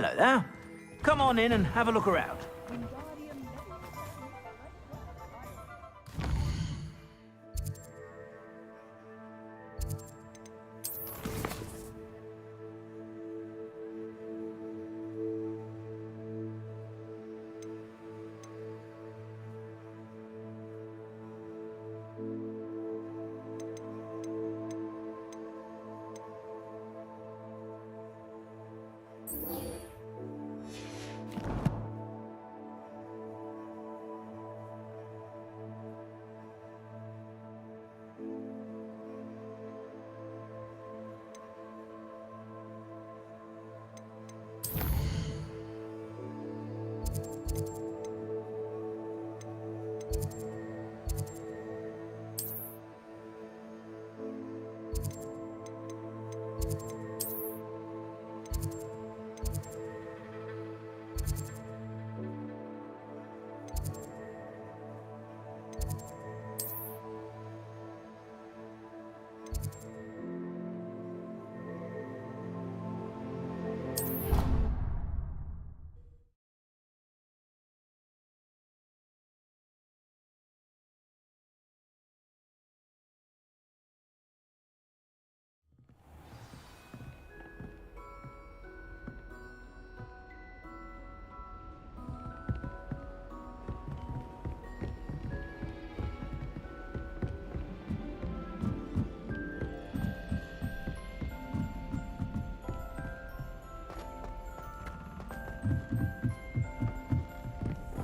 Hello there. Come on in and have a look around.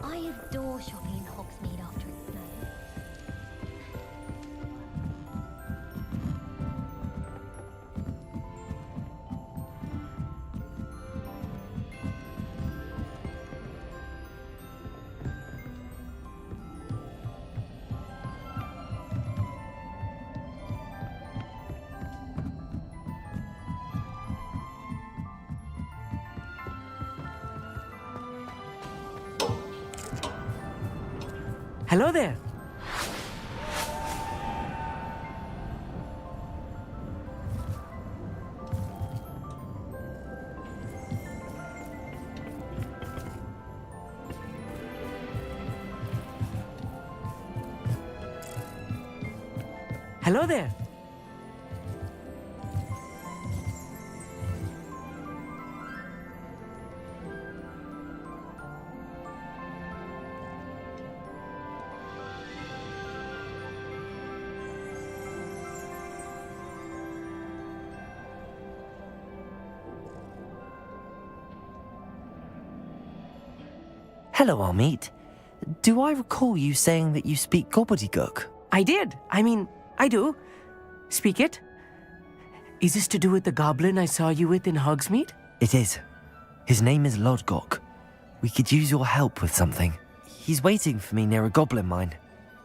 I adore shopping in Hogsmeade after it snows. Hello there. Hello there. Hello, Armeet. Do I recall you saying that you speak gobbledygook? I did. I do. Speak it. Is this to do with the goblin I saw you with in Hogsmeade? It is. His name is Lodgok. We could use your help with something. He's waiting for me near a goblin mine.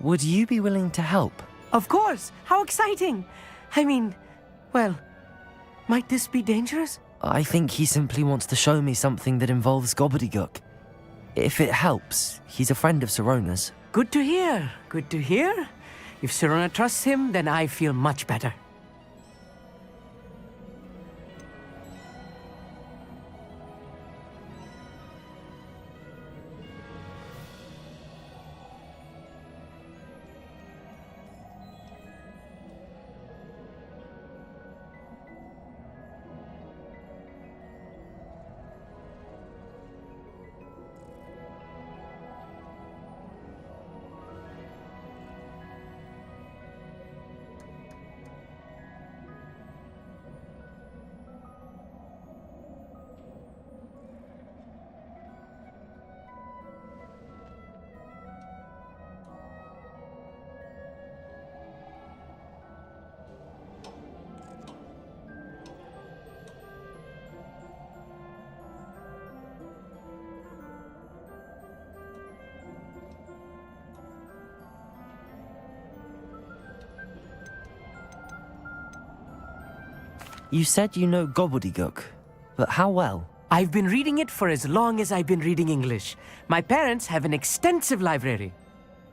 Would you be willing to help? Of course. How exciting. Well, might this be dangerous? I think he simply wants to show me something that involves gobbledygook. If it helps, he's a friend of Sirona's. Good to hear. Good to hear. If Sirona trusts him, then I feel much better. You said you know gobbledygook, but how well? I've been reading it for as long as I've been reading English. My parents have an extensive library.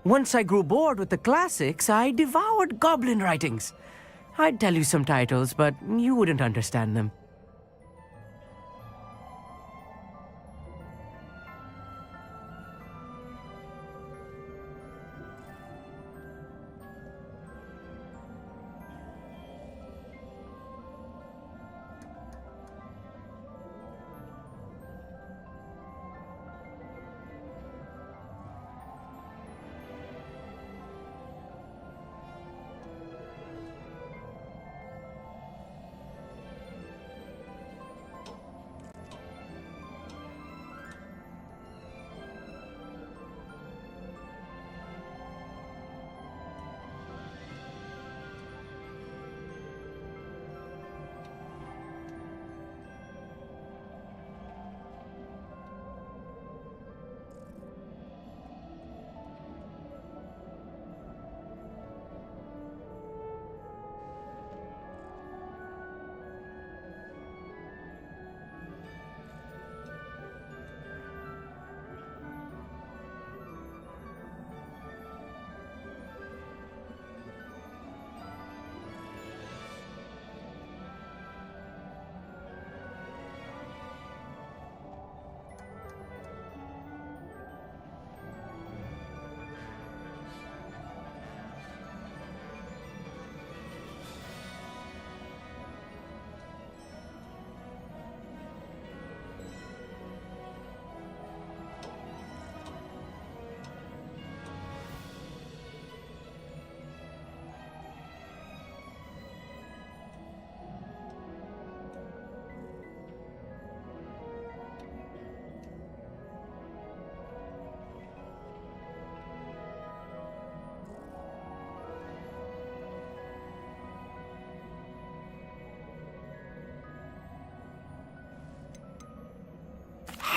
Once I grew bored with the classics, I devoured goblin writings. I'd tell you some titles, but you wouldn't understand them.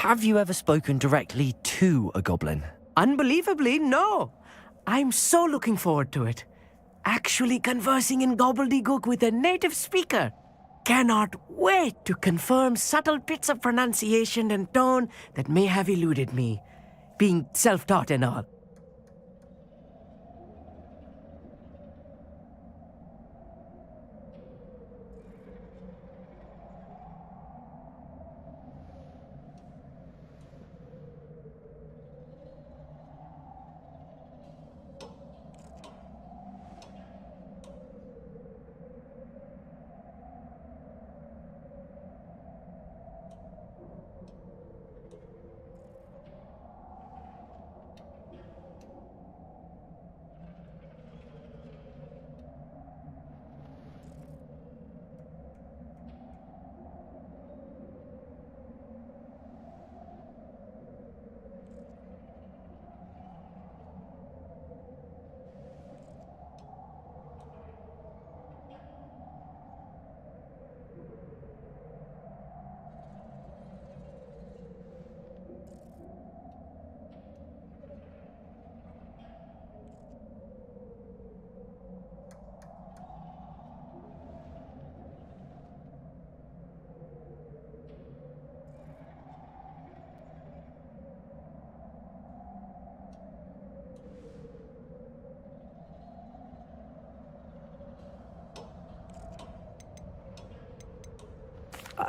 Have you ever spoken directly to a goblin? Unbelievably, no. I'm so looking forward to it. Actually conversing in gobbledygook with a native speaker. Cannot wait to confirm subtle bits of pronunciation and tone that may have eluded me, being self-taught and all.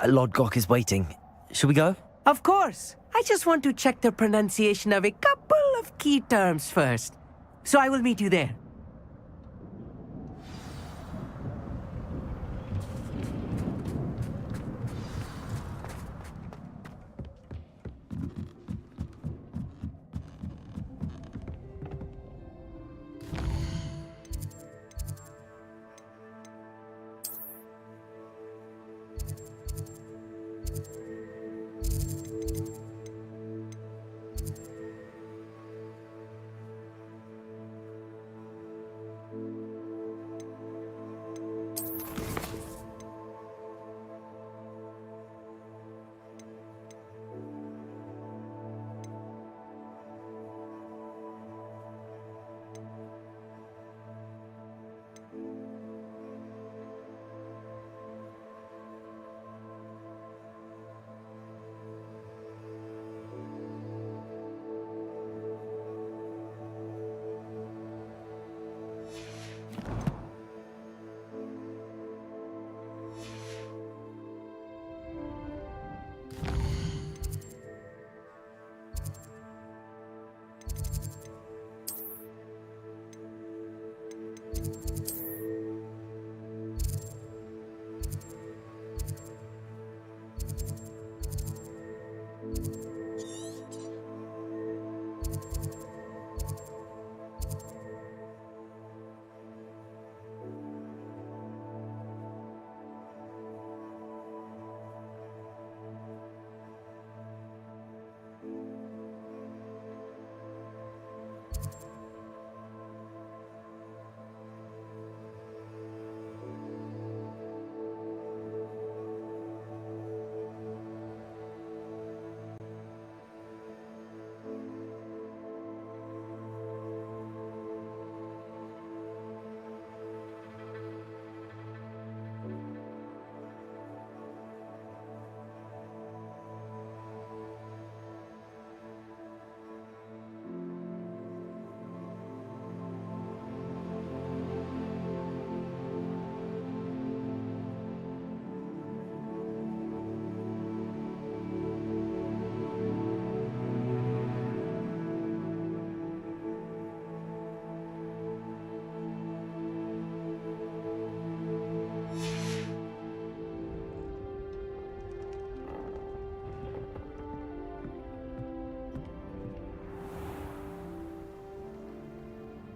Lord Gok is waiting. Shall we go? Of course. I just want to check the pronunciation of a couple of key terms first. So I will meet you there.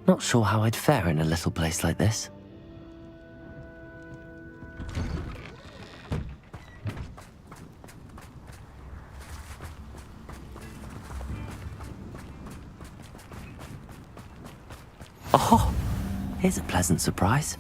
Not sure how I'd fare in a little place like this. Oh, here's a pleasant surprise.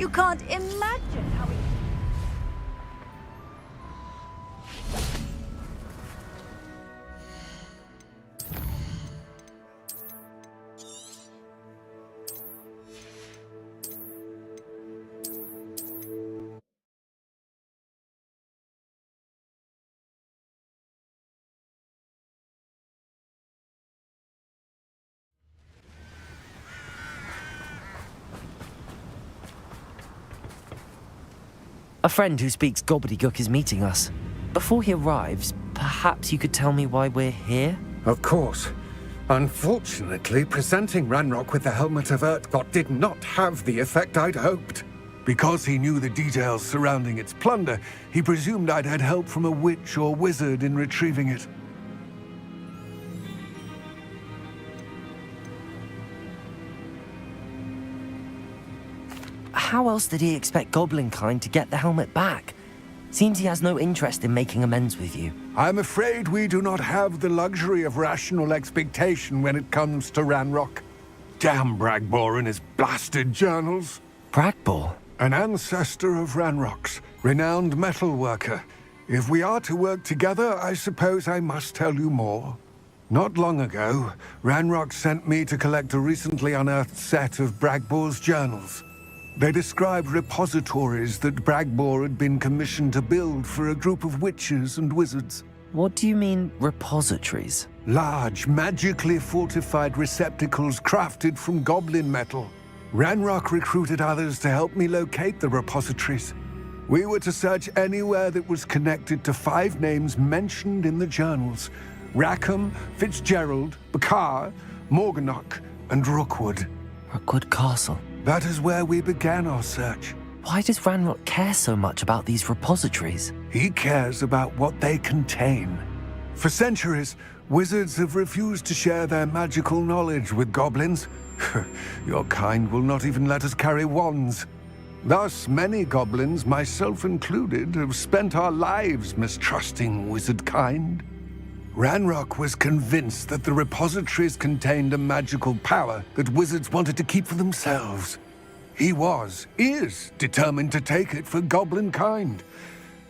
You can't imagine how he... A friend who speaks gobbledygook is meeting us. Before he arrives, perhaps you could tell me why we're here? Of course. Unfortunately, presenting Ranrock with the Helmet of Urtkot did not have the effect I'd hoped. Because he knew the details surrounding its plunder, he presumed I'd had help from a witch or wizard in retrieving it. How else did he expect Goblinkind to get the helmet back? Seems he has no interest in making amends with you. I'm afraid we do not have the luxury of rational expectation when it comes to Ranrock. Damn Bragbor and his blasted journals. Bragbor? An ancestor of Ranrock's, renowned metal worker. If we are to work together, I suppose I must tell you more. Not long ago, Ranrock sent me to collect a recently unearthed set of Bragbor's journals. They described repositories that Bragbor had been commissioned to build for a group of witches and wizards. What do you mean, repositories? Large, magically fortified receptacles crafted from goblin metal. Ranrock recruited others to help me locate the repositories. We were to search anywhere that was connected to 5 names mentioned in the journals: Rackham, Fitzgerald, Bakar, Morganach, and Rookwood. Rookwood Castle. That is where we began our search. Why does Ranrock care so much about these repositories? He cares about what they contain. For centuries, wizards have refused to share their magical knowledge with goblins. Your kind will not even let us carry wands. Thus, many goblins, myself included, have spent our lives mistrusting wizard kind. Ranrock was convinced that the repositories contained a magical power that wizards wanted to keep for themselves. He is determined to take it for goblin kind.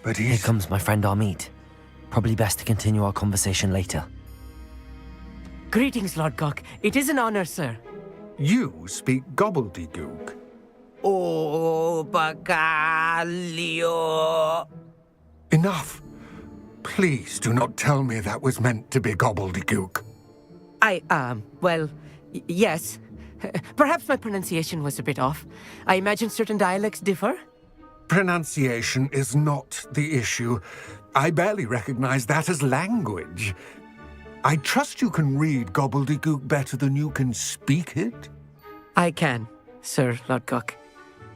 But Here comes my friend Amit. Probably best to continue our conversation later. Greetings, Lord Gok. It is an honor, sir. You speak gobbledygook. Oh, Bacalio. Enough. Please do not tell me that was meant to be gobbledygook. Yes. Perhaps my pronunciation was a bit off. I imagine certain dialects differ. Pronunciation is not the issue. I barely recognize that as language. I trust you can read gobbledygook better than you can speak it? I can, Sir Lord Gok.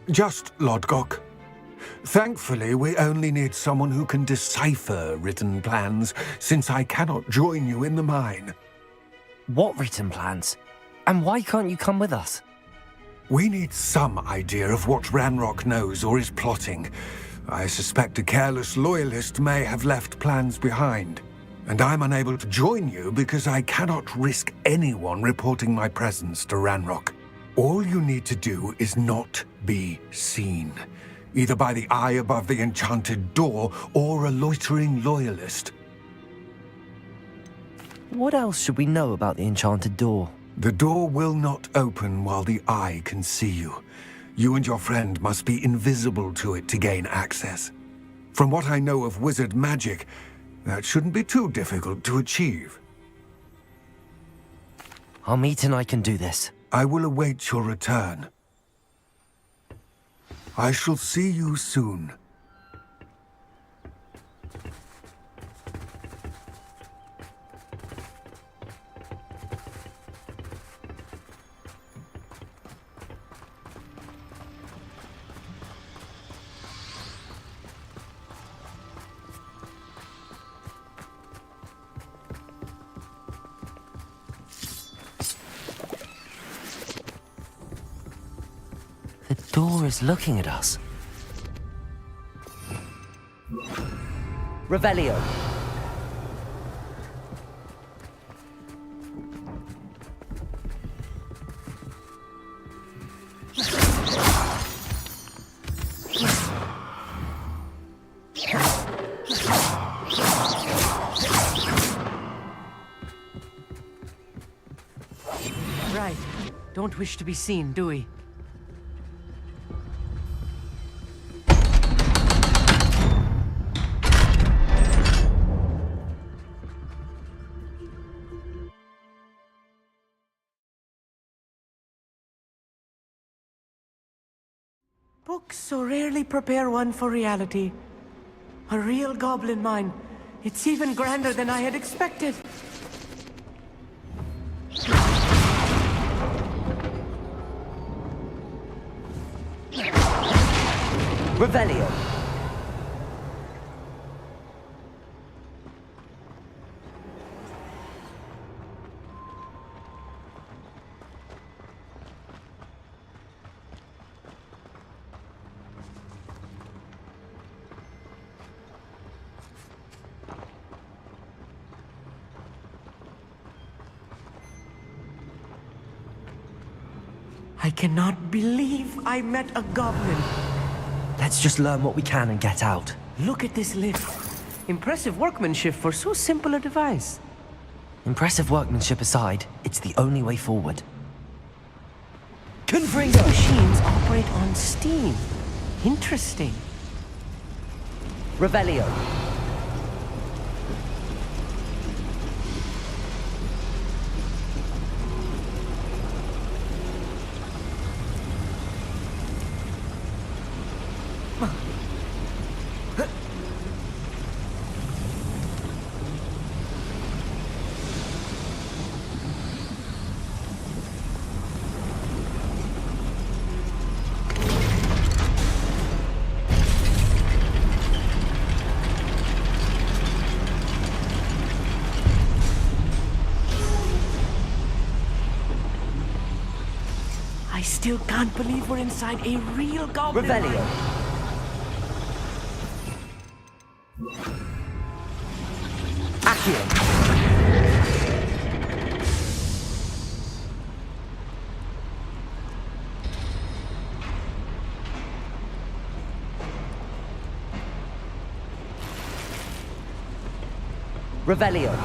Just Lord Gok. Thankfully, we only need someone who can decipher written plans, since I cannot join you in the mine. What written plans? And why can't you come with us? We need some idea of what Ranrock knows or is plotting. I suspect a careless loyalist may have left plans behind. And I'm unable to join you because I cannot risk anyone reporting my presence to Ranrock. All you need to do is not be seen, either by the eye above the enchanted door or a loitering loyalist. What else should we know about the enchanted door? The door will not open while the eye can see you. You and your friend must be invisible to it to gain access. From what I know of wizard magic, that shouldn't be too difficult to achieve. Amit and I can do this. I will await your return. I shall see you soon. The door is looking at us. Revelio. right. Don't wish to be seen, do we? Books so rarely prepare one for reality. A real goblin mine. It's even grander than I had expected. Revelio. I cannot believe I met a goblin. Let's just learn what we can and get out. Look at this lift. Impressive workmanship for so simple a device. Impressive workmanship aside, it's the only way forward. These machines operate on steam. Interesting. Revelio. I still can't believe we're inside a real goblin Revelio. mine. Accio. Revelio.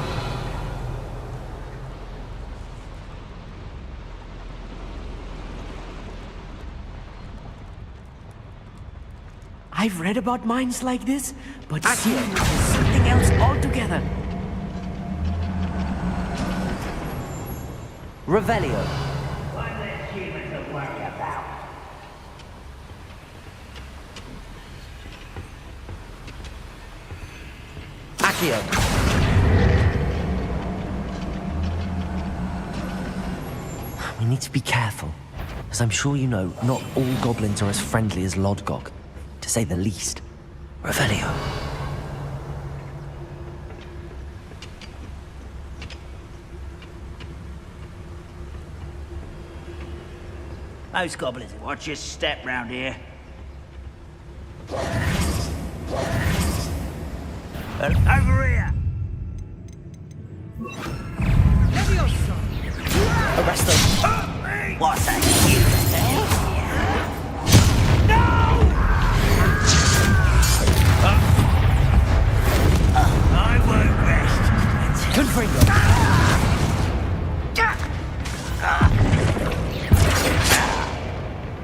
I've read about mines like this, but seeing it is something else altogether. Revelio. One less human to worry about. Accio. We need to be careful. As I'm sure you know, not all goblins are as friendly as Lodgok. To say the least. Revelio. Most goblins watch your step round here. Over here! Arrest them. What's that? I won't rest. Confringo.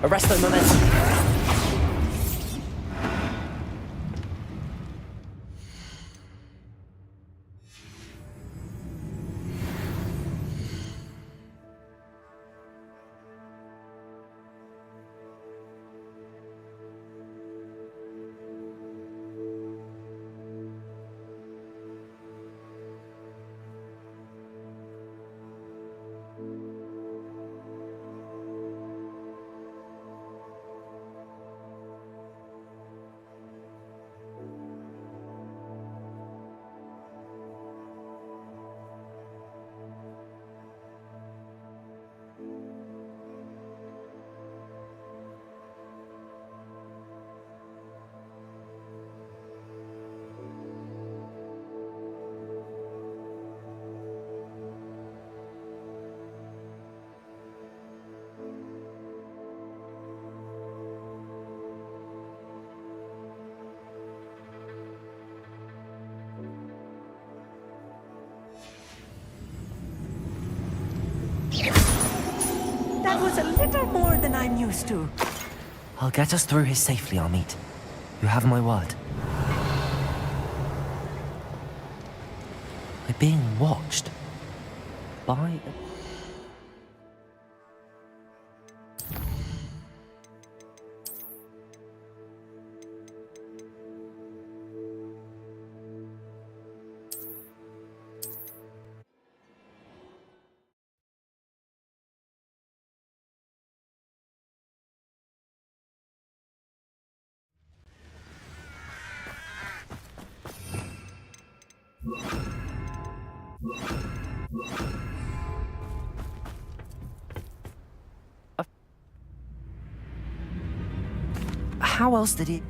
Arrest them, momentum. That was a little more than I'm used to. I'll get us through here safely, Amit. You have my word. We're being watched. By... How else did he...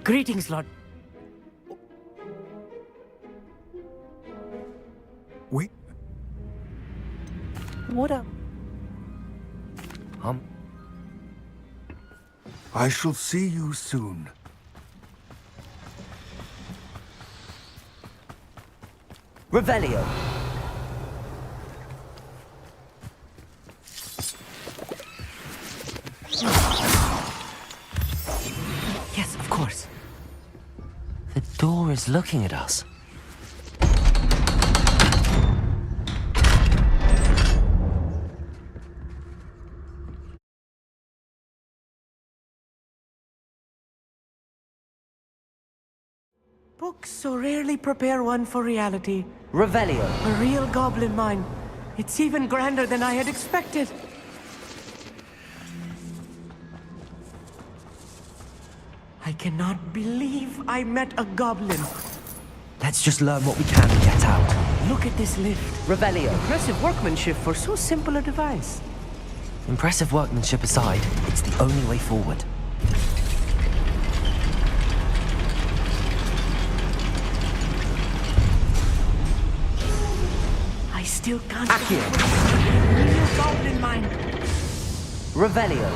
Greetings, Lord. We... What a... I shall see you soon. Revelio! Yes, of course. The door is looking at us. Books so rarely prepare one for reality. Revelio! A real goblin mine. It's even grander than I had expected. I cannot believe I met a goblin. Let's just learn what we can and get out. Look at this lift. Revelio! Impressive workmanship for so simple a device. Impressive workmanship aside, it's the only way forward. I still can't Accio. believe a real goblin mine. Revelio!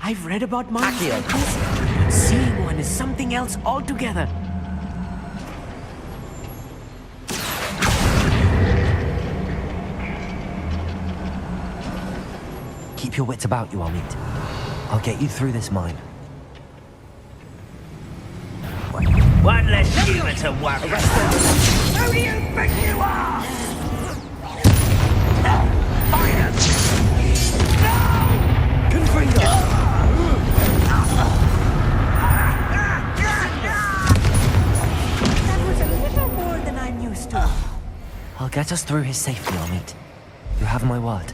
I've read about mines Accio. like this, but seeing one is something else altogether. Keep your wits about you, Amit. I'll get you through this mine. One less human to worry. Who do you think you are? Fire! Confringo! That was a little more than I'm used to. I'll get us through here safely, Amit. You have my word.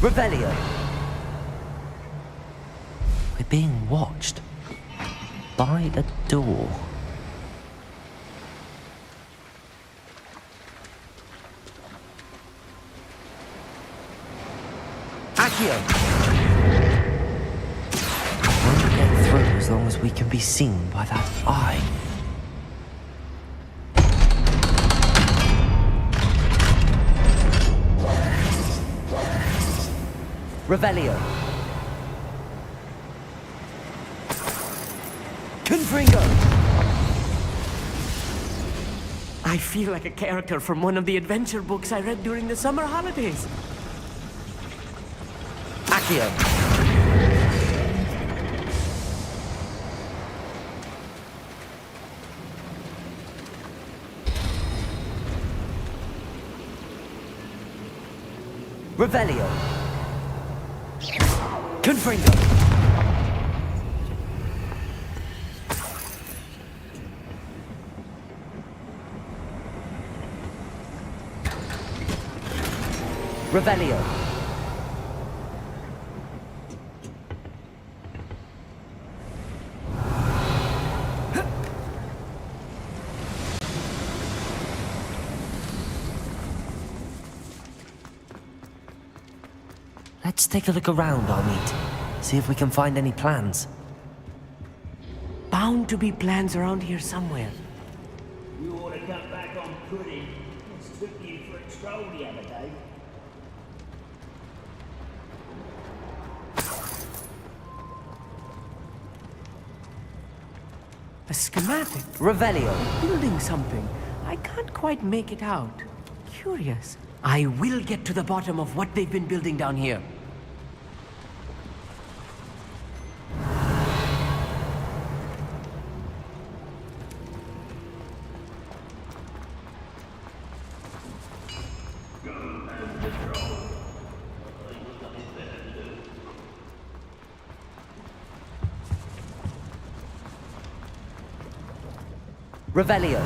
Revelio! We're being watched. By a door. Accio! Won't get through as long as we can be seen by that eye. Revelio. Confringo! I feel like a character from one of the adventure books I read during the summer holidays. Accio. Revelio. Confringo. Revelio. Let's take a look around, Amit. See if we can find any plans. Bound to be plans around here somewhere. You ought to come back on pudding. Just took you for a stroll the other day. A schematic. Revelio. Building something. I can't quite make it out. Curious. I will get to the bottom of what they've been building down here. Revelio.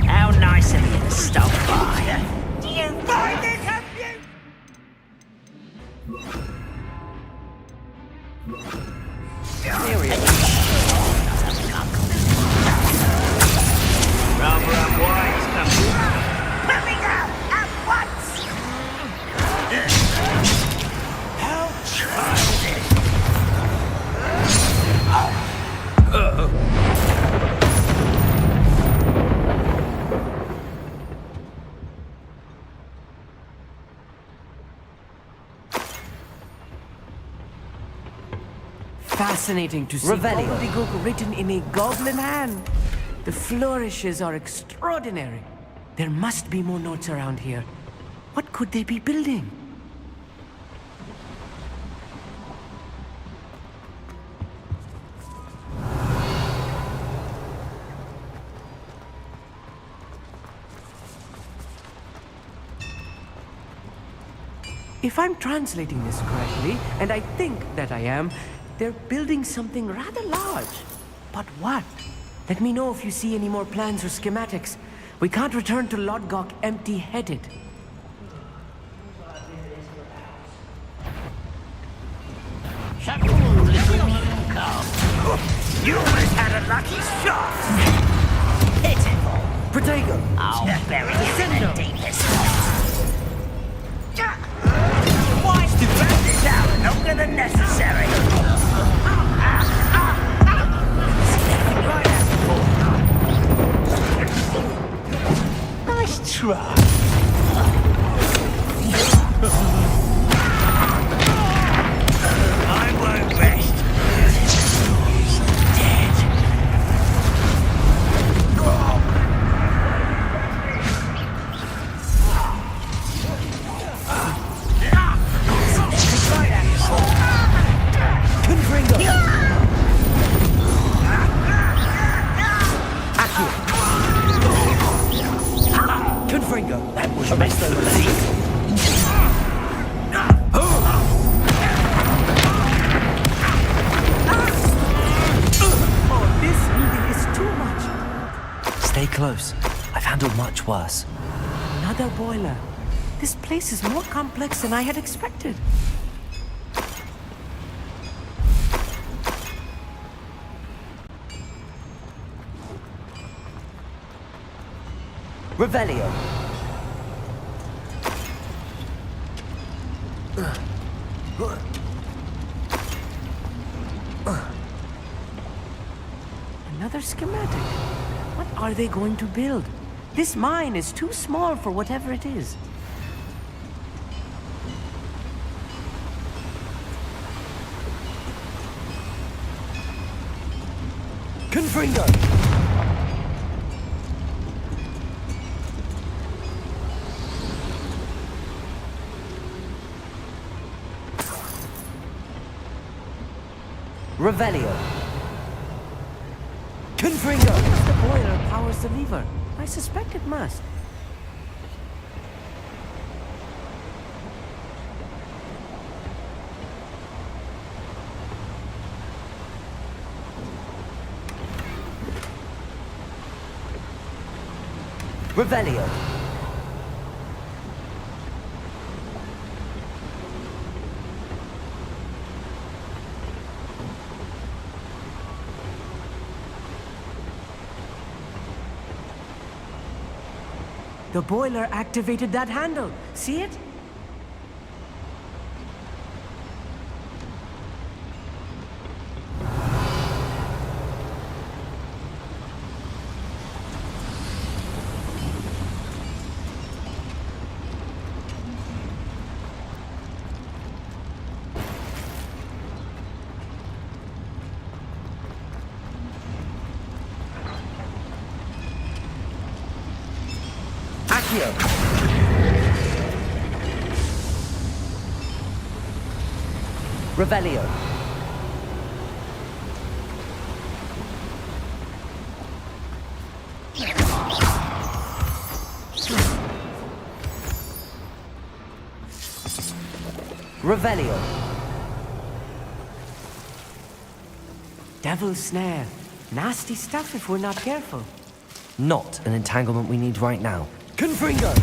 How nice of you to stop by. Do you find it, have you? Rather unwise, come Let me go! At once! How childish! Fascinating to see Revelio. gobbledygook written in a goblin hand. The flourishes are extraordinary. There must be more notes around here. What could they be building? If I'm translating this correctly, and I think that I am, they're building something rather large. But what? Let me know if you see any more plans or schematics. We can't return to Lodgok empty-headed. Shut up, little mooncalf. You almost had a lucky shot. Pitiful. Protego! I'll bury you in the deepest. Why to burn this hour longer than necessary? Nice try. I won't rest. He's dead. Confringo! That was best of Oh, this really is too much. Stay close. I've handled much worse. Another boiler. This place is more complex than I had expected. Revelio. Another schematic. What are they going to build? This mine is too small for whatever it is. Confringo. Revelio. Confringo. The boiler powers the lever. I suspect it must. Revelio. The boiler activated that handle. See it? Accio! Revelio. Revelio. Devil's snare. Nasty stuff if we're not careful. Not an entanglement we need right now. Confringo!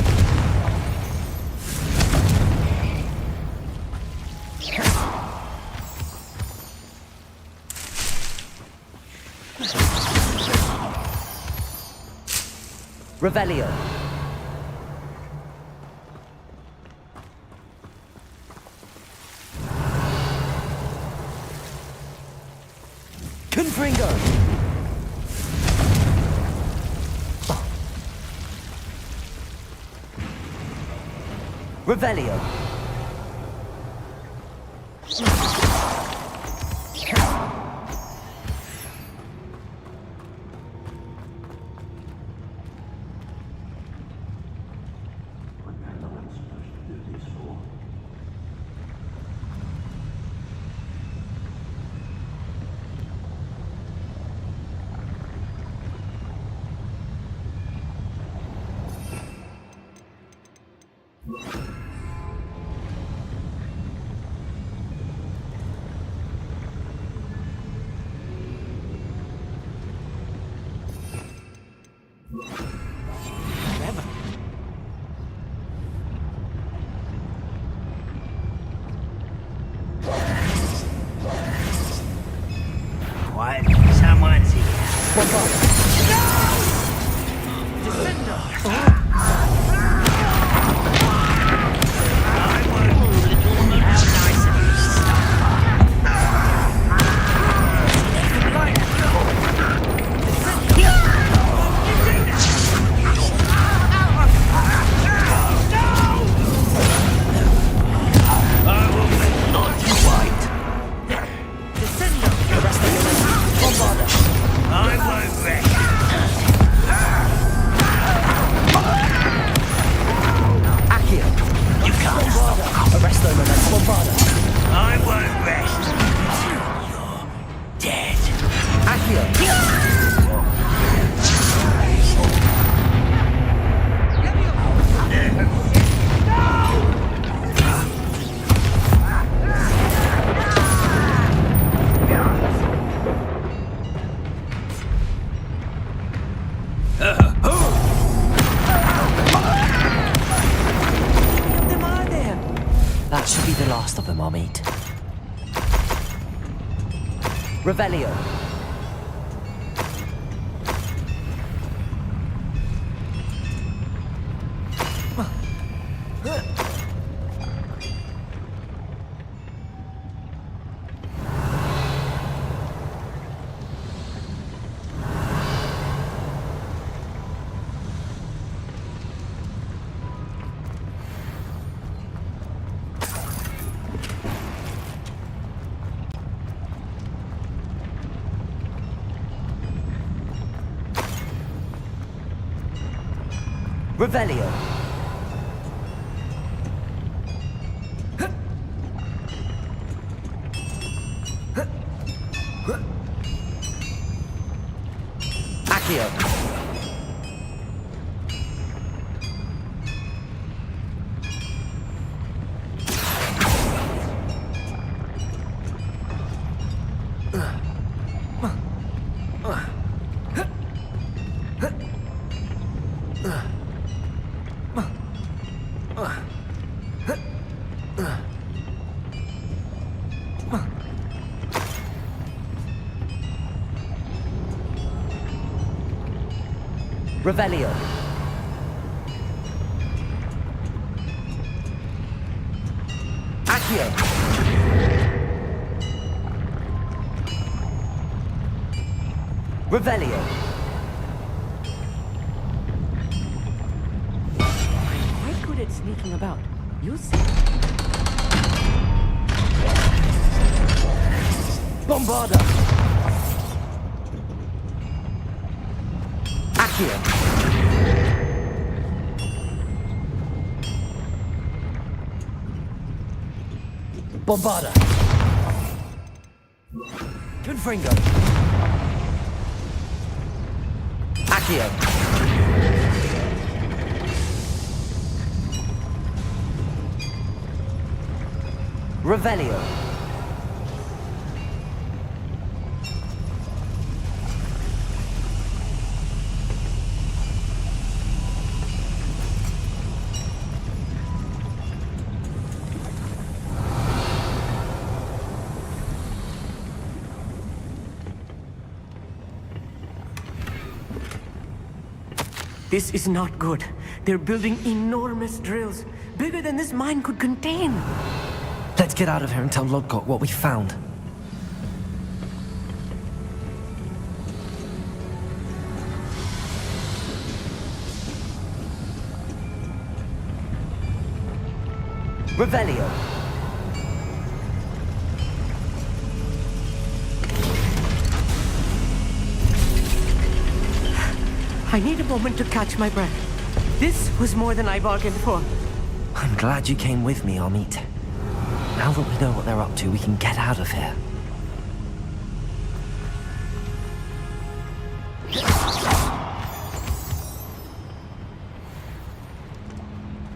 Revelio. Confringo! Revelio. What? Someone's here. That should be the last of them, I'll meet. Revelio. Revelio. Accio. Revelio. Accio. Revelio. Quite good at sneaking about. You see. Bombarda. Accio. Bombarda. Confringo. Accio. Revelio. This is not good. They're building enormous drills, bigger than this mine could contain. Let's get out of here and tell Lodgok what we found. Revelio. I need a moment to catch my breath. This was more than I bargained for. I'm glad you came with me, Amit. Now that we know what they're up to, we can get out of here.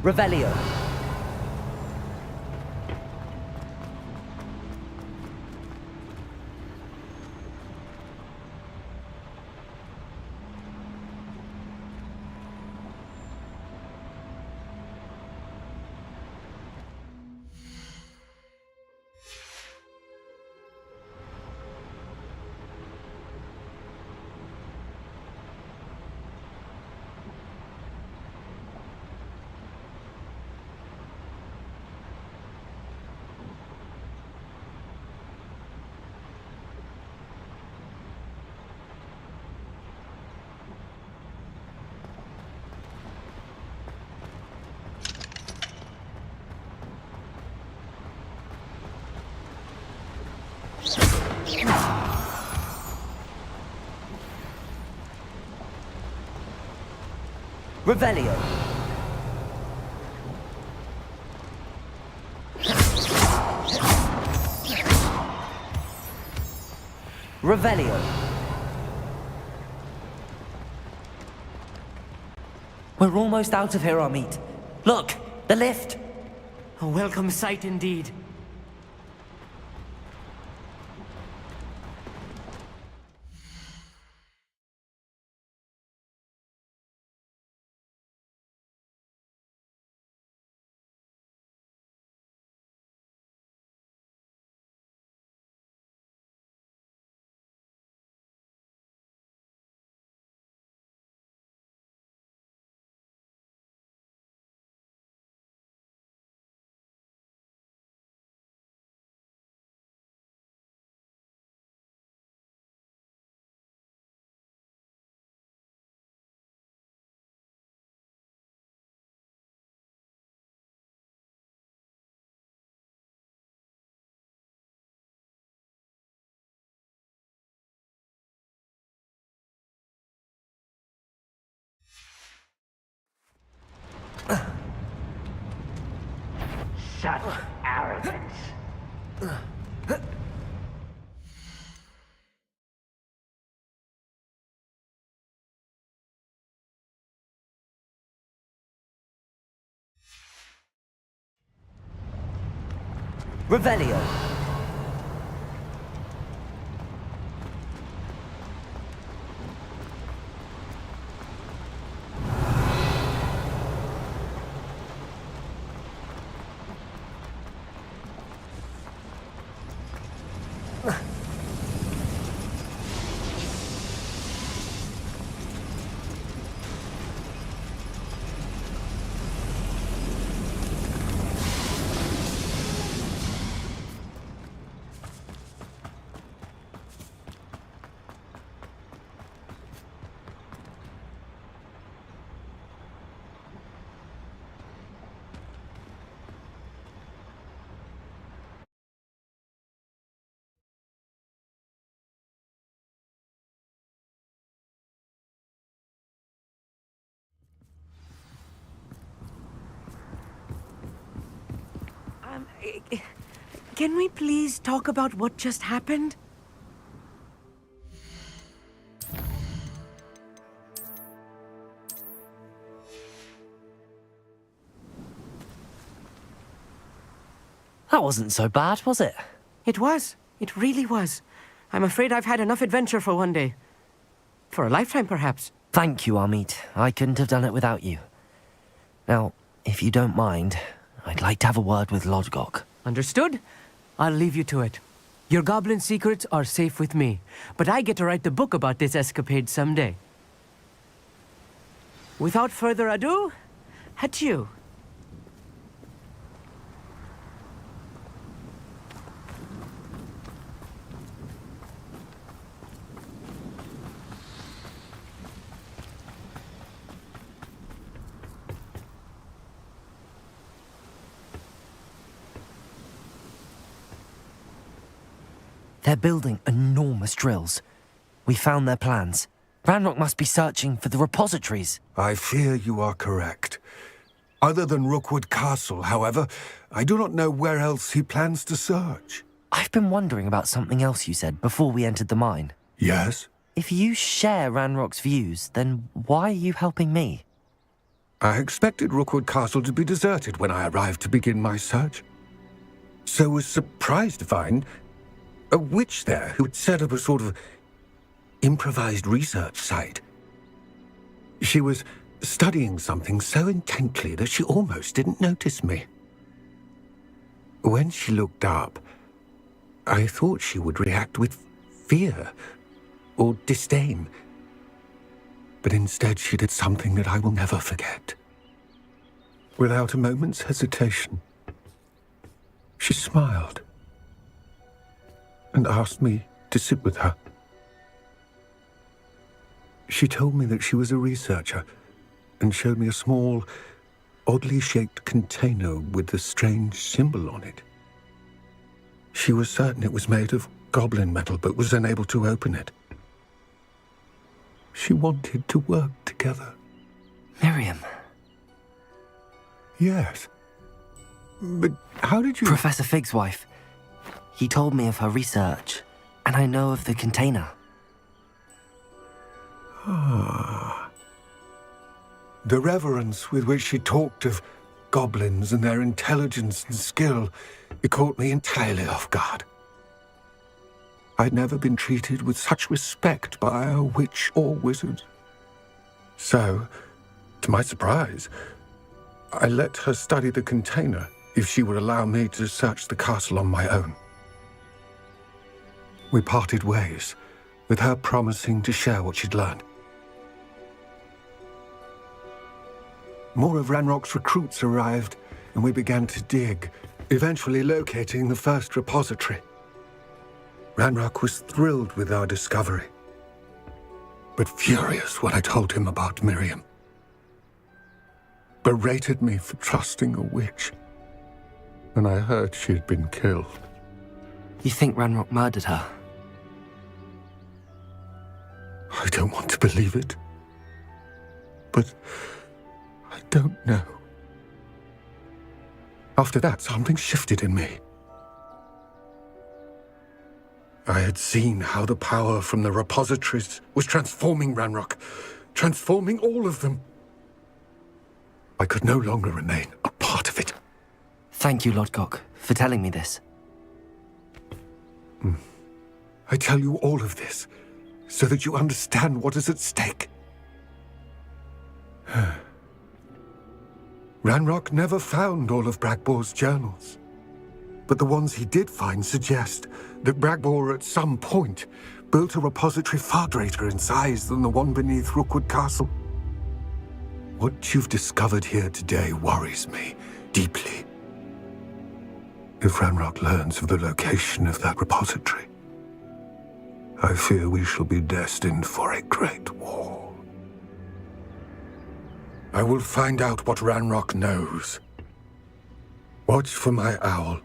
Revelio. Revelio. Revelio. We're almost out of here, Amit. Look, the lift. A welcome sight indeed. Such arrogance. Revelio. Can we please talk about what just happened? That wasn't so bad, was it? It was. It really was. I'm afraid I've had enough adventure for one day. For a lifetime, perhaps. Thank you, Amit. I couldn't have done it without you. Now, if you don't mind, I'd like to have a word with Lodgok. Understood? I'll leave you to it. Your goblin secrets are safe with me, but I get to write the book about this escapade someday. Without further ado, adieu. They're building enormous drills. We found their plans. Ranrock must be searching for the repositories. I fear you are correct. Other than Rookwood Castle, however, I do not know where else he plans to search. I've been wondering about something else you said before we entered the mine. Yes? If you share Ranrock's views, then why are you helping me? I expected Rookwood Castle to be deserted when I arrived to begin my search. So was surprised to find a witch there who had set up a sort of improvised research site. She was studying something so intently that she almost didn't notice me. When she looked up, I thought she would react with fear or disdain. But instead she did something that I will never forget. Without a moment's hesitation, she smiled and asked me to sit with her. She told me that she was a researcher and showed me a small, oddly shaped container with a strange symbol on it. She was certain it was made of goblin metal, but was unable to open it. She wanted to work together. Miriam. Yes. But how did you... Professor Fig's wife. He told me of her research, and I know of the container. The reverence with which she talked of goblins and their intelligence and skill, it caught me entirely off guard. I'd never been treated with such respect by a witch or wizard. So, to my surprise, I let her study the container if she would allow me to search the castle on my own. We parted ways, with her promising to share what she'd learned. More of Ranrock's recruits arrived, and we began to dig, eventually locating the first repository. Ranrock was thrilled with our discovery, but furious when I told him about Miriam. Berated me for trusting a witch, and I heard she had been killed. You think Ranrock murdered her? I don't want to believe it, but I don't know. After that, something shifted in me. I had seen how the power from the repositories was transforming Ranrock, transforming all of them. I could no longer remain a part of it. Thank you, Lodgok, for telling me this. I tell you all of this so that you understand what is at stake. Ranrock never found all of Bragbor's journals, but the ones he did find suggest that Bragbor at some point built a repository far greater in size than the one beneath Rookwood Castle. What you've discovered here today worries me deeply. If Ranrock learns of the location of that repository, I fear we shall be destined for a great war. I will find out what Ranrock knows. Watch for my owl.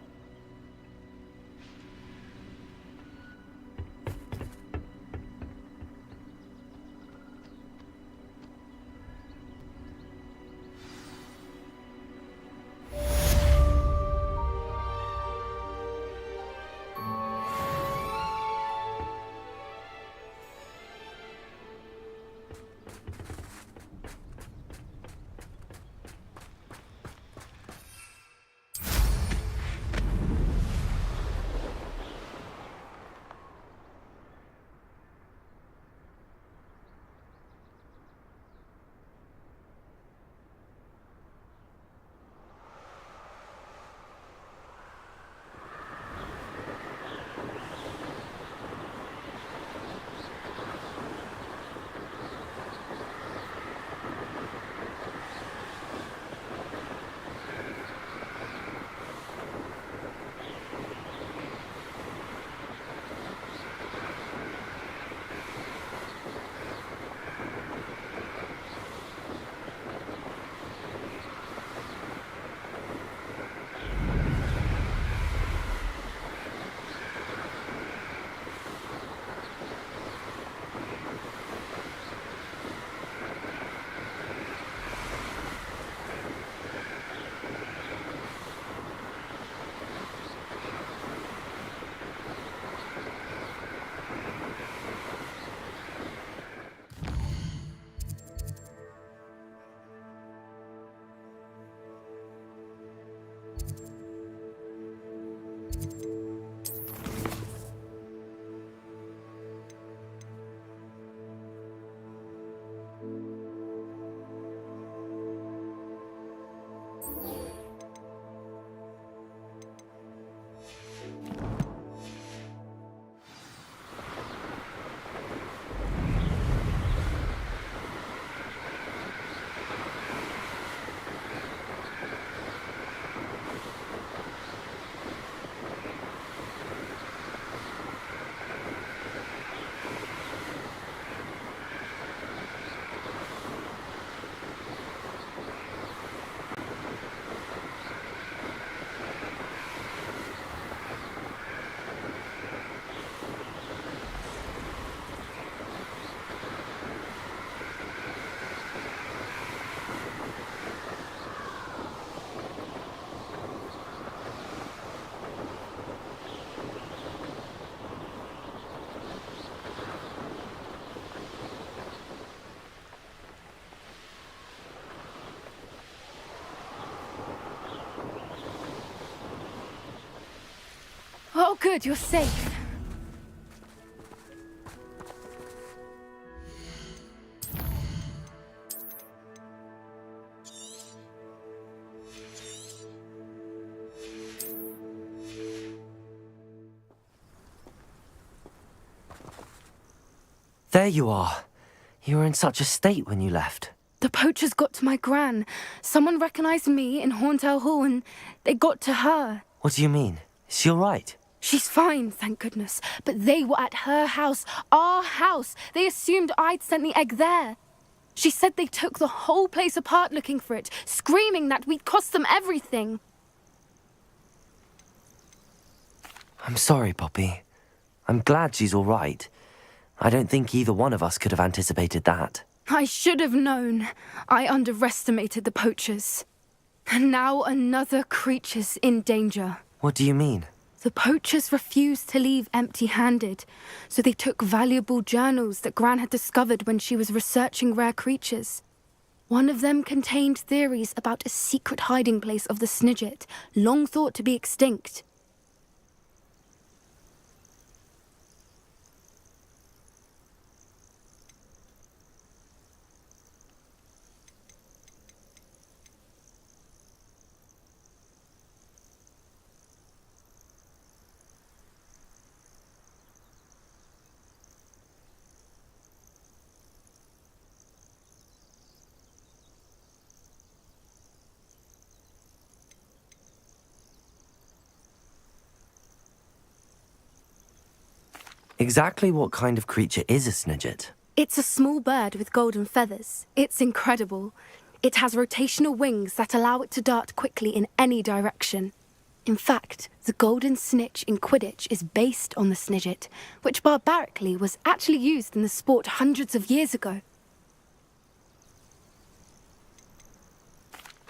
Oh, good, you're safe. There you are. You were in such a state when you left. The poachers got to my gran. Someone recognized me in Horntail Hall and they got to her. What do you mean? Is she all right? She's fine, thank goodness. But they were at her house, our house. They assumed I'd sent the egg there. She said they took the whole place apart looking for it, screaming that we'd cost them everything. I'm sorry, Poppy. I'm glad she's all right. I don't think either one of us could have anticipated that. I should have known. I underestimated the poachers. And now another creature's in danger. What do you mean? The poachers refused to leave empty-handed, so they took valuable journals that Gran had discovered when she was researching rare creatures. One of them contained theories about a secret hiding place of the Snidget, long thought to be extinct. Exactly what kind of creature is a Snidget? It's a small bird with golden feathers. It's incredible. It has rotational wings that allow it to dart quickly in any direction. In fact, the golden snitch in Quidditch is based on the Snidget, which barbarically was actually used in the sport hundreds of years ago.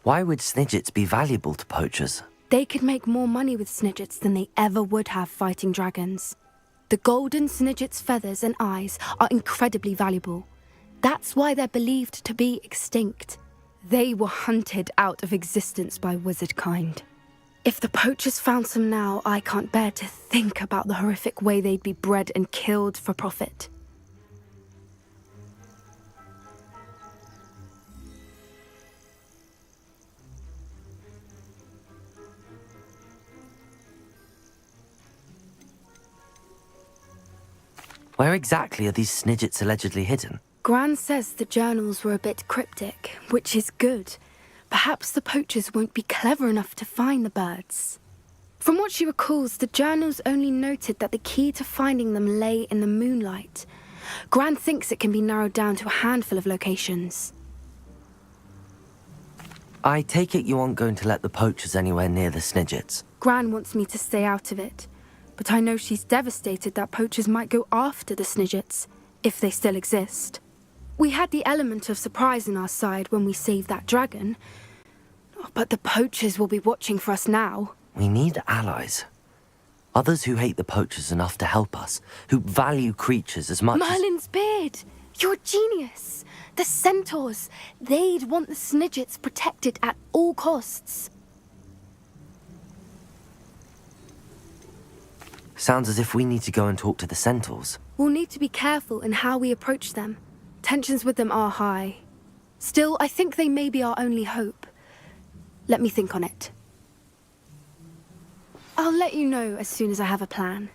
Why would Snidgets be valuable to poachers? They could make more money with Snidgets than they ever would have fighting dragons. The golden Snidget's feathers and eyes are incredibly valuable. That's why they're believed to be extinct. They were hunted out of existence by wizard kind. If the poachers found some now, I can't bear to think about the horrific way they'd be bred and killed for profit. Where exactly are these Snidgets allegedly hidden? Gran says the journals were a bit cryptic, which is good. Perhaps the poachers won't be clever enough to find the birds. From what she recalls, the journals only noted that the key to finding them lay in the moonlight. Gran thinks it can be narrowed down to a handful of locations. I take it you aren't going to let the poachers anywhere near the Snidgets. Gran wants me to stay out of it, but I know she's devastated that poachers might go after the Snidgets, if they still exist. We had the element of surprise on our side when we saved that dragon, but the poachers will be watching for us now. We need allies. Others who hate the poachers enough to help us, who value creatures as much as... Merlin's beard! You're a genius! The centaurs! They'd want the Snidgets protected at all costs. Sounds as if we need to go and talk to the centaurs. We'll need to be careful in how we approach them. Tensions with them are high. Still, I think they may be our only hope. Let me think on it. I'll let you know as soon as I have a plan.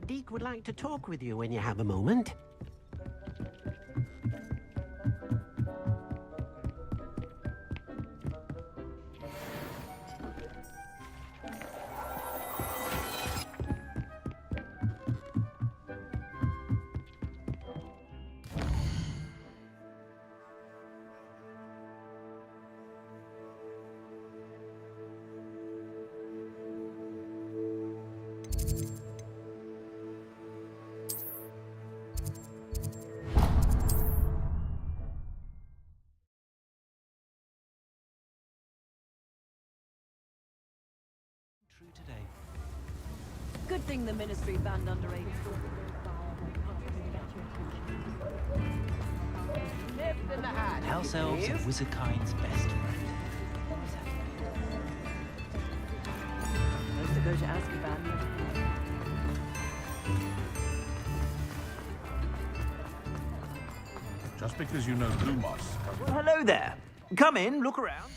Deke would like to talk with you when you have a moment. True today. Good thing the Ministry banned underage. House elves are wizardkind's best friend. Supposed to go to Azkaban. Just because you know Lumos. Well, hello there. Come in, look around.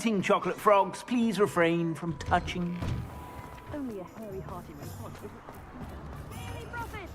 eating chocolate frogs, please refrain from touching. Only a hairy-hearted response, isn't it? Hey, Prophet!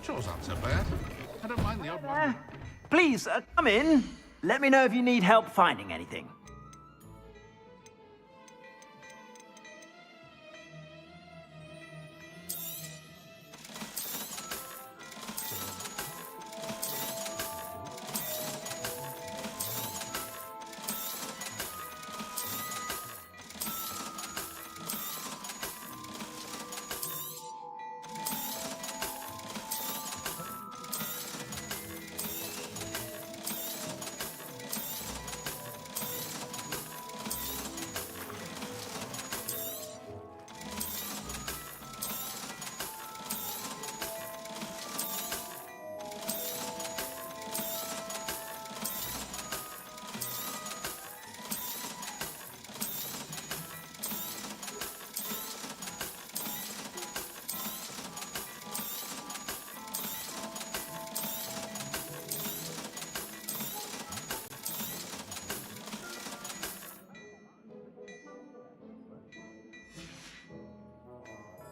Chores aren't so bad. I don't mind the odd one. Please, come in. Let me know if you need help finding anything.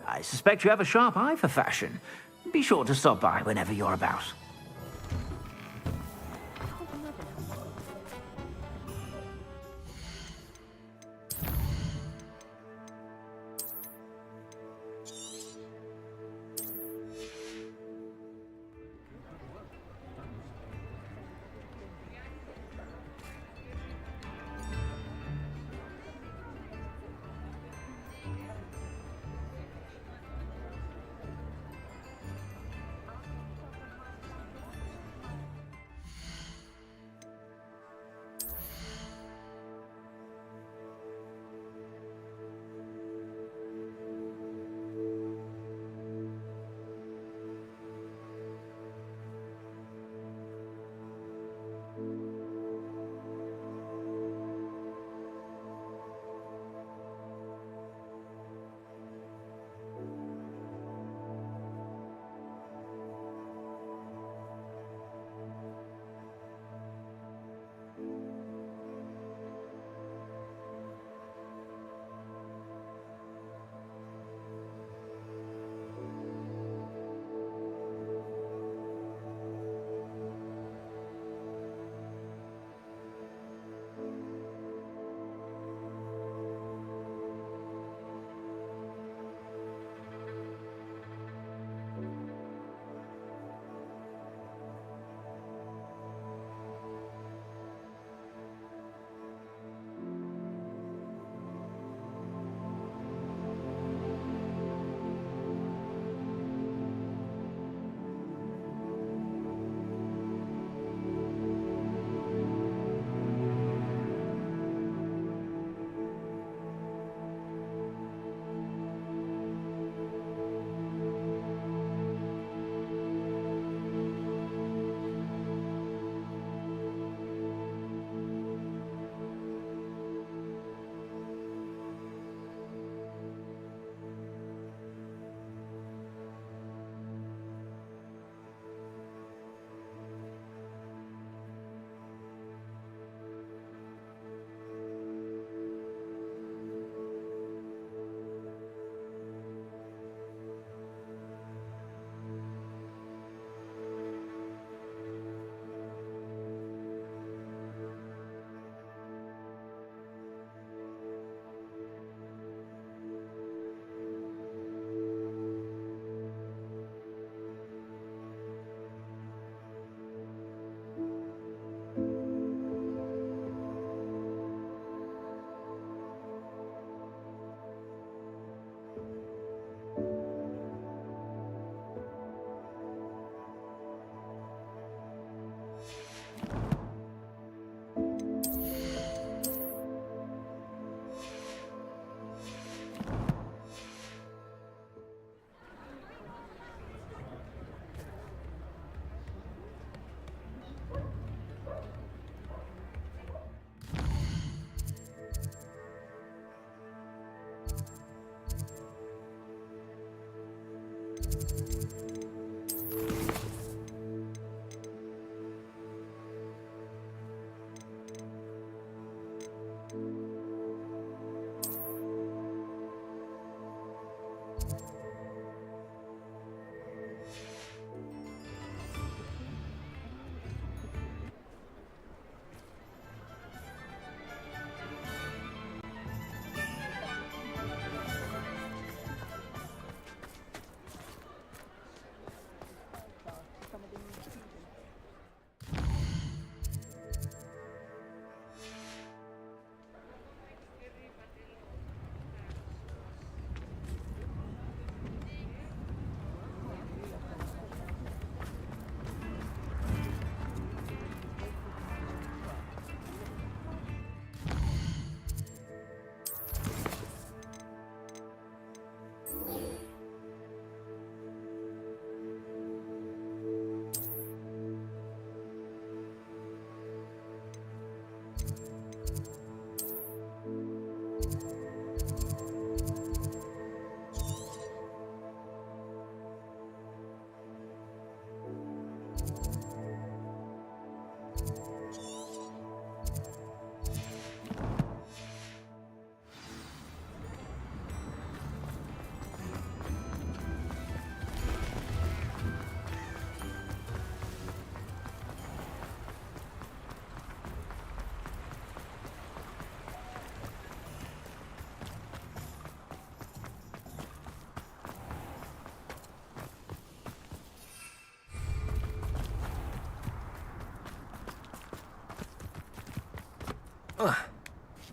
I suspect you have a sharp eye for fashion. Be sure to stop by whenever you're about.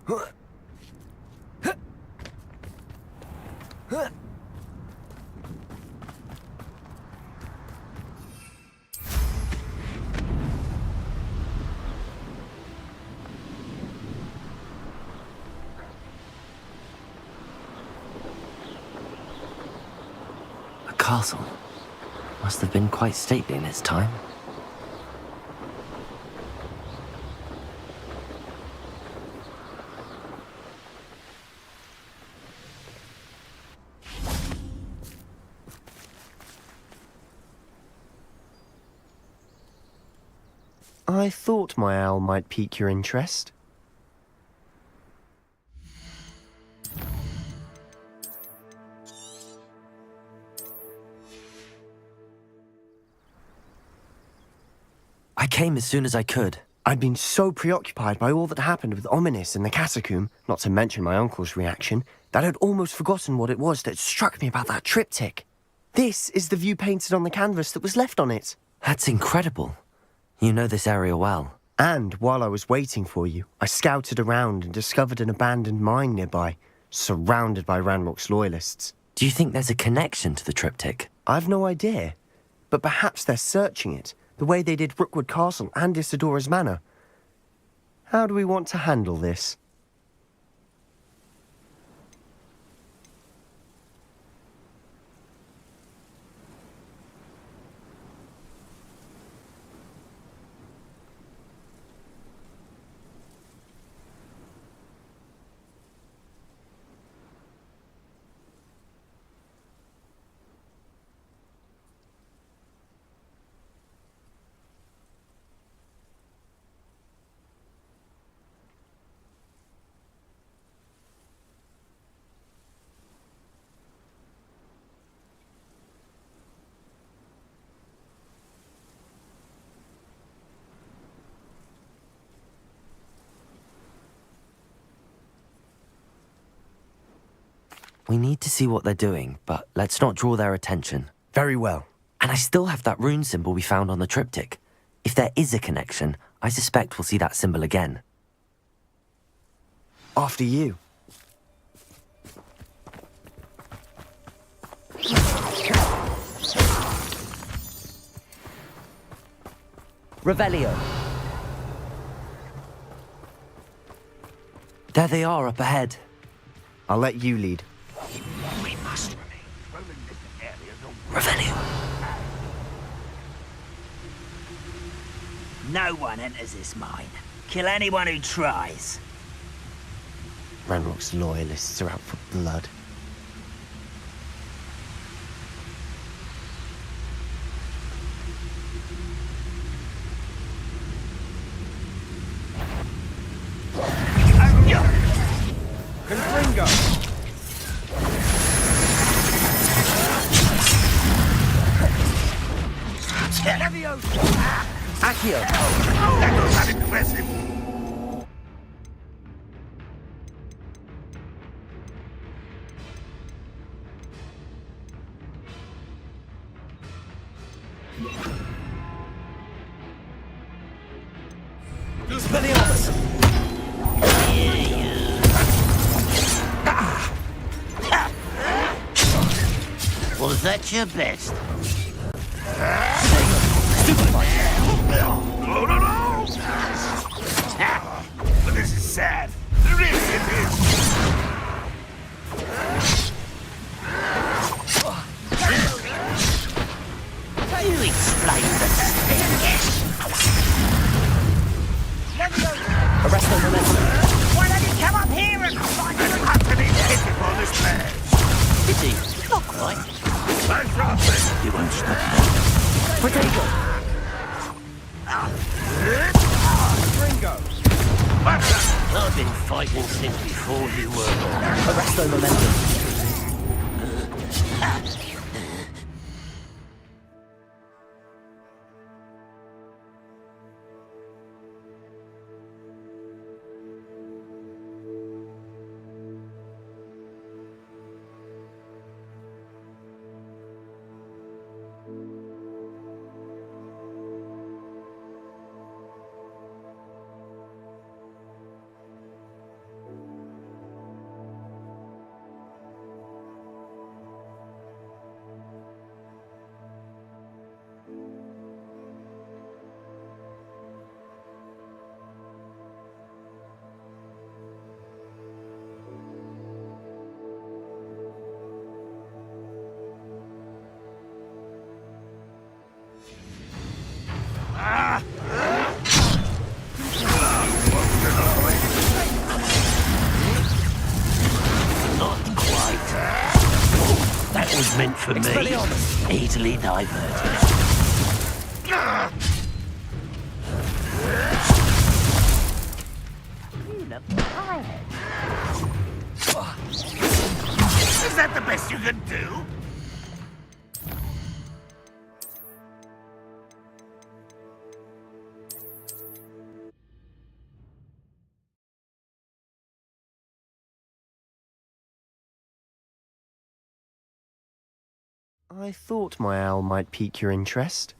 A castle. Must have been quite stately in its time. I thought my owl might pique your interest. I came as soon as I could. I'd been so preoccupied by all that happened with Ominis and the catacomb, not to mention my uncle's reaction, that I'd almost forgotten what it was that struck me about that triptych. This is the view painted on the canvas that was left on it. That's incredible. You know this area well. And while I was waiting for you, I scouted around and discovered an abandoned mine nearby, surrounded by Ranrock's loyalists. Do you think there's a connection to the triptych? I've no idea, but perhaps they're searching it, the way they did Rookwood Castle and Isidora's Manor. How do we want to handle this? We need to see what they're doing, but let's not draw their attention. Very well. And I still have that rune symbol we found on the triptych. If there is a connection, I suspect we'll see that symbol again. After you. Revelio. There they are up ahead. I'll let you lead. We must remain well in this area. Revelio. No one enters this mine. Kill anyone who tries. Ranrock's loyalists are out for blood. Accio. That was not impressive. Was that your best? No, no, no! But this is sad. Really, it is. Can you explain the Arrest the momentum. Why don't you come up here and find the company native on this page? Pity, not quite. Thanks, Robin. You won't stop me. Potato. Ringo. I've been fighting since before you were born. Arrest the momentum. was meant for me. Easily diverted. You look tired. Is that the best you can do? I thought my owl might pique your interest.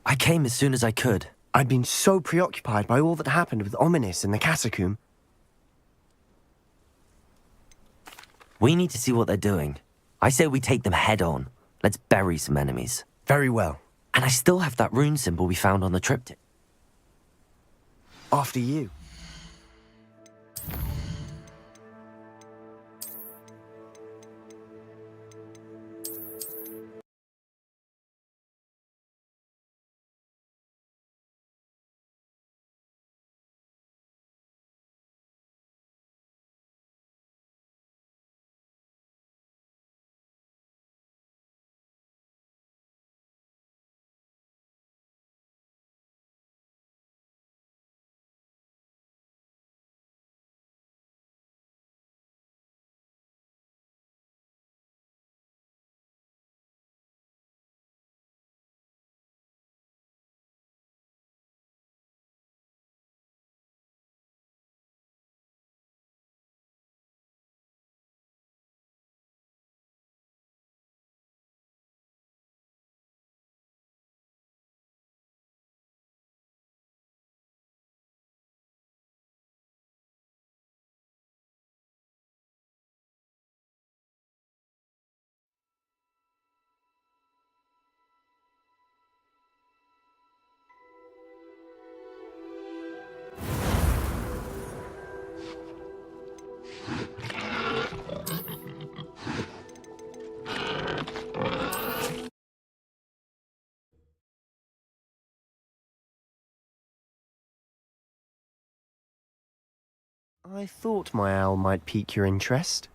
I came as soon as I could. I'd been so preoccupied by all that happened with Ominis in the catacomb. We need to see what they're doing. I say we take them head on. Let's bury some enemies. Very well. And I still have that rune symbol we found on the triptych. After you. I thought my owl might pique your interest.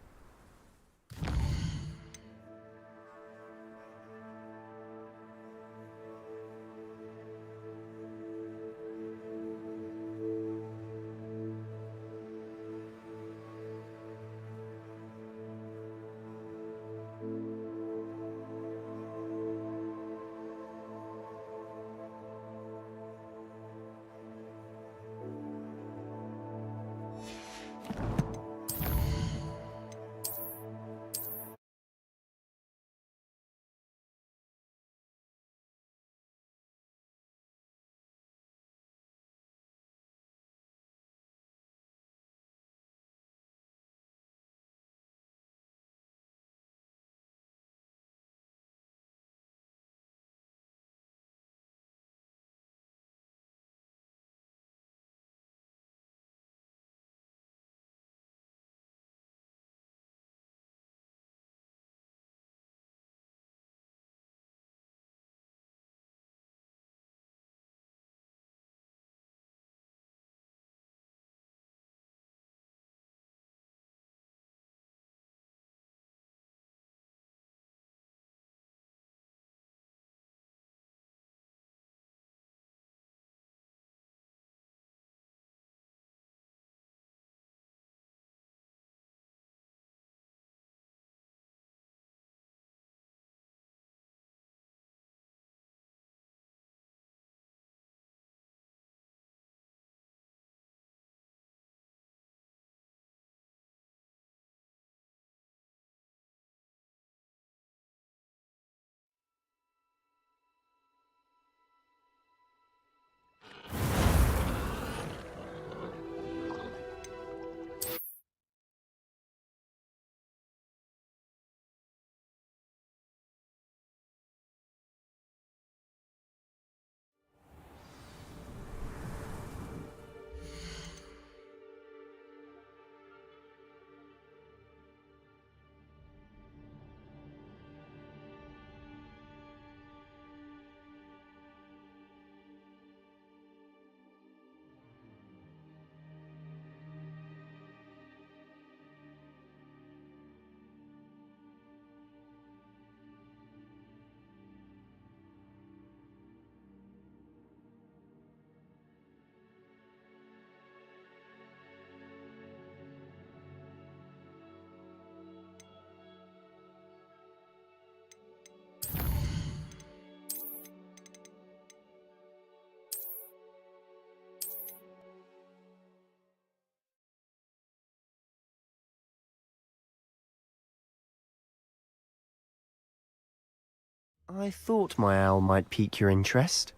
I thought my owl might pique your interest.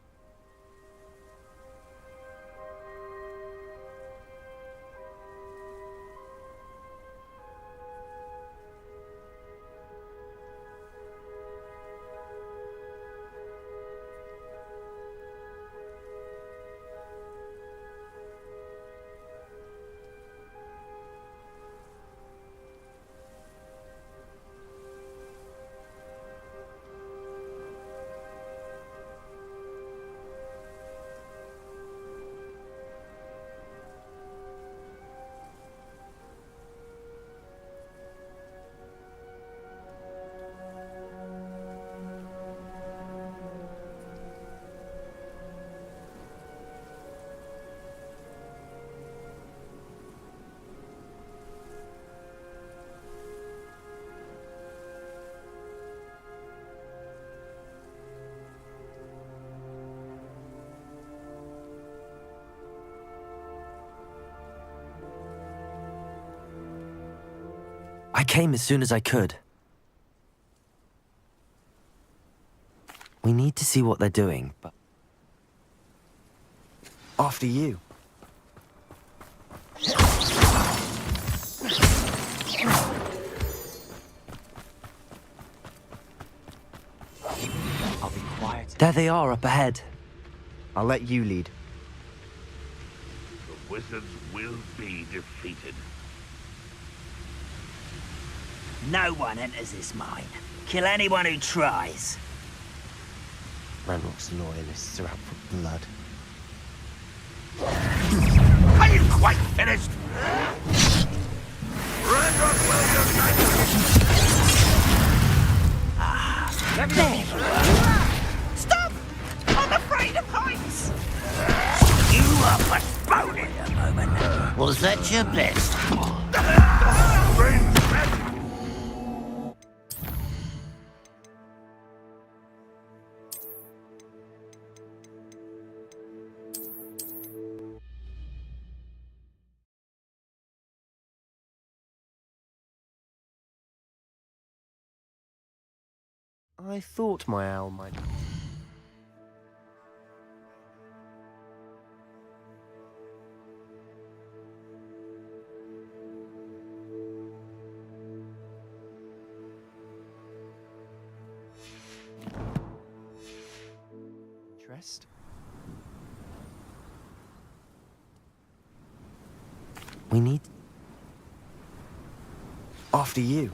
I came as soon as I could. We need to see what they're doing, but... After you. I'll be quiet. There they are up ahead. I'll let you lead. The wizards will be defeated. No one enters this mine. Kill anyone who tries. Ranrock's loyalists are out for blood. Are you quite finished? Ranrock will unite. There you are. Stop! I'm afraid of heights. You are postponing a moment. Was that your best? I thought my owl might... Interest? We need... After you.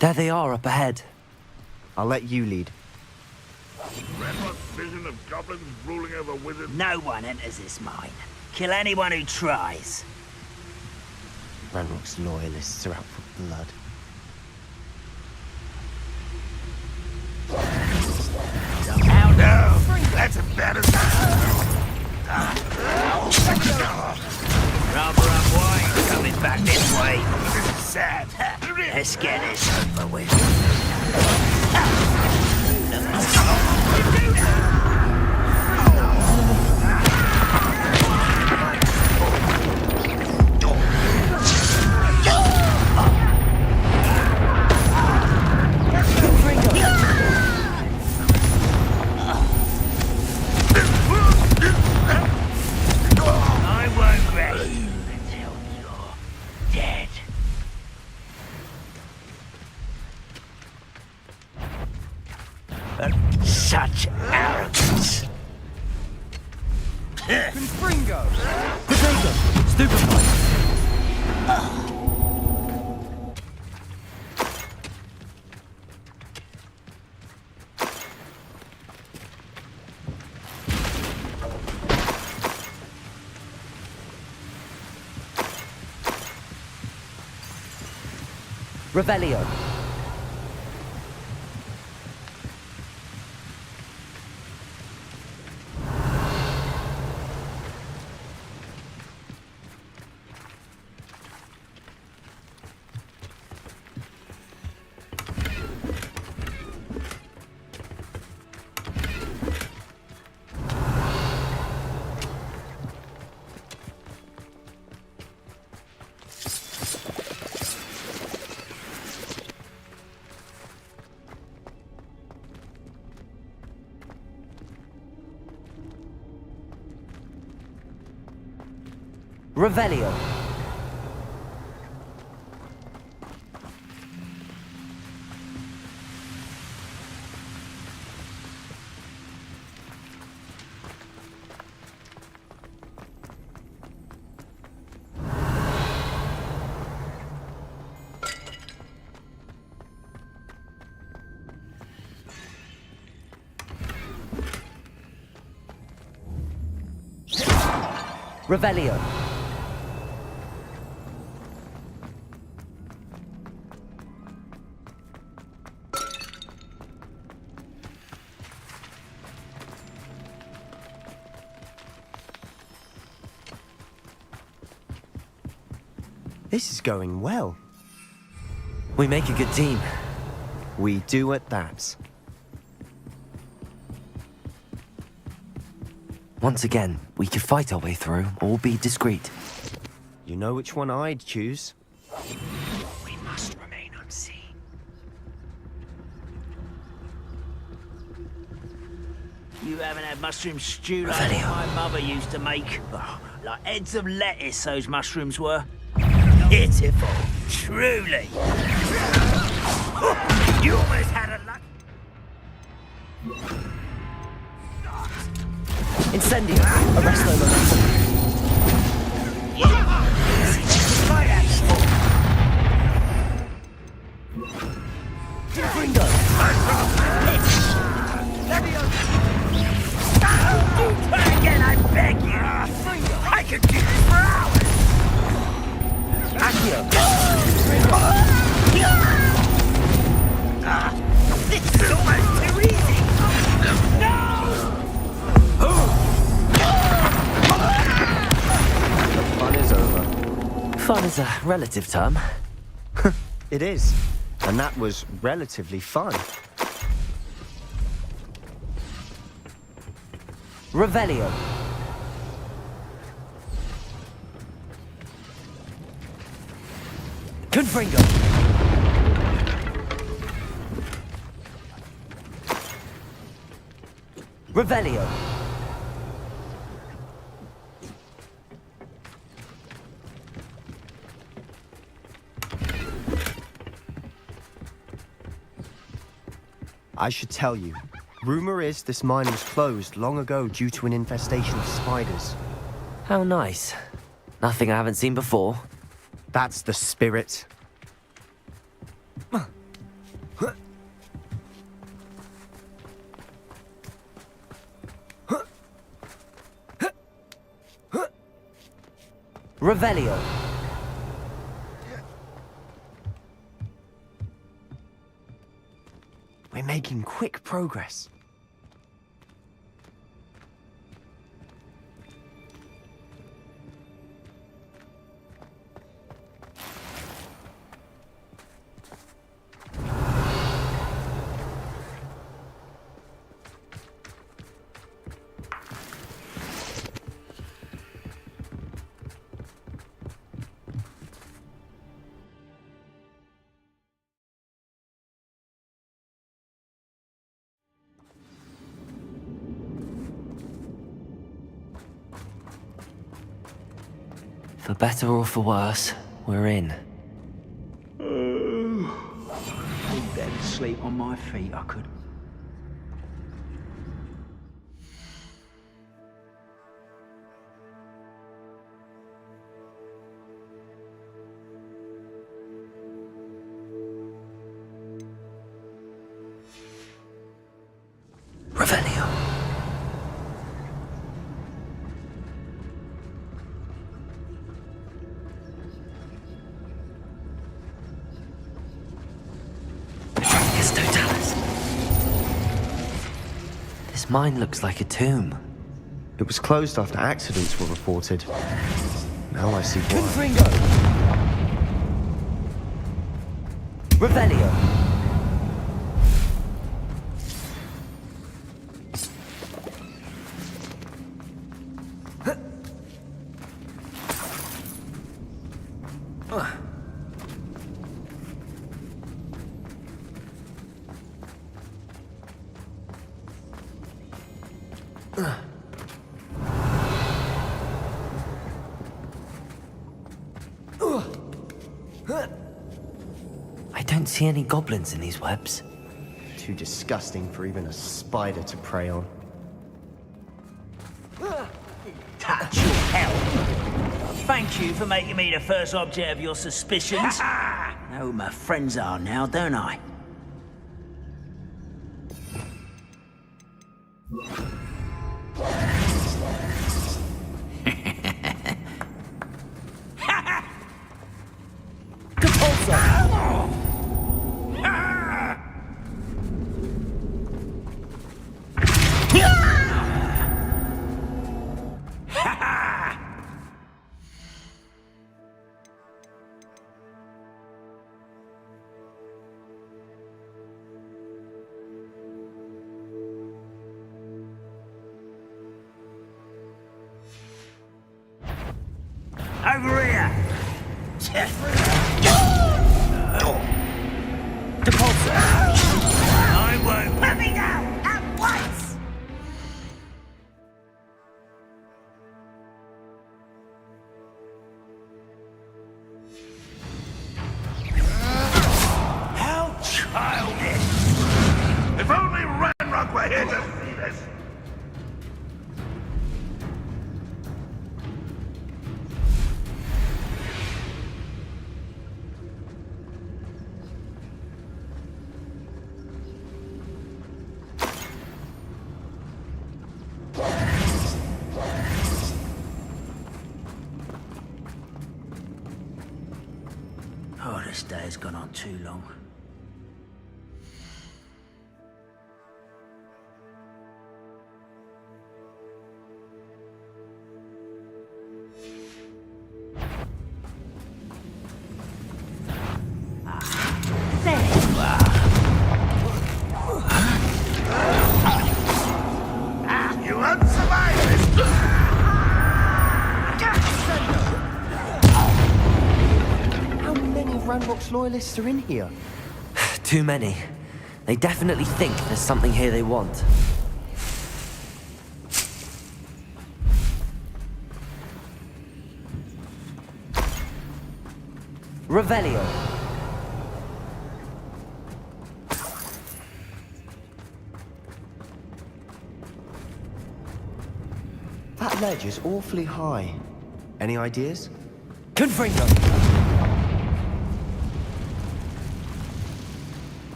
There they are up ahead. I'll let you lead. Ranrock's vision of goblins ruling over wizards. No one enters this mine. Kill anyone who tries. Ranrock's loyalists are out for blood. How no! That's embarrassing. Rubber and wine coming back this way. This is sad. Let's get this over with. I won't rest until you're dead. Such arrogance. Potato! Stupefied! Revelio. Revelio. Revelio. This is going well. We make a good team. We do at that. Once again, we could fight our way through or be discreet. You know which one I'd choose. We must remain unseen. You haven't had mushroom stew like what my mother used to make. Oh, like heads of lettuce, those mushrooms were. Pitiful, truly. You almost had a luck. Incendio. Arrest the momentum. Ringo. Try again, I beg you. I could do this for hours. Accio. This is almost too easy. The fun is over. Fun is a relative term. It is. And that was relatively fun. Revelio. Confringo. Revelio. I should tell you. Rumor is this mine was closed long ago due to an infestation of spiders. How nice. Nothing I haven't seen before. That's the spirit. Revelio. We're making quick progress. For better or for worse, we're in. I'd better sleep on my feet, I could. Revelio. This mine looks like a tomb. It was closed after accidents were reported. Now I see why. Confringo. Revelio. don't see any goblins in these webs. Too disgusting for even a spider to prey on. Touch your hell. Thank you for making me the first object of your suspicions. Know who my friends are now, don't I? Over here! Depulso! I won't. Let me go! At once! How childish! If only Ranrock were here to see this! Oh, this day has gone on too long. You won't survive this! How many of Ranrock's loyalists are in here? Too many. They definitely think there's something here they want. Revelio. That ledge is awfully high. Any ideas? Confringo.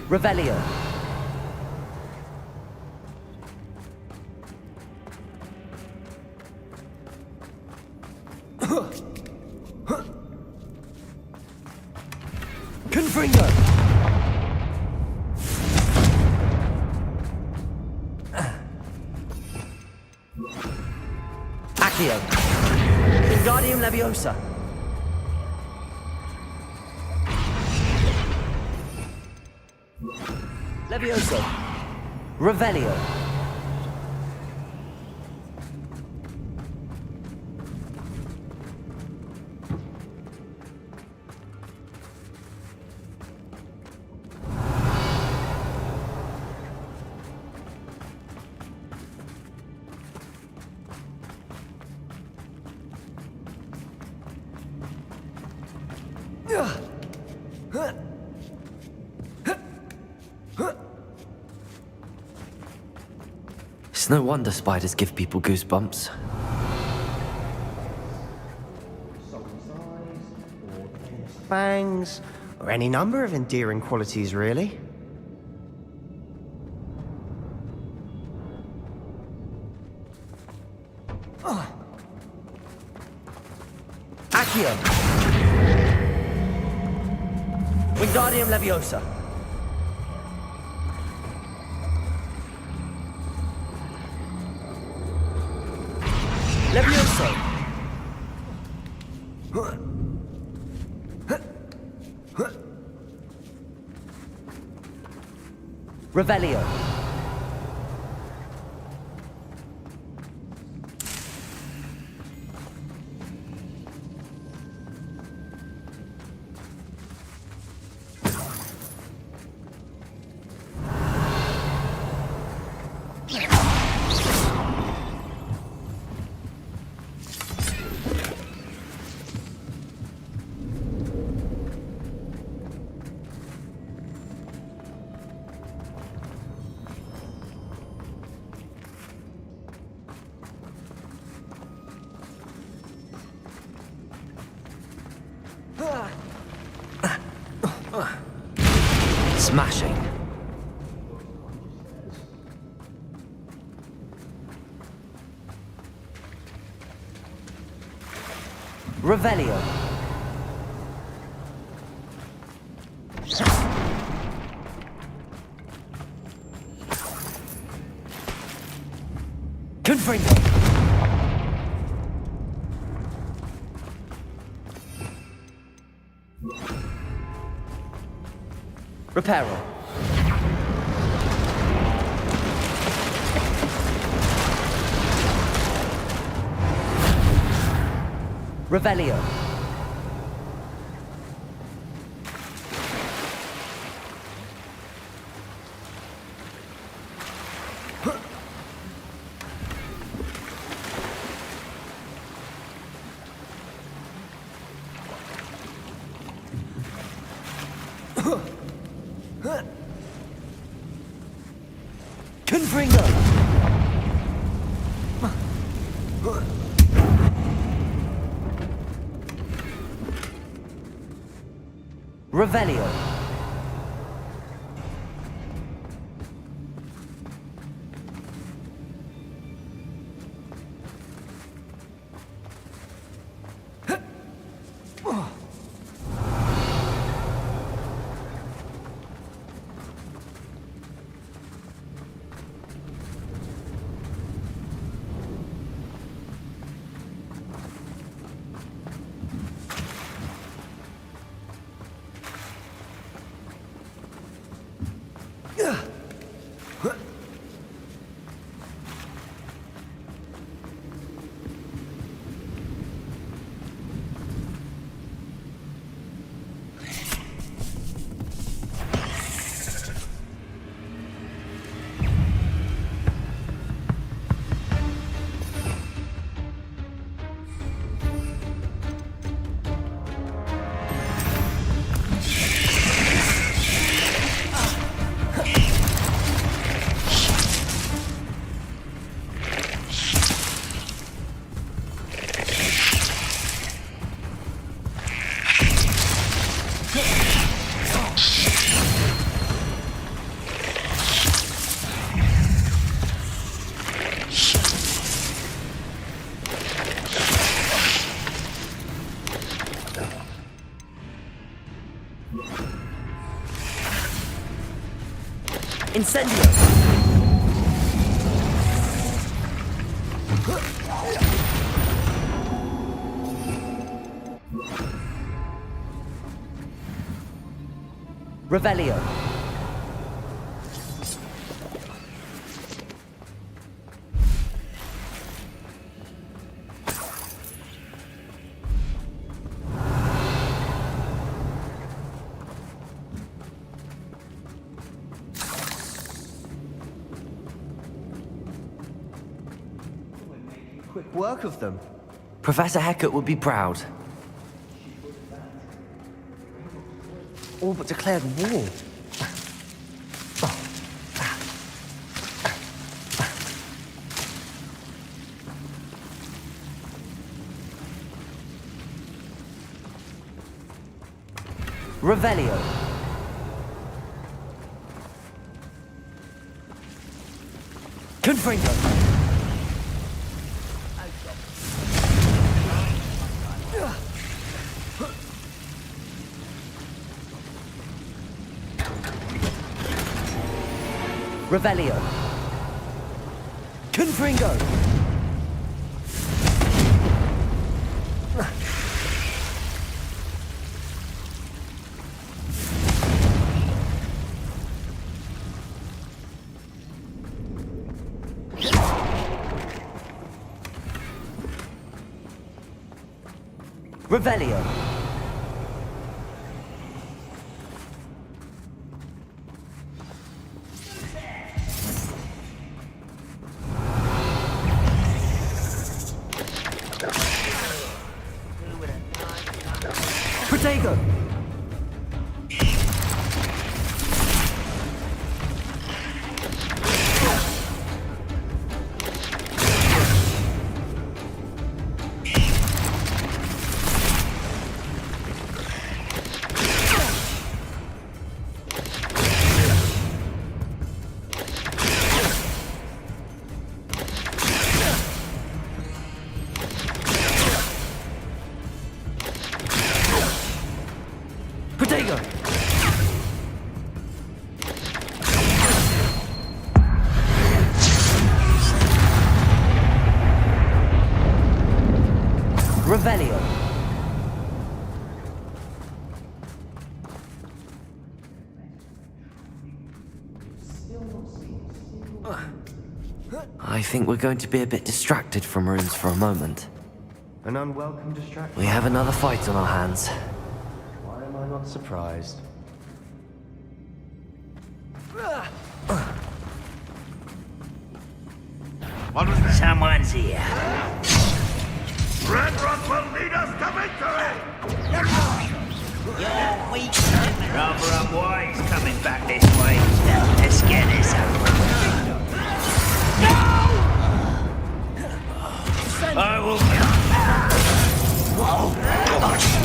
Revelio. Confringo. Accio. Wingardium Leviosa. Levioso. Revelio. It's no wonder spiders give people goosebumps. Fangs, or any number of endearing qualities, really. Accio. Wingardium Leviosa. Levioso. Revelio. Smashing. Revelio. Confringo. Reparo. Revelio. Confringo. Revelio. Incendio. Revelio. Quick work of them. Professor Hecat would be proud. All but declared war. Revelio. Confringo. Revelio. Confringo. Revelio. Protego. Revelio. I think we're going to be a bit distracted from runes for a moment. An unwelcome distraction. We have another fight on our hands. Why am I not surprised? What was that? Someone's here. Red Rock will lead us to victory! You're weak. Rather unwise coming back this way. Let's get this over. I will I won't rest.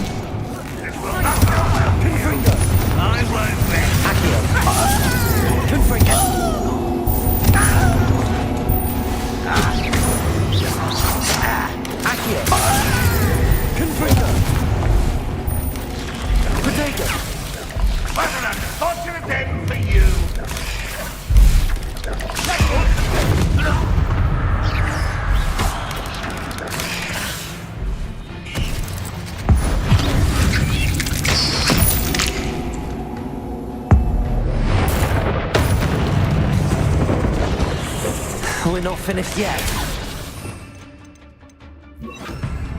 What an unfortunate end for you! We're not finished yet.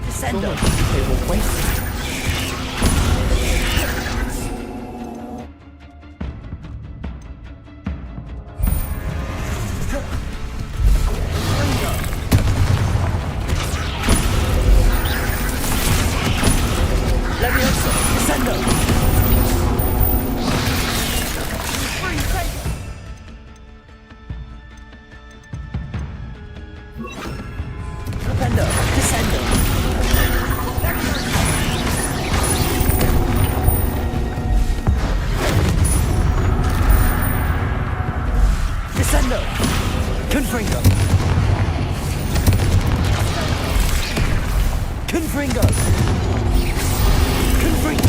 Descendo. Leviosa. Descendo. Propendo. Descendo. Descendo. Confringo. Confringo. Confringo.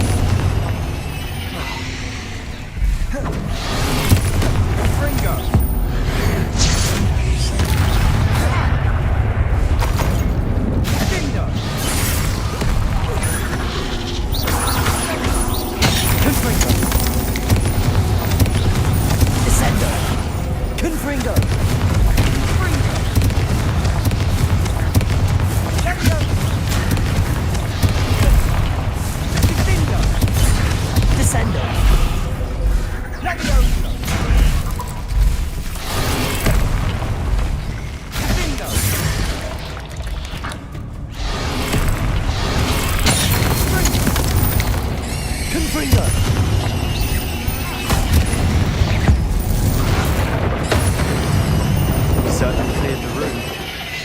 Confringo. Descendo. Confringo. Descendo. Confringo. Certainly cleared the room.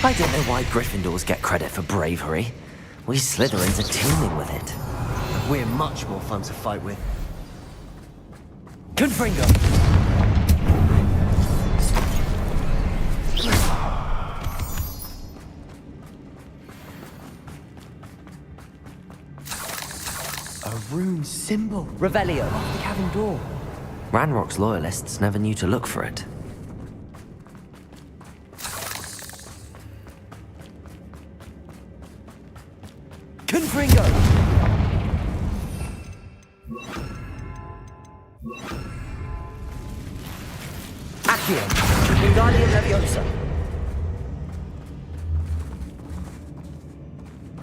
I don't know why Gryffindors get credit for bravery. We Slytherins are teeming with it. We're much more fun to fight with. Confringo. A rune symbol. Revelio. Off the cabin door. Ranrock's loyalists never knew to look for it. Confringo! Accio! Wingardium Leviosa!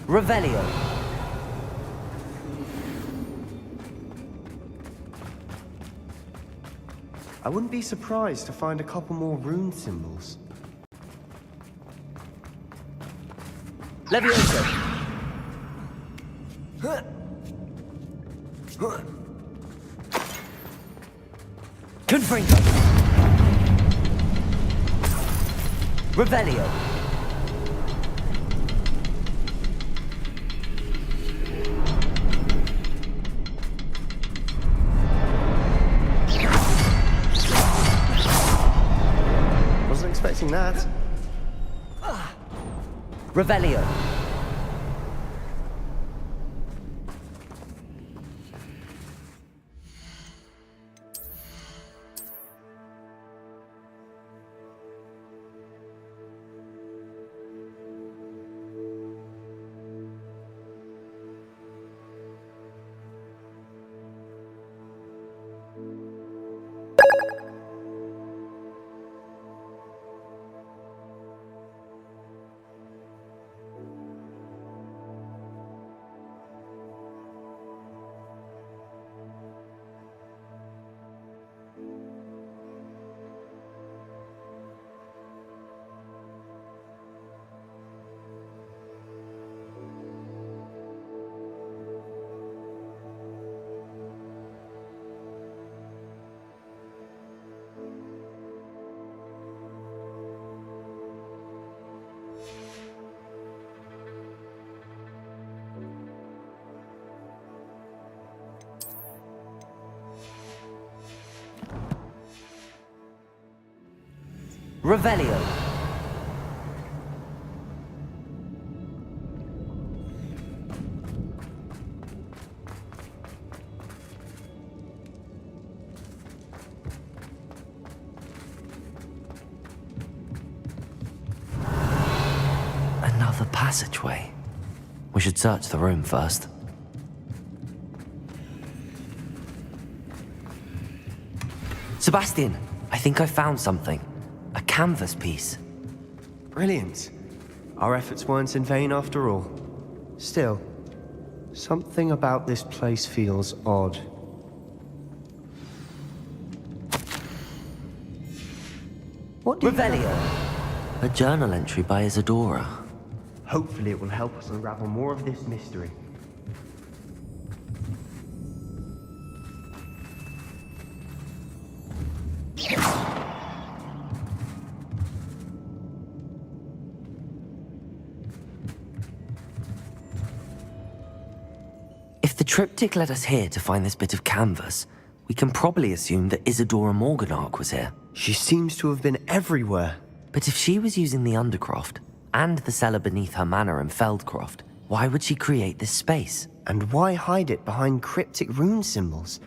Revelio! I wouldn't be surprised to find a couple more rune symbols. Leviosa! Confringo! Revelio! Wasn't expecting that. Revelio! Revelio. Another passageway. We should search the room first. Sebastian, I think I found something. A canvas piece. Brilliant. Our efforts weren't in vain after all. Still, something about this place feels odd. What do you... Revelio. A journal entry by Isadora. Hopefully it will help us unravel more of this mystery. If the triptych led us here to find this bit of canvas, we can probably assume that Isadora Morganach was here. She seems to have been everywhere. But if she was using the Undercroft, and the cellar beneath her manor in Feldcroft, why would she create this space? And why hide it behind cryptic rune symbols?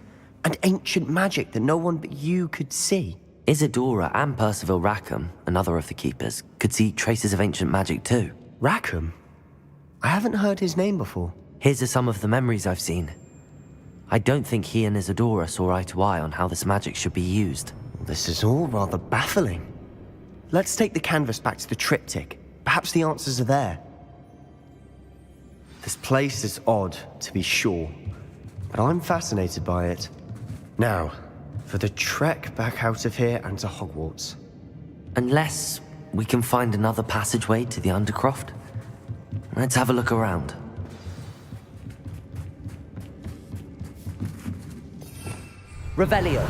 And ancient magic that no one but you could see? Isadora and Percival Rackham, another of the keepers, could see traces of ancient magic too. Rackham? I haven't heard his name before. His are some of the memories I've seen. I don't think he and Isadora saw eye to eye on how this magic should be used. This is all rather baffling. Let's take the canvas back to the triptych. Perhaps the answers are there. This place is odd, to be sure, but I'm fascinated by it. Now, for the trek back out of here and to Hogwarts. Unless we can find another passageway to the Undercroft. Let's have a look around. Revelio.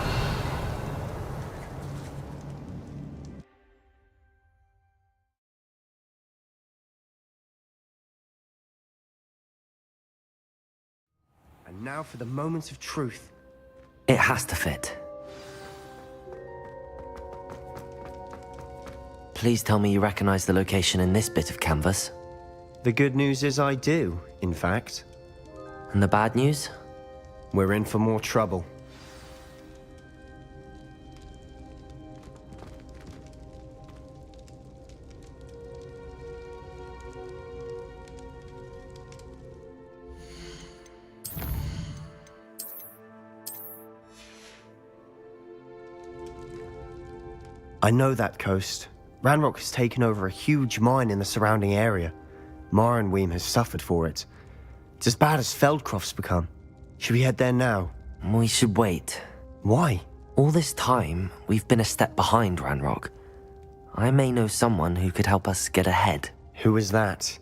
And now for the moment of truth. It has to fit. Please tell me you recognize the location in this bit of canvas. The good news is I do, in fact. And the bad news? We're in for more trouble. I know that coast. Ranrock has taken over a huge mine in the surrounding area. Marrenweem has suffered for it. It's as bad as Feldcroft's become. Should we head there now? We should wait. Why? All this time, we've been a step behind Ranrock. I may know someone who could help us get ahead. Who is that?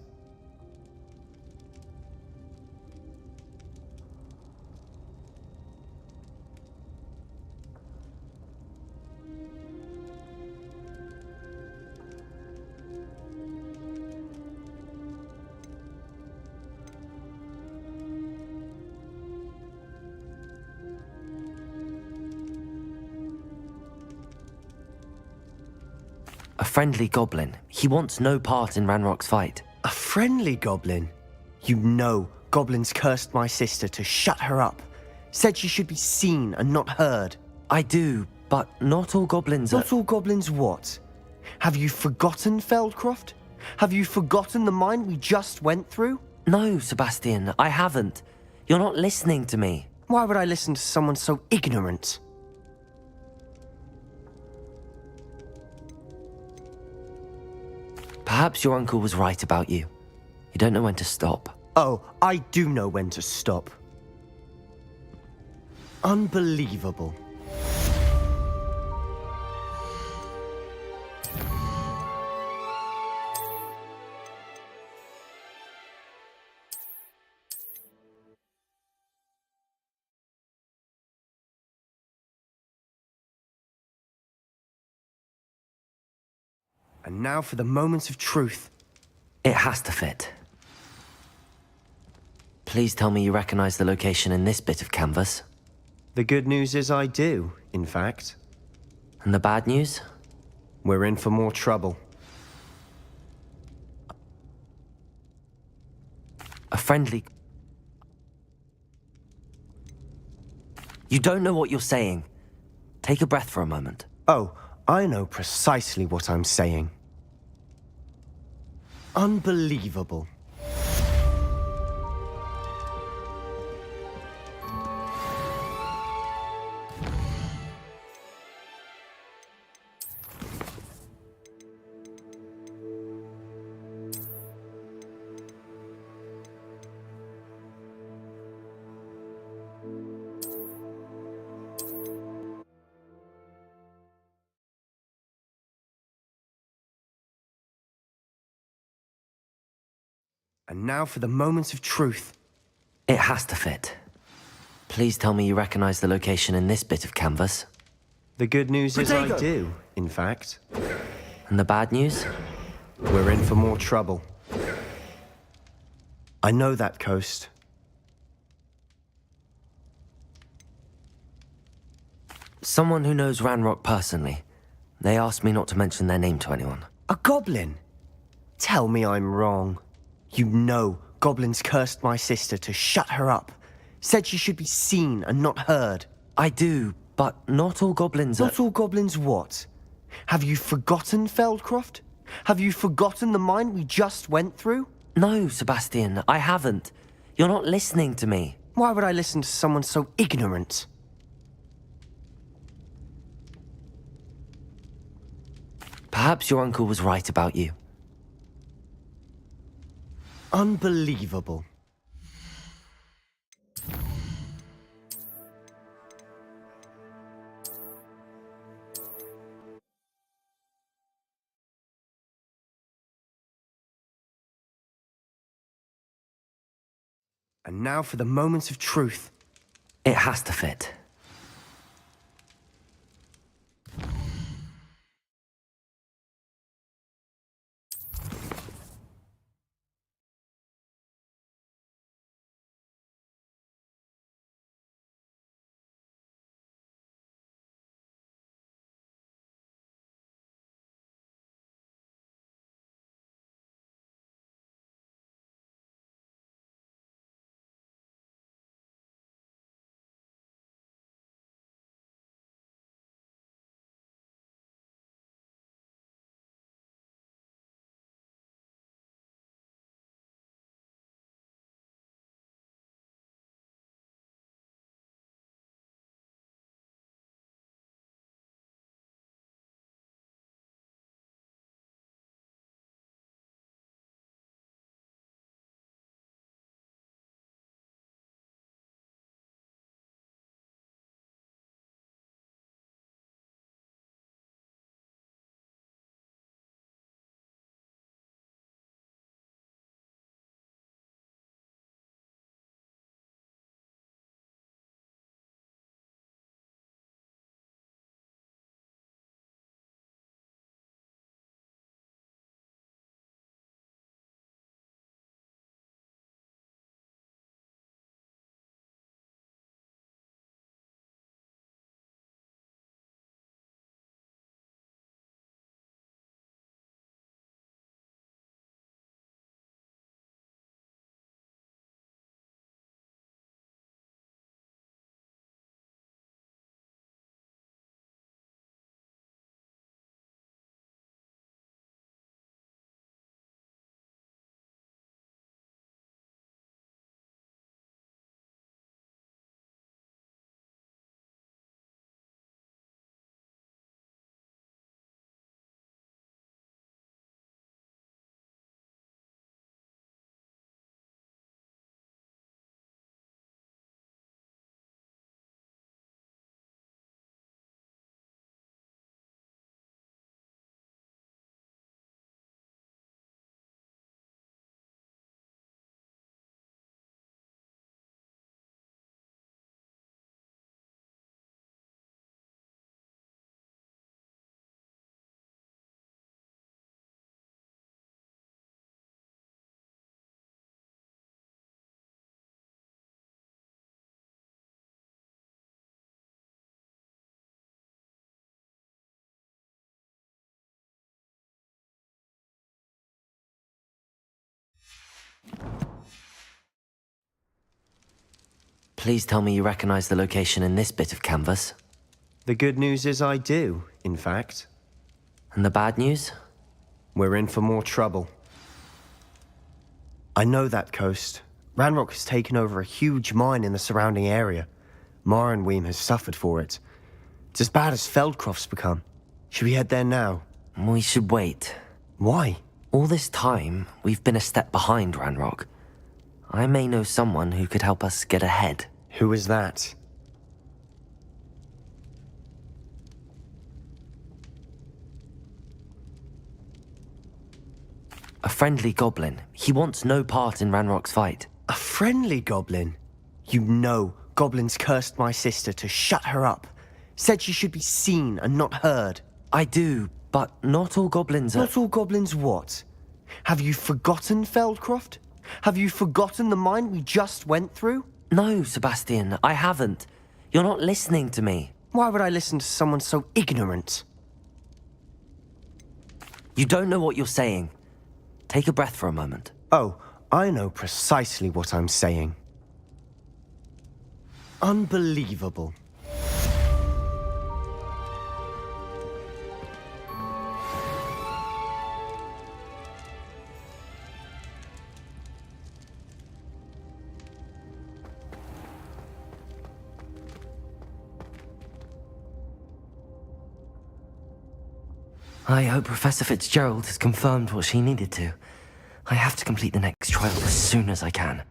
A friendly goblin. He wants no part in Ranrock's fight. A friendly goblin? You know, goblins cursed my sister to shut her up. Said she should be seen and not heard. I do, but not all goblins are... Not all goblins what? Have you forgotten Feldcroft? Have you forgotten the mine we just went through? No, Sebastian, I haven't. You're not listening to me. Why would I listen to someone so ignorant? Perhaps your uncle was right about you. You don't know when to stop. Oh, I do know when to stop. Unbelievable. And now for the moment of truth. It has to fit. Please tell me you recognize the location in this bit of canvas. The good news is I do, in fact. And the bad news? We're in for more trouble. A friendly... You don't know what you're saying. Take a breath for a moment. Oh, I know precisely what I'm saying. Unbelievable. And now for the moments of truth. It has to fit. Please tell me you recognize the location in this bit of canvas. The good news is I Protego! do, in fact. And the bad news? We're in for more trouble. I know that coast. Someone who knows Ranrock personally. They asked me not to mention their name to anyone. A goblin? Tell me I'm wrong. You know goblins cursed my sister to shut her up. Said she should be seen and not heard. I do, but not all goblins are... Not all goblins what? Have you forgotten Feldcroft? Have you forgotten the mine we just went through? No, Sebastian, I haven't. You're not listening to me. Why would I listen to someone so ignorant? Perhaps your uncle was right about you. Unbelievable. And now for the moments of truth. It has to fit. Please tell me you recognize the location in this bit of canvas. The good news is I do, in fact. And the bad news? We're in for more trouble. I know that coast. Ranrock has taken over a huge mine in the surrounding area. Morinweem has suffered for it. It's as bad as Feldcroft's become. Should we head there now? We should wait. Why? All this time, we've been a step behind Ranrock. I may know someone who could help us get ahead. Who is that? A friendly goblin. He wants no part in Ranrock's fight. A friendly goblin? You know goblins cursed my sister to shut her up. Said she should be seen and not heard. I do, but not all goblins are... Not all goblins what? Have you forgotten Feldcroft? Have you forgotten the mine we just went through? No, Sebastian, I haven't. You're not listening to me. Why would I listen to someone so ignorant? You don't know what you're saying. Take a breath for a moment. Oh, I know precisely what I'm saying. Unbelievable. I hope Professor Fitzgerald has confirmed what she needed to. I have to complete the next trial as soon as I can.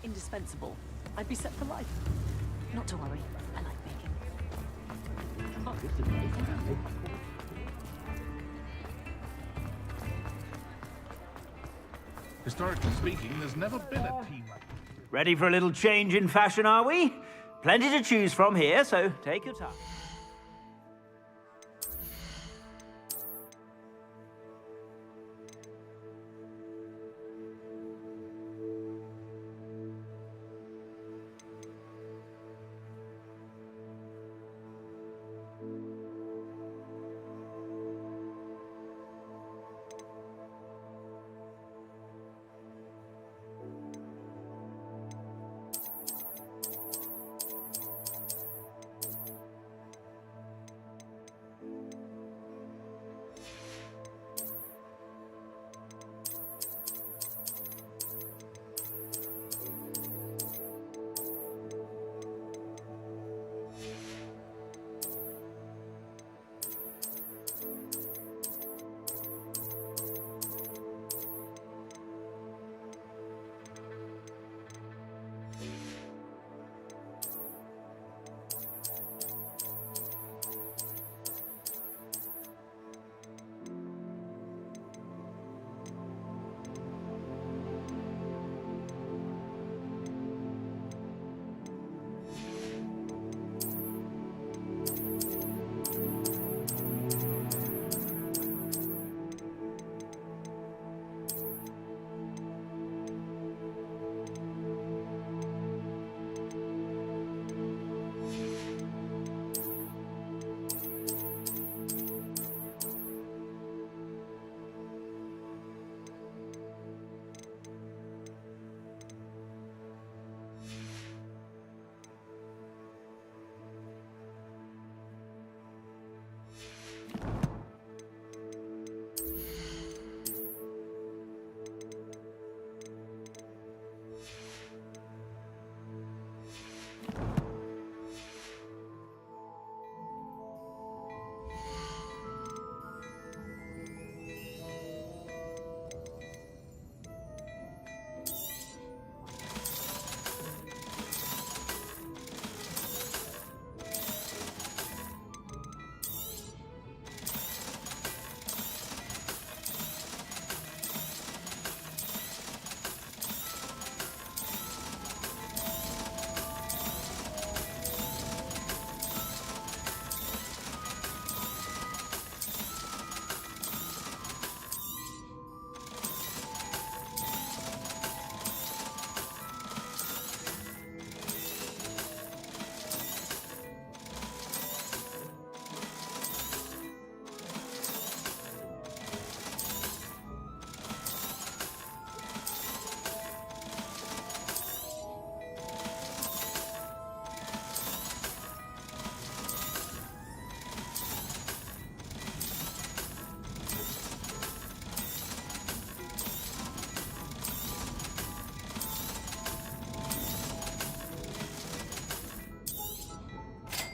Indispensable. I'd be set for life. Not to worry. I like baking. Historically speaking, there's never been a team like this. Ready for a little change in fashion, are we? Plenty to choose from here, so take your time.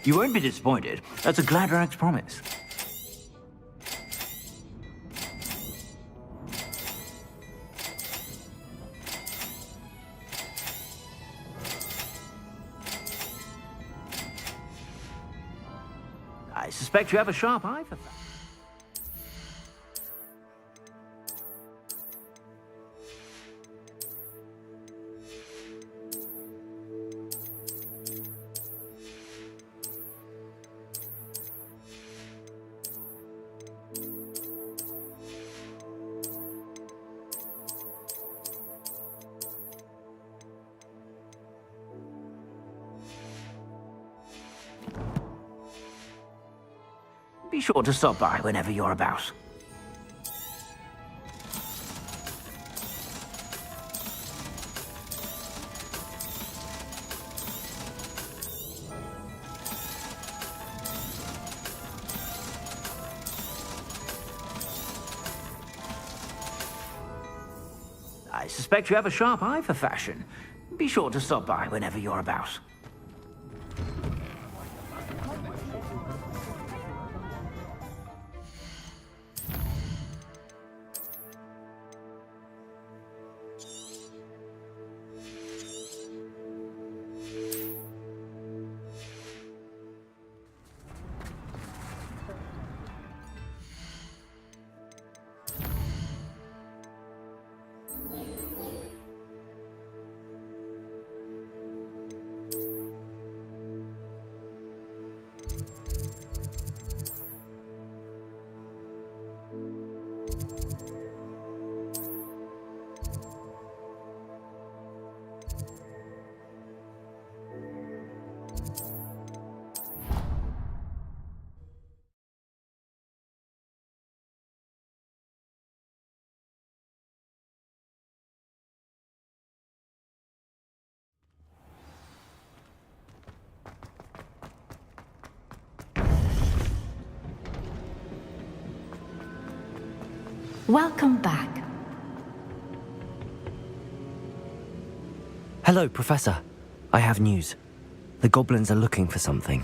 You won't be disappointed. That's a glad rags promise. I suspect you have a sharp eye for that. Be sure to stop by whenever you're about. I suspect you have a sharp eye for fashion. Be sure to stop by whenever you're about. Welcome back. Hello, Professor. I have news. The goblins are looking for something.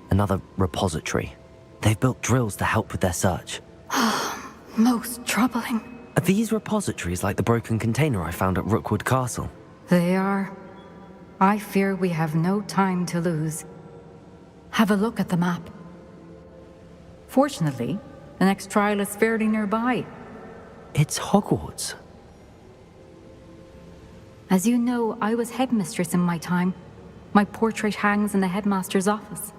Another repository. They've built drills to help with their search. Most troubling. Are these repositories like the broken container I found at Rookwood Castle? They are. I fear we have no time to lose. Have a look at the map. Fortunately, the next trial is fairly nearby. It's Hogwarts. As you know, I was headmistress in my time. My portrait hangs in the headmaster's office.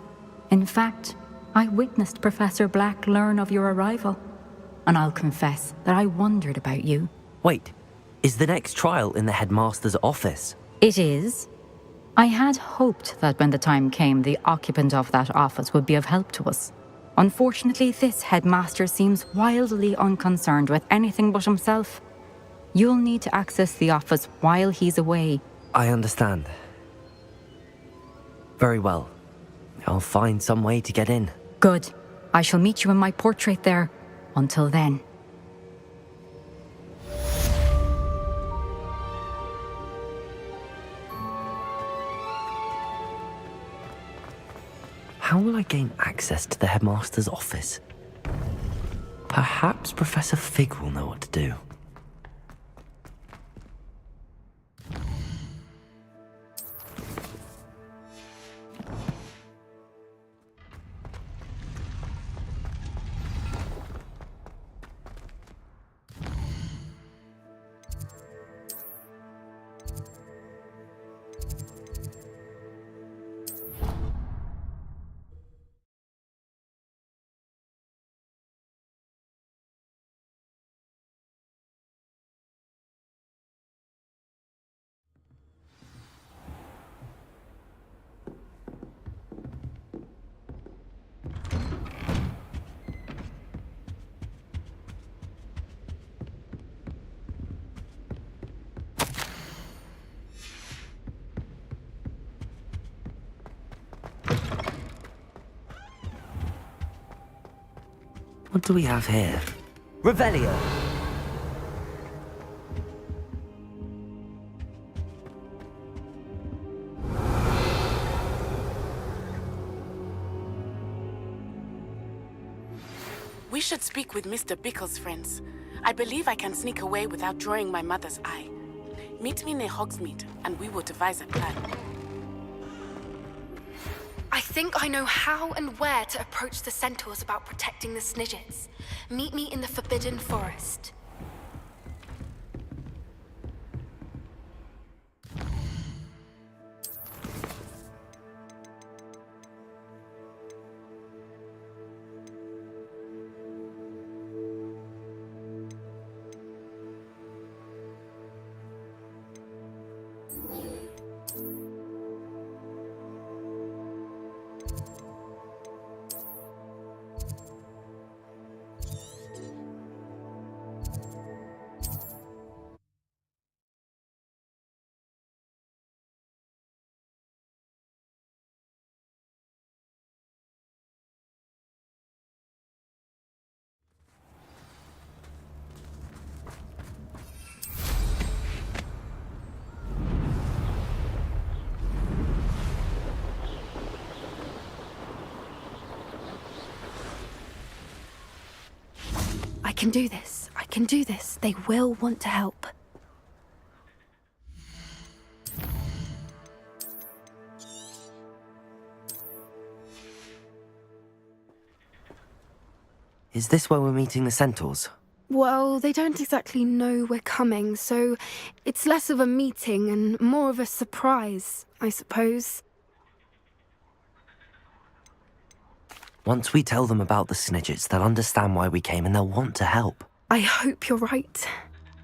In fact, I witnessed Professor Black learn of your arrival. And I'll confess that I wondered about you. Wait, is the next trial in the headmaster's office? It is. I had hoped that when the time came, the occupant of that office would be of help to us. Unfortunately, this headmaster seems wildly unconcerned with anything but himself. You'll need to access the office while he's away. I understand. Very well. I'll find some way to get in. Good. I shall meet you in my portrait there. Until then. How will I gain access to the headmaster's office? Perhaps Professor Fig will know what to do. What do we have here? Revelio. should speak with Mr. Bickle's friends. I believe I can sneak away without drawing my mother's eye. Meet me near Hogsmeade, and we will devise a plan. I think I know how and where to approach the centaurs about protecting the Snidgets. Meet me in the Forbidden Forest. I can do this. I can do this. They will want to help. Is this where we're meeting the centaurs? Well, they don't exactly know we're coming, so it's less of a meeting and more of a surprise, I suppose. Once we tell them about the Snidgets, they'll understand why we came and they'll want to help. I hope you're right.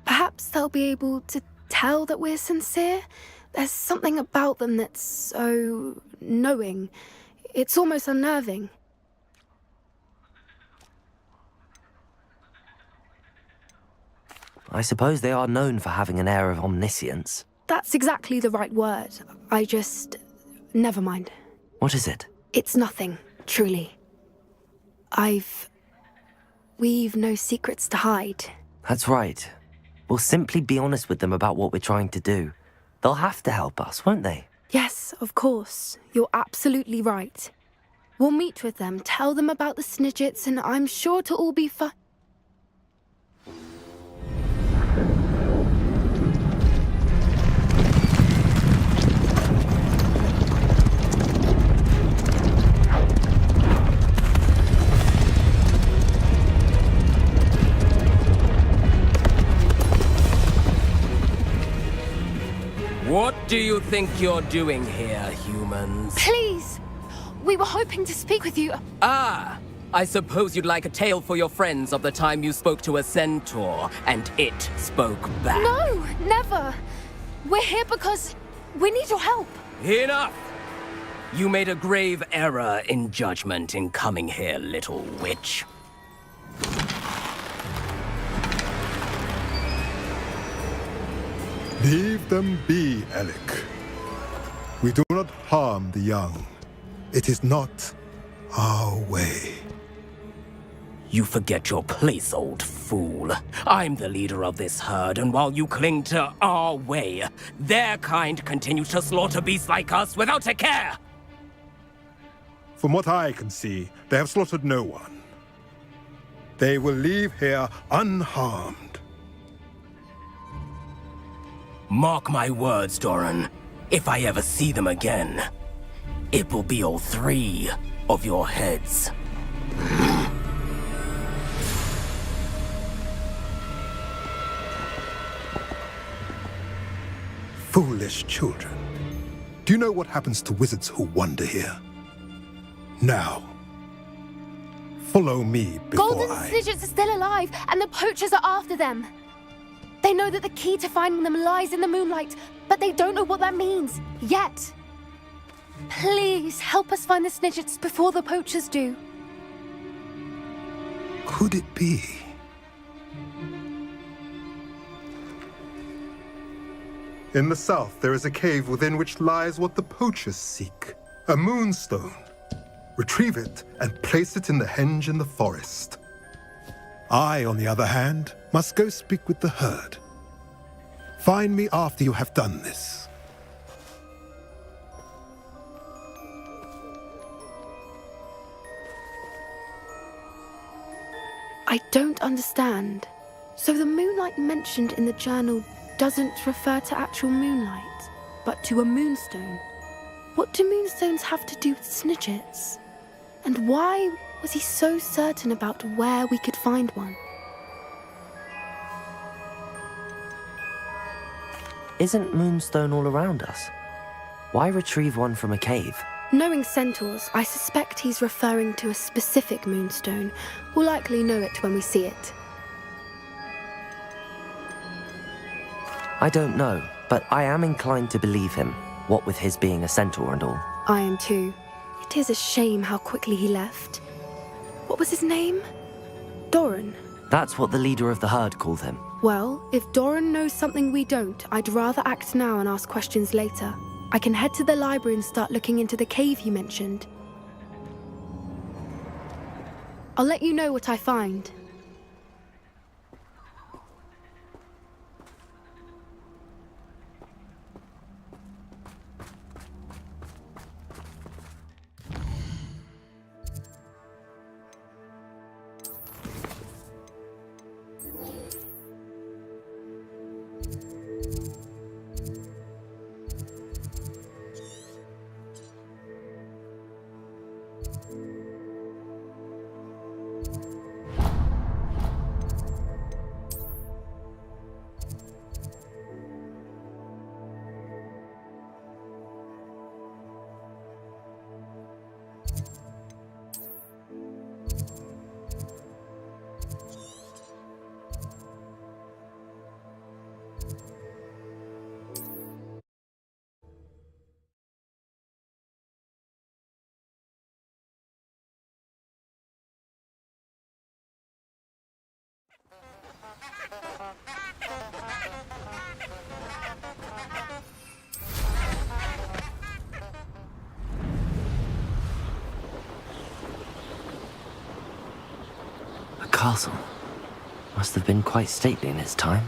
Perhaps they'll be able to tell that we're sincere. There's something about them that's so knowing. It's almost unnerving. I suppose they are known for having an air of omniscience. That's exactly the right word. Never mind. What is it? It's nothing, truly. We've no secrets to hide. That's right. We'll simply be honest with them about what we're trying to do. They'll have to help us, won't they? Yes, of course. You're absolutely right. We'll meet with them, tell them about the Snidgets, and I'm sure to all be fine. What do you think you're doing here, humans? Please! We were hoping to speak with you. Ah! I suppose you'd like a tale for your friends of the time you spoke to a centaur, and it spoke back. No, never! We're here because we need your help. Enough! You made a grave error in judgment in coming here, little witch. Leave them be, Alec. We do not harm the young. It is not our way. You forget your place, old fool. I'm the leader of this herd, and while you cling to our way, their kind continue to slaughter beasts like us without a care! From what I can see, they have slaughtered no one. They will leave here unharmed. Mark my words, Doran. If I ever see them again, it will be all 3 of your heads. Foolish children. Do you know what happens to wizards who wander here? Now, follow me before Golden Snidgets are still alive, and the poachers are after them. They know that the key to finding them lies in the moonlight, but they don't know what that means, yet. Please, help us find the Snidgets before the poachers do. Could it be? In the south, there is a cave within which lies what the poachers seek. A moonstone. Retrieve it and place it in the henge in the forest. I, on the other hand, must go speak with the herd. Find me after you have done this. I don't understand. So the moonlight mentioned in the journal doesn't refer to actual moonlight, but to a moonstone. What do moonstones have to do with Snidgets? And why was he so certain about where we could find one? Isn't moonstone all around us? Why retrieve one from a cave? Knowing centaurs, I suspect he's referring to a specific moonstone. We'll likely know it when we see it. I don't know, but I am inclined to believe him, what with his being a centaur and all. I am too. It is a shame how quickly he left. What was his name? Doran. That's what the leader of the herd called him. Well, if Doran knows something we don't, I'd rather act now and ask questions later. I can head to the library and start looking into the cave you mentioned. I'll let you know what I find. A castle. Must have been quite stately in its time.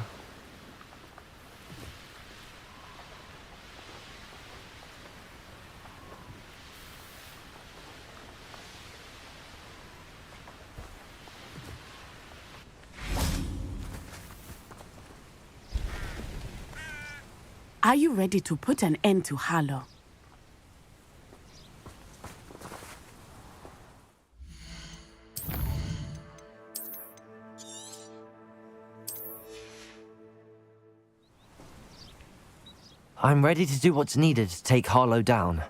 Are you ready to put an end to Harlow? I'm ready to do what's needed to take Harlow down.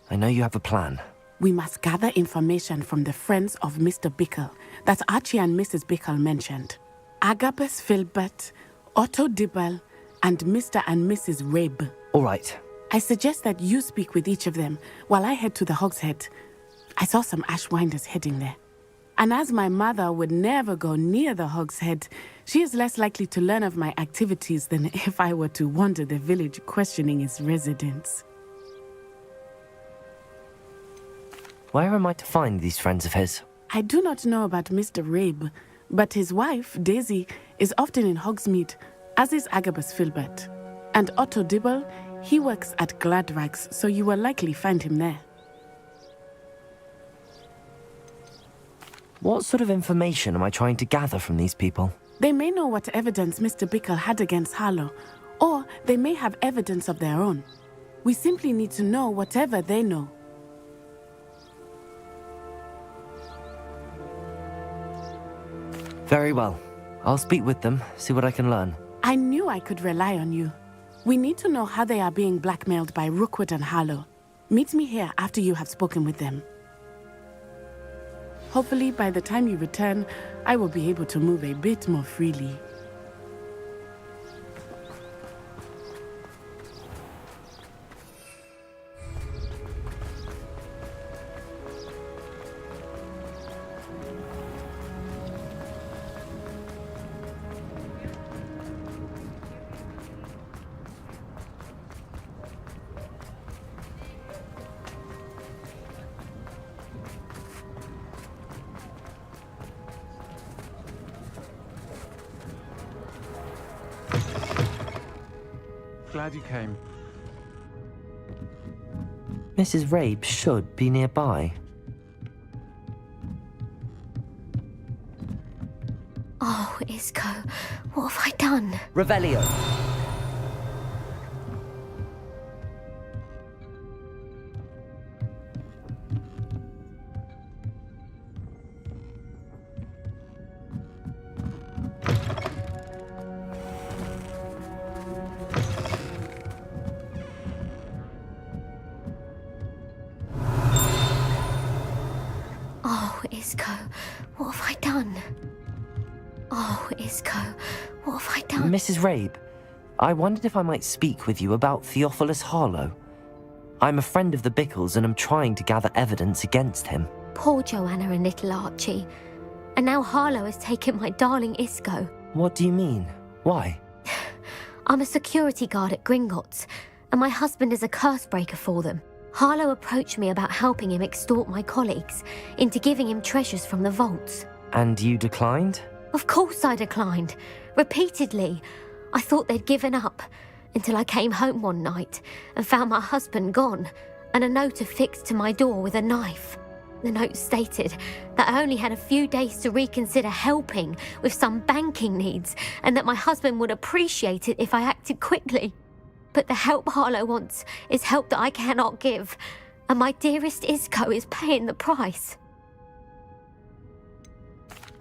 I know you have a plan. We must gather information from the friends of Mr. Bickle that Archie and Mrs. Bickle mentioned. Agabus Filbert, Otto Dibble, and Mr. and Mrs. Rabe. All right. I suggest that you speak with each of them while I head to the Hog's Head. I saw some Ashwinders heading there. And as my mother would never go near the Hog's Head, she is less likely to learn of my activities than if I were to wander the village questioning its residents. Where am I to find these friends of his? I do not know about Mr. Rabe, but his wife, Daisy, is often in Hogsmeade, as is Agabus Filbert. And Otto Dibble, he works at Gladrags, so you will likely find him there. What sort of information am I trying to gather from these people? They may know what evidence Mr. Bickle had against Harlow, or they may have evidence of their own. We simply need to know whatever they know. Very well. I'll speak with them, see what I can learn. I knew I could rely on you. We need to know how they are being blackmailed by Rookwood and Harlow. Meet me here after you have spoken with them. Hopefully, by the time you return, I will be able to move a bit more freely. Glad you came. Mrs. Rabe should be nearby. Oh, Isco, what have I done? Revelio. Oh, Isco, what have I done? Oh, Isco, what have I done? Mrs. Rabe, I wondered if I might speak with you about Theophilus Harlow. I'm a friend of the Bickles and am trying to gather evidence against him. Poor Joanna and little Archie. And now Harlow has taken my darling Isco. What do you mean? Why? I'm a security guard at Gringotts, and my husband is a curse breaker for them. Harlow approached me about helping him extort my colleagues into giving him treasures from the vaults. And you declined? Of course I declined. Repeatedly. I thought they'd given up, until I came home one night and found my husband gone, and a note affixed to my door with a knife. The note stated that I only had a few days to reconsider helping with some banking needs, and that my husband would appreciate it if I acted quickly. But the help Harlow wants is help that I cannot give, and my dearest Isco is paying the price.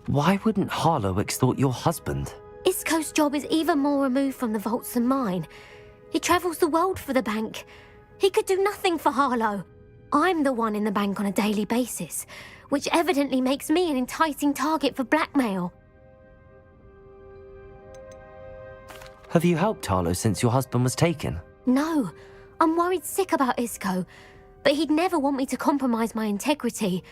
Why wouldn't Harlow extort your husband? Isco's job is even more removed from the vaults than mine. He travels the world for the bank. He could do nothing for Harlow. I'm the one in the bank on a daily basis, which evidently makes me an enticing target for blackmail. Have you helped Harlow since your husband was taken? No, I'm worried sick about Isco, but he'd never want me to compromise my integrity.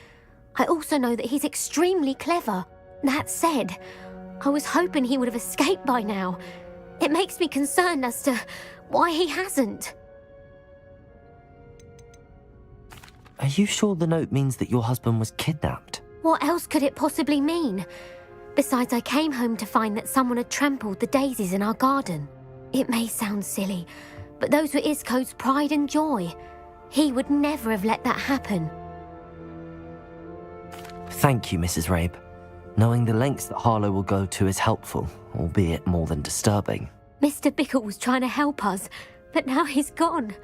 I also know that he's extremely clever. That said, I was hoping he would have escaped by now. It makes me concerned as to why he hasn't. Are you sure the note means that your husband was kidnapped? What else could it possibly mean? Besides, I came home to find that someone had trampled the daisies in our garden. It may sound silly, but those were Isco's pride and joy. He would never have let that happen. Thank you, Mrs. Rabe. Knowing the lengths that Harlow will go to is helpful, albeit more than disturbing. Mr. Bickle was trying to help us, but now he's gone.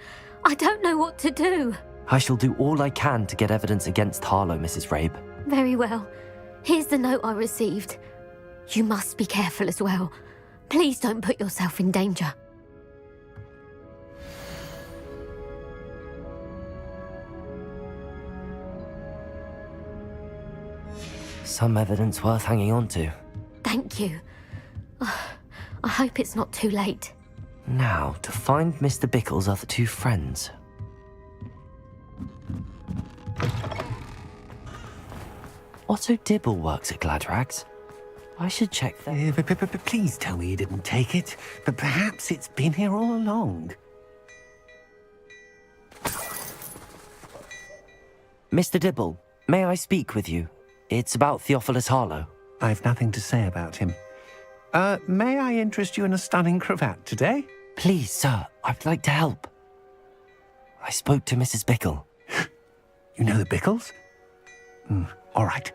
I don't know what to do. I shall do all I can to get evidence against Harlow, Mrs. Rabe. Very well. Here's the note I received. You must be careful as well. Please don't put yourself in danger. Some evidence worth hanging on to. Thank you. I hope it's not too late. Now, to find Mr. Bickle's other two friends. Otto Dibble works at Gladrags. I should check that. Please tell me you didn't take it. But perhaps it's been here all along. Mr. Dibble, may I speak with you? It's about Theophilus Harlow. I've nothing to say about him. May I interest you in a stunning cravat today? Please, sir, I'd like to help. I spoke to Mrs. Bickle. You know the Bickles? All right.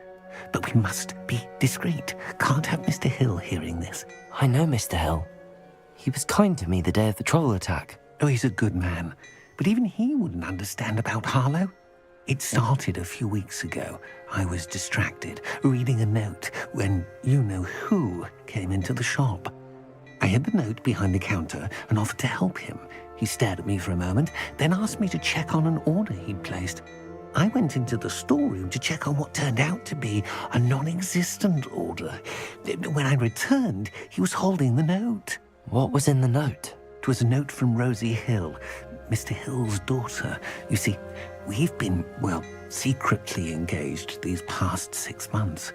But we must be discreet. Can't have Mr. Hill hearing this. I know Mr. Hill. He was kind to me the day of the troll attack. Oh, he's a good man. But even he wouldn't understand about Harlow. It started a few weeks ago. I was distracted, reading a note, when you-know-who came into the shop. I hid the note behind the counter and offered to help him. He stared at me for a moment, then asked me to check on an order he'd placed. I went into the storeroom to check on what turned out to be a non-existent order. When I returned, he was holding the note. What was in the note? It was a note from Rosie Hill, Mr. Hill's daughter. You see, we've been, secretly engaged these past 6 months.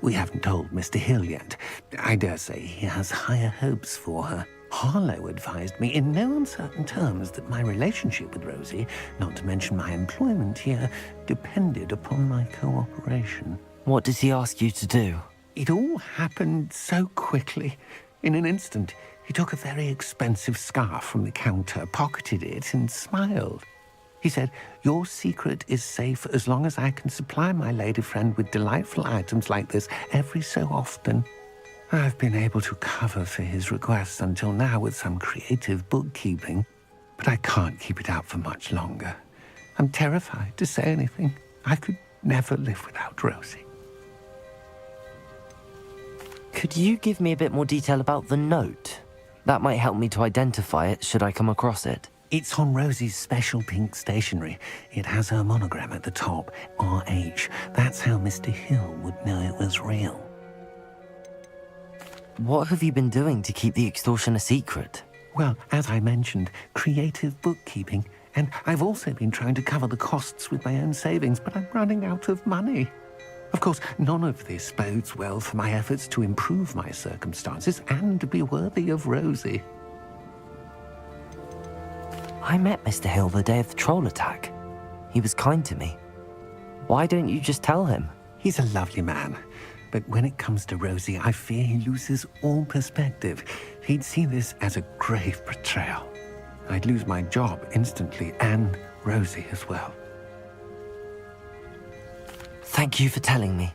We haven't told Mr. Hill yet. I dare say he has higher hopes for her. Harlow advised me in no uncertain terms that my relationship with Rosie, not to mention my employment here, depended upon my cooperation. What does he ask you to do? It all happened so quickly. In an instant, he took a very expensive scarf from the counter, pocketed it, and smiled. He said, "Your secret is safe as long as I can supply my lady friend with delightful items like this every so often." I've been able to cover for his requests until now with some creative bookkeeping, but I can't keep it up for much longer. I'm terrified to say anything. I could never live without Rosie. Could you give me a bit more detail about the note? That might help me to identify it should I come across it. It's on Rosie's special pink stationery. It has her monogram at the top, RH. That's how Mr. Hill would know it was real. What have you been doing to keep the extortion a secret? Well, as I mentioned, creative bookkeeping. And I've also been trying to cover the costs with my own savings, but I'm running out of money. Of course, none of this bodes well for my efforts to improve my circumstances and be worthy of Rosie. I met Mr. Hill the day of the troll attack. He was kind to me. Why don't you just tell him? He's a lovely man. But when it comes to Rosie, I fear he loses all perspective. He'd see this as a grave betrayal. I'd lose my job instantly, and Rosie as well. Thank you for telling me.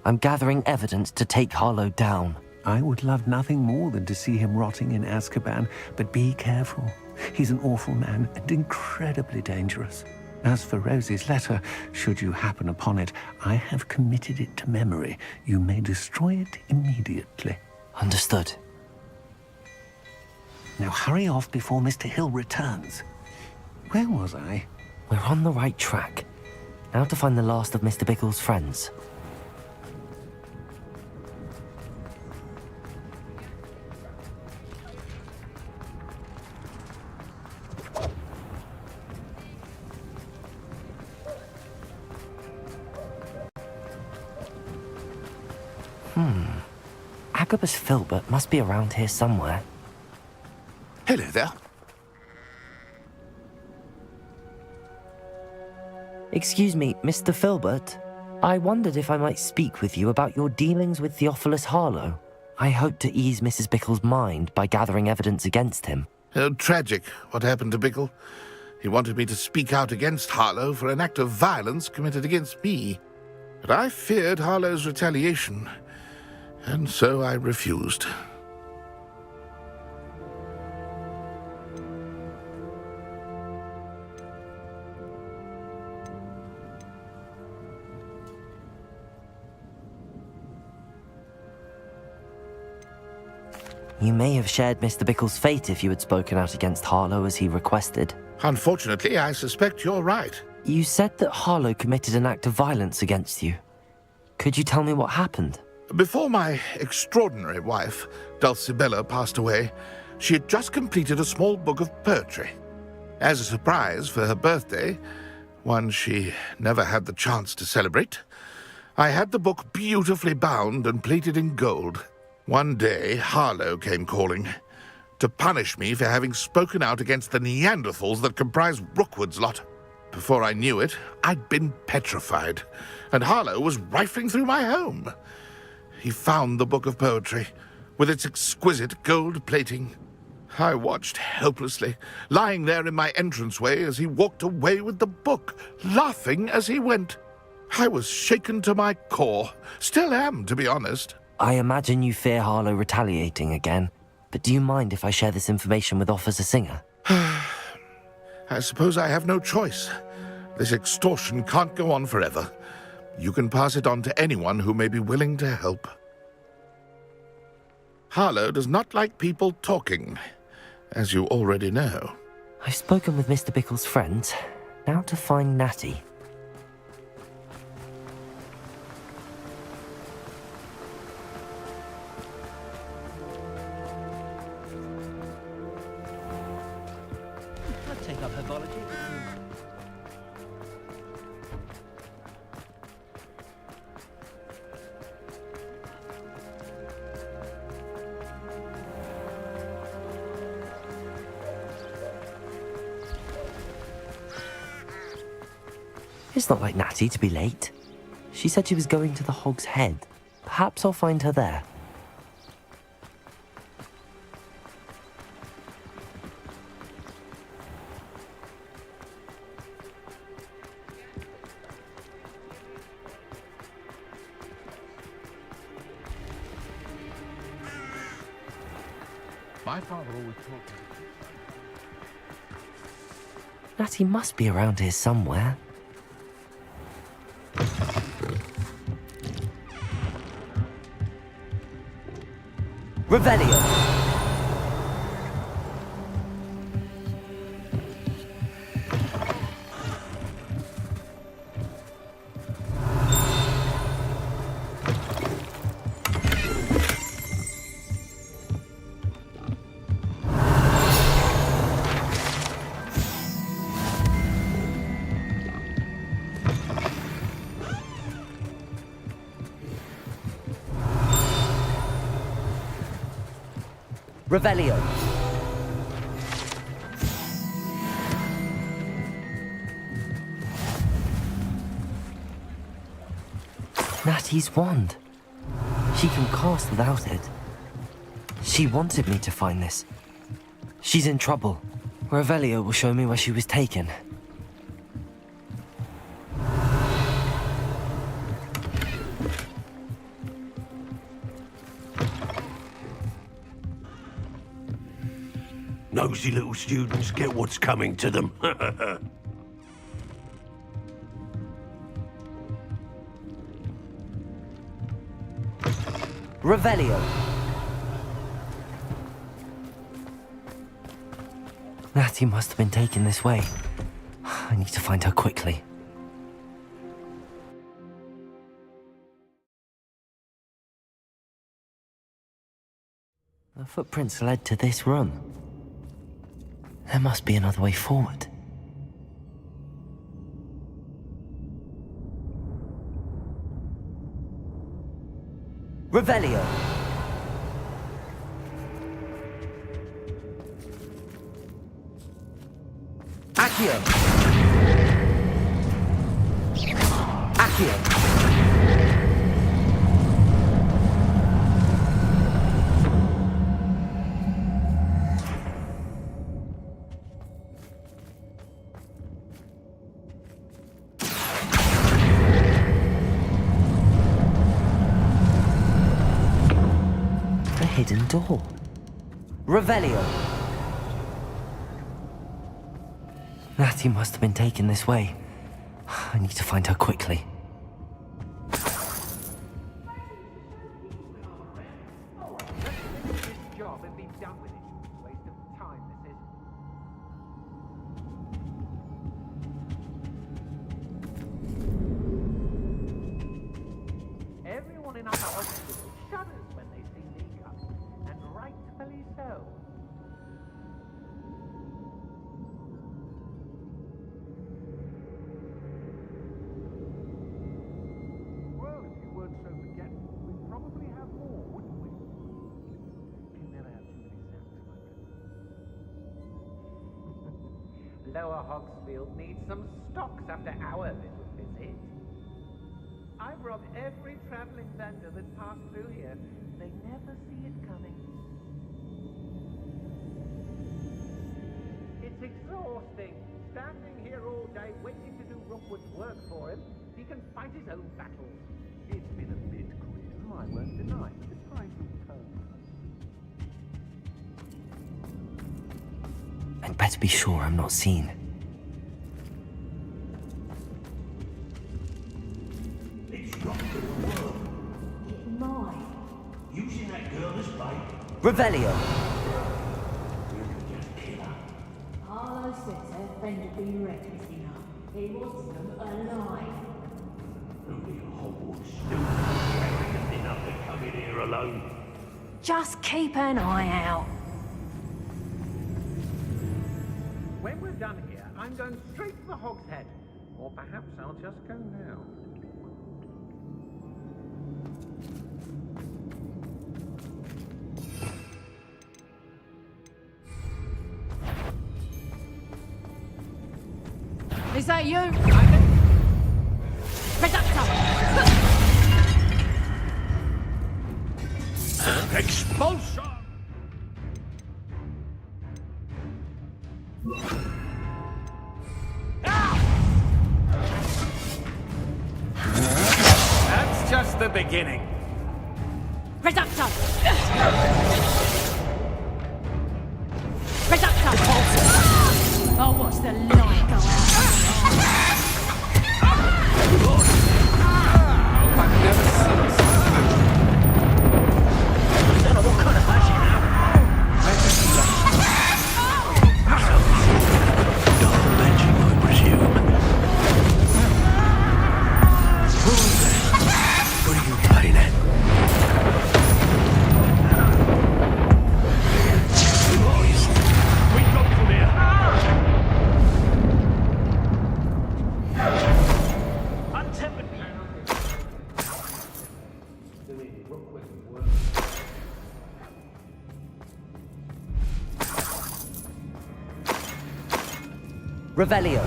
I'm gathering evidence to take Harlow down. I would love nothing more than to see him rotting in Azkaban, but be careful. He's an awful man and incredibly dangerous. As for Rosie's letter, should you happen upon it, I have committed it to memory. You may destroy it immediately. Understood. Now hurry off before Mr. Hill returns. Where was I? We're on the right track. Now to find the last of Mr. Bickle's friends. Agabus Filbert must be around here somewhere. Hello there. Excuse me, Mr. Filbert. I wondered if I might speak with you about your dealings with Theophilus Harlow. I hope to ease Mrs. Bickle's mind by gathering evidence against him. Oh, tragic what happened to Bickle. He wanted me to speak out against Harlow for an act of violence committed against me. But I feared Harlow's retaliation, and so I refused. You may have shared Mr. Bickle's fate if you had spoken out against Harlow as he requested. Unfortunately, I suspect you're right. You said that Harlow committed an act of violence against you. Could you tell me what happened? Before my extraordinary wife, Dulcibella, passed away, she had just completed a small book of poetry. As a surprise for her birthday, one she never had the chance to celebrate, I had the book beautifully bound and plated in gold. One day, Harlow came calling to punish me for having spoken out against the Neanderthals that comprise Rookwood's lot. Before I knew it, I'd been petrified, and Harlow was rifling through my home. He found the book of poetry, with its exquisite gold plating. I watched helplessly, lying there in my entranceway as he walked away with the book, laughing as he went. I was shaken to my core. Still am, to be honest. I imagine you fear Harlow retaliating again, but do you mind if I share this information with Officer Singer? I suppose I have no choice. This extortion can't go on forever. You can pass it on to anyone who may be willing to help. Harlow does not like people talking, as you already know. I've spoken with Mr. Bickle's friends. Now to find Natty. I'll take up herbology. It's not like Natty to be late. She said she was going to the Hog's Head. Perhaps I'll find her there. My father always taught me. Natty must be around here somewhere. Revelio! Revelio. Natty's wand. She can cast without it. She wanted me to find this. She's in trouble. Revelio will show me where she was taken. Nosy little students get what's coming to them. Revelio. Natty must have been taken this way. I need to find her quickly. The footprints led to this room. There must be another way forward. Revelio! Accio! Accio! Hidden door. Revelio. Natty must have been taken this way. I need to find her quickly. Everyone in our hospital shudders when they see me coming, and rightfully so. Well, if you weren't so forgetful, we'd probably have more, wouldn't we? You never have too many snacks, Lower Hogsfield needs some stocks after our little visit. I've robbed every traveling vendor that's passed through here. They never see it coming. It's exhausting, standing here all day waiting to do Rookwood's work for him. He can fight his own battles. It's been a bit grim, I won't deny, but it's trying to return. I'd better be sure I'm not seen. Using that girl as bait. Revelio. Harlow says her friend had been reckless enough. He wants them alive. Only a Hogwarts student enough to come in here alone. Just keep an eye out. When we're done here, I'm going straight to the Hog's Head. Or perhaps I'll just go now. Is that you? Reducto! Expulsion! That's just the beginning. Reducto! Revelio.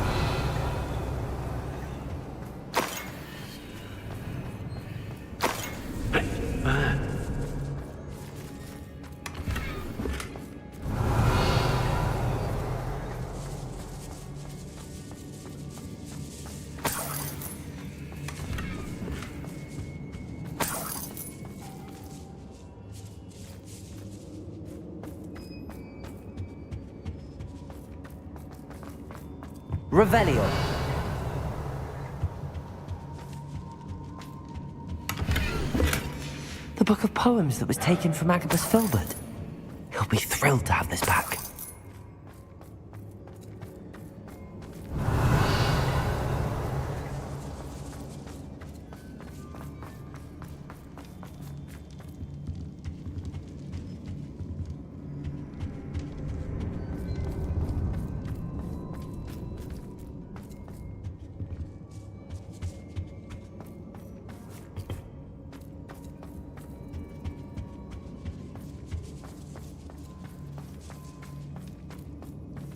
Revelio. The book of poems that was taken from Agabus Filbert. He'll be thrilled to have this back.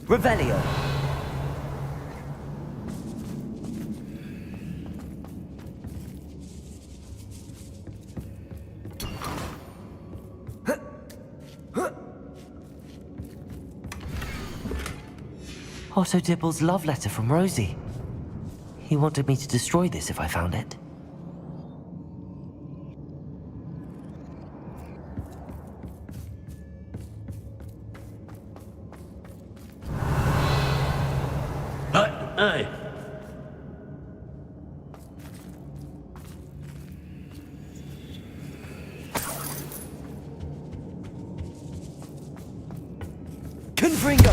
Revelio. Otto Dibble's love letter from Rosie. He wanted me to destroy this if I found it. Hey. Confringo!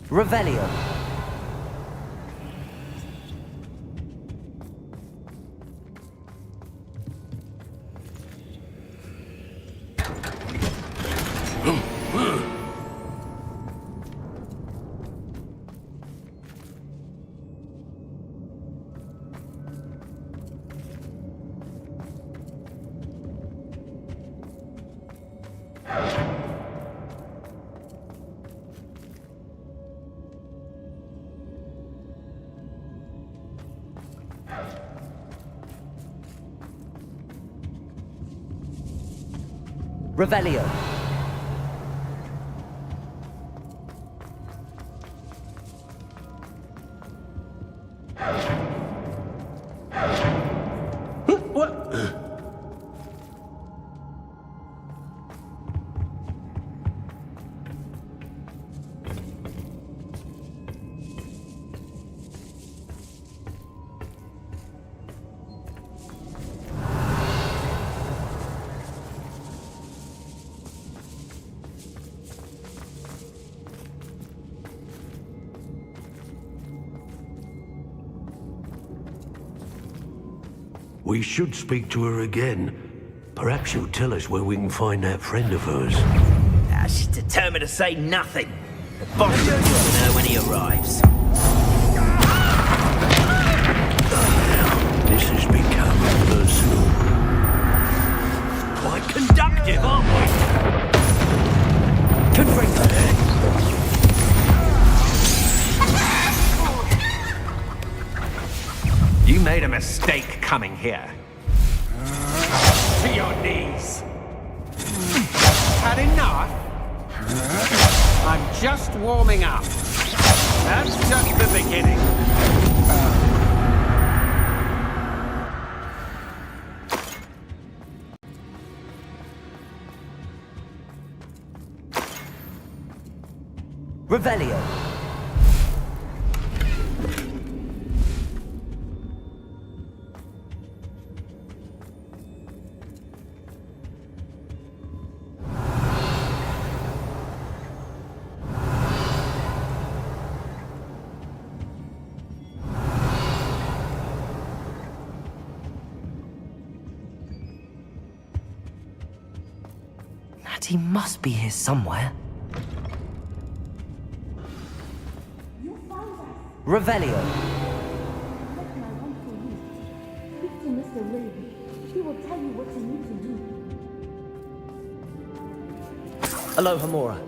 Revelio. Revelio. We should speak to her again. Perhaps she'll tell us where we can find that friend of hers. She's determined to say nothing. The boss will know when he arrives. This has become personal. Quite conductive, aren't we? You made a mistake coming here. To your knees. Had enough? I'm just warming up. That's just the beginning. Revelio. Natty must be here somewhere. Revelio. Speak to Mr. Ray. He will tell you what you need to do. Aloha Mora.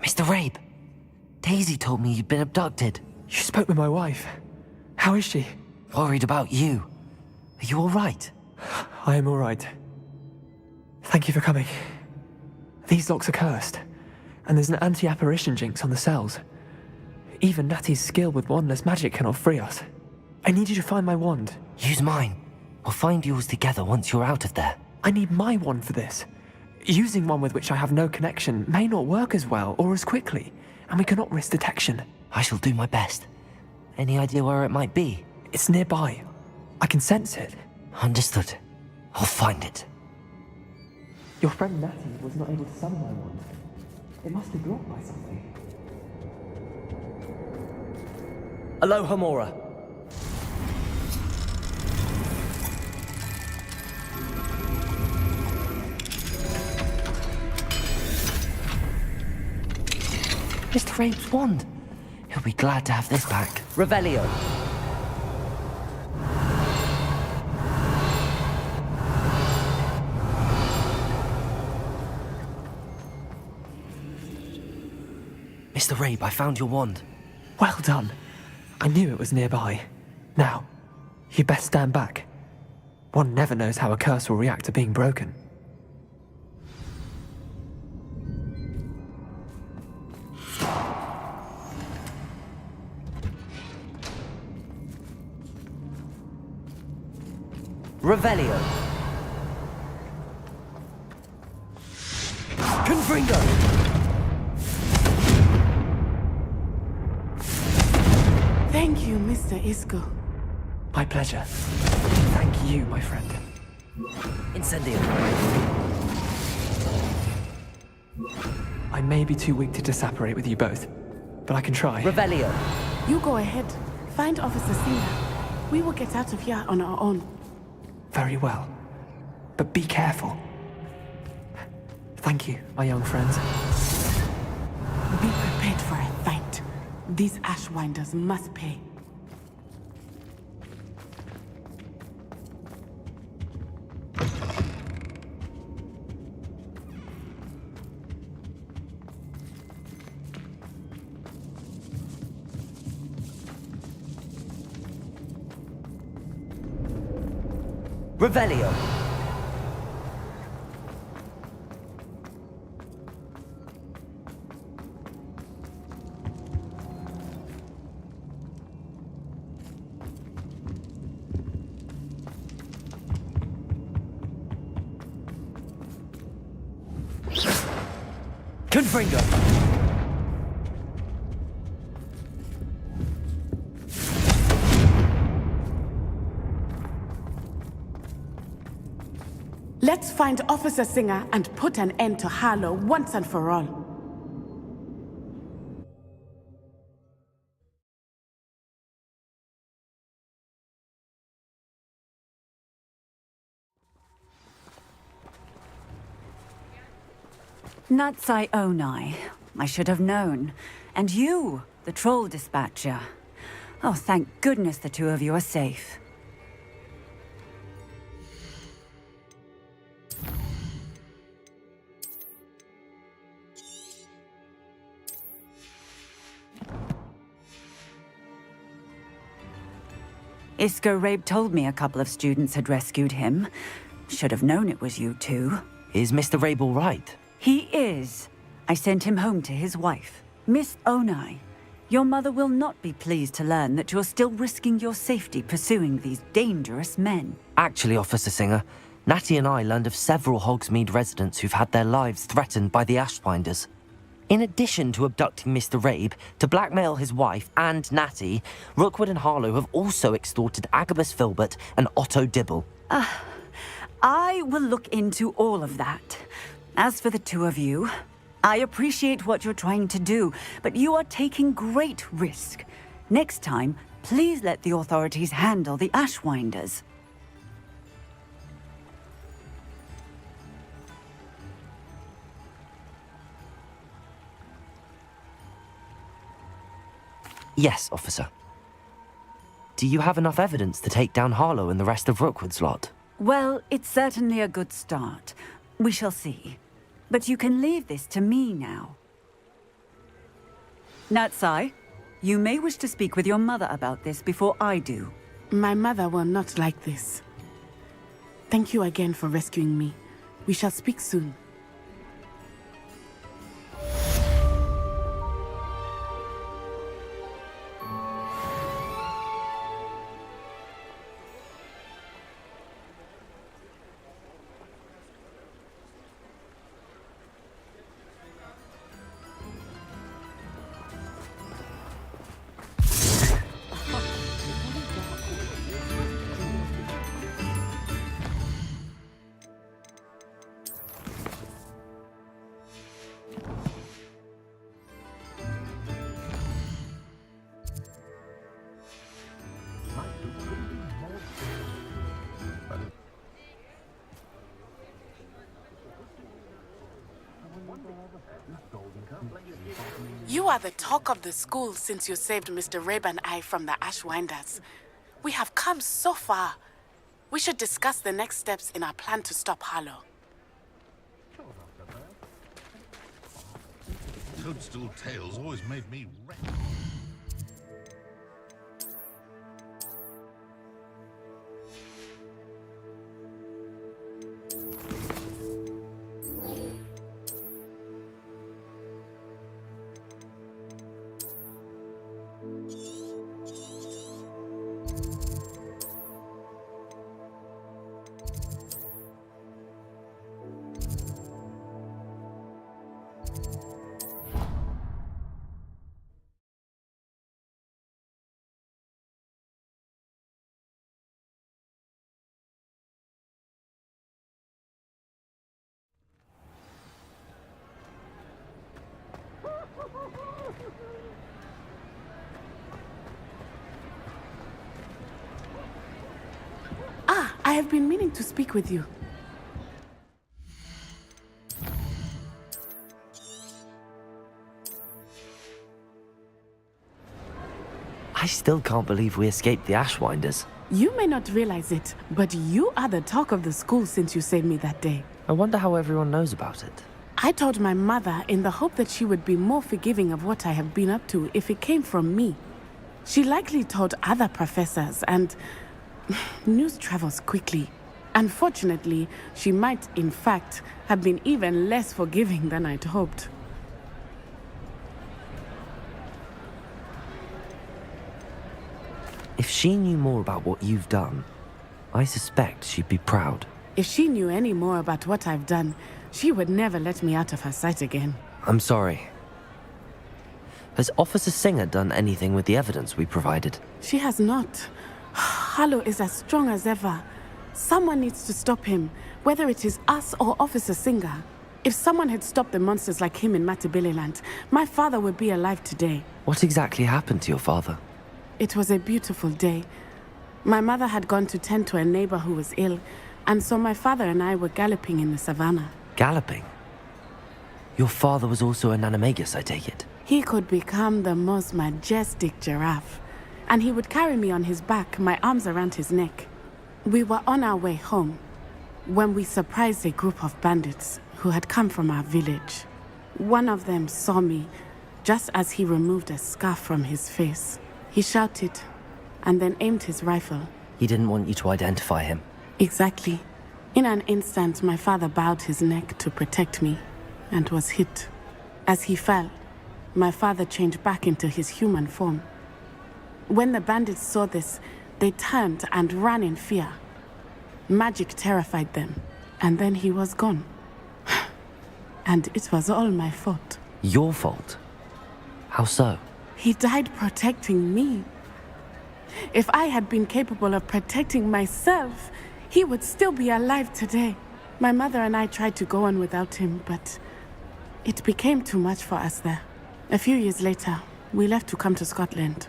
Mr. Rabe, Daisy told me you'd been abducted. You spoke with my wife. How is she? Worried about you. Are you all right? I am all right. Thank you for coming. These locks are cursed, and there's an anti-apparition jinx on the cells. Even Natty's skill with wandless magic cannot free us. I need you to find my wand. Use mine. We'll find yours together once you're out of there. I need my wand for this. Using one with which I have no connection may not work as well or as quickly, and we cannot risk detection. I shall do my best. Any idea where it might be? It's nearby. I can sense it. Understood. I'll find it. Your friend Natty was not able to summon my wand. It must be blocked by something. Aloha Mora. Mr. Rabe's wand. He'll be glad to have this back. Revelio. Mr. Rabe, I found your wand. Well done. I knew it was nearby. Now, you best stand back. One never knows how a curse will react to being broken. Revelio. Confringo. Thank you, Mr. Isco. My pleasure. Thank you, my friend. Incendio. I may be too weak to disapparate with you both, but I can try. Revelio. You go ahead. Find Officer Singer. We will get out of here on our own. Very well. But be careful. Thank you, my young friends. Be prepared for a fight. These Ashwinders must pay. Revelio. Confringo. Let's find Officer Singer and put an end to Harlow once and for all. Natsai Onai. I should have known. And you, the troll dispatcher. Oh, thank goodness the two of you are safe. Isco Rabe told me a couple of students had rescued him. Should have known it was you two. Is Mr. Rabe all right? He is. I sent him home to his wife. Miss Onai, your mother will not be pleased to learn that you're still risking your safety pursuing these dangerous men. Actually, Officer Singer, Natty and I learned of several Hogsmeade residents who've had their lives threatened by the Ashwinders. In addition to abducting Mr. Rabe to blackmail his wife and Natty, Rookwood and Harlow have also extorted Agabus Filbert and Otto Dibble. I will look into all of that. As for the two of you, I appreciate what you're trying to do, but you are taking great risk. Next time, please let the authorities handle the Ashwinders. Yes, officer. Do you have enough evidence to take down Harlow and the rest of Rookwood's lot? Well, it's certainly a good start. We shall see. But you can leave this to me now. Natsai, you may wish to speak with your mother about this before I do. My mother will not like this. Thank you again for rescuing me. We shall speak soon. You are the talk of the school since you saved Mr. Rabe and I from the Ashwinders. We have come so far. We should discuss the next steps in our plan to stop Harlow. Toadstool tales always made me wretched. I have been meaning to speak with you. I still can't believe we escaped the Ashwinders. You may not realize it, but you are the talk of the school since you saved me that day. I wonder how everyone knows about it. I told my mother in the hope that she would be more forgiving of what I have been up to if it came from me. She likely told other professors, and news travels quickly. Unfortunately, she might, in fact, have been even less forgiving than I'd hoped. If she knew more about what you've done, I suspect she'd be proud. If she knew any more about what I've done, she would never let me out of her sight again. I'm sorry. Has Officer Singer done anything with the evidence we provided? She has not. Harlow is as strong as ever. Someone needs to stop him, whether it is us or Officer Singer. If someone had stopped the monsters like him in Matabeleland, my father would be alive today. What exactly happened to your father? It was a beautiful day. My mother had gone to tend to a neighbor who was ill, and so my father and I were galloping in the savannah. Galloping? Your father was also an animagus, I take it? He could become the most majestic giraffe, and he would carry me on his back, my arms around his neck. We were on our way home when we surprised a group of bandits who had come from our village. One of them saw me just as he removed a scarf from his face. He shouted and then aimed his rifle. He didn't want you to identify him. Exactly. In an instant, my father bowed his neck to protect me and was hit. As he fell, my father changed back into his human form. When the bandits saw this, they turned and ran in fear. Magic terrified them, and then he was gone. And it was all my fault. Your fault? How so? He died protecting me. If I had been capable of protecting myself, he would still be alive today. My mother and I tried to go on without him, but It became too much for us there. A few years later, we left to come to Scotland.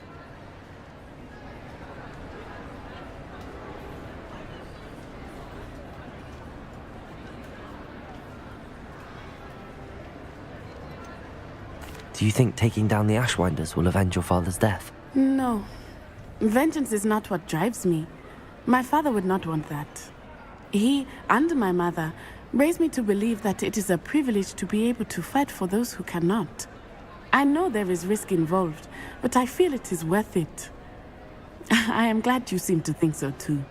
Do you think taking down the Ashwinders will avenge your father's death? No. Vengeance is not what drives me. My father would not want that. He and my mother raised me to believe that it is a privilege to be able to fight for those who cannot. I know there is risk involved, but I feel it is worth it. I am glad you seem to think so too.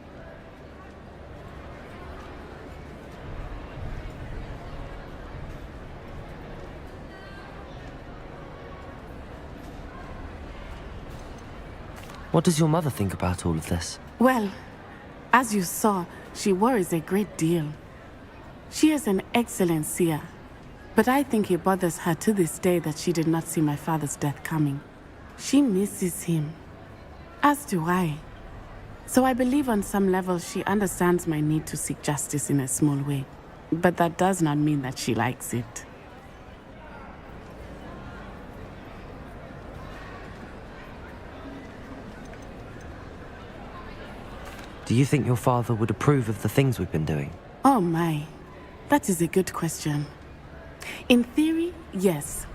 What does your mother think about all of this? Well, as you saw, she worries a great deal. She is an excellent seer, but I think it bothers her to this day that she did not see my father's death coming. She misses him, as do I. So I believe on some level she understands my need to seek justice in a small way, but that does not mean that she likes it. Do you think your father would approve of the things we've been doing? Oh my, that is a good question. In theory, yes.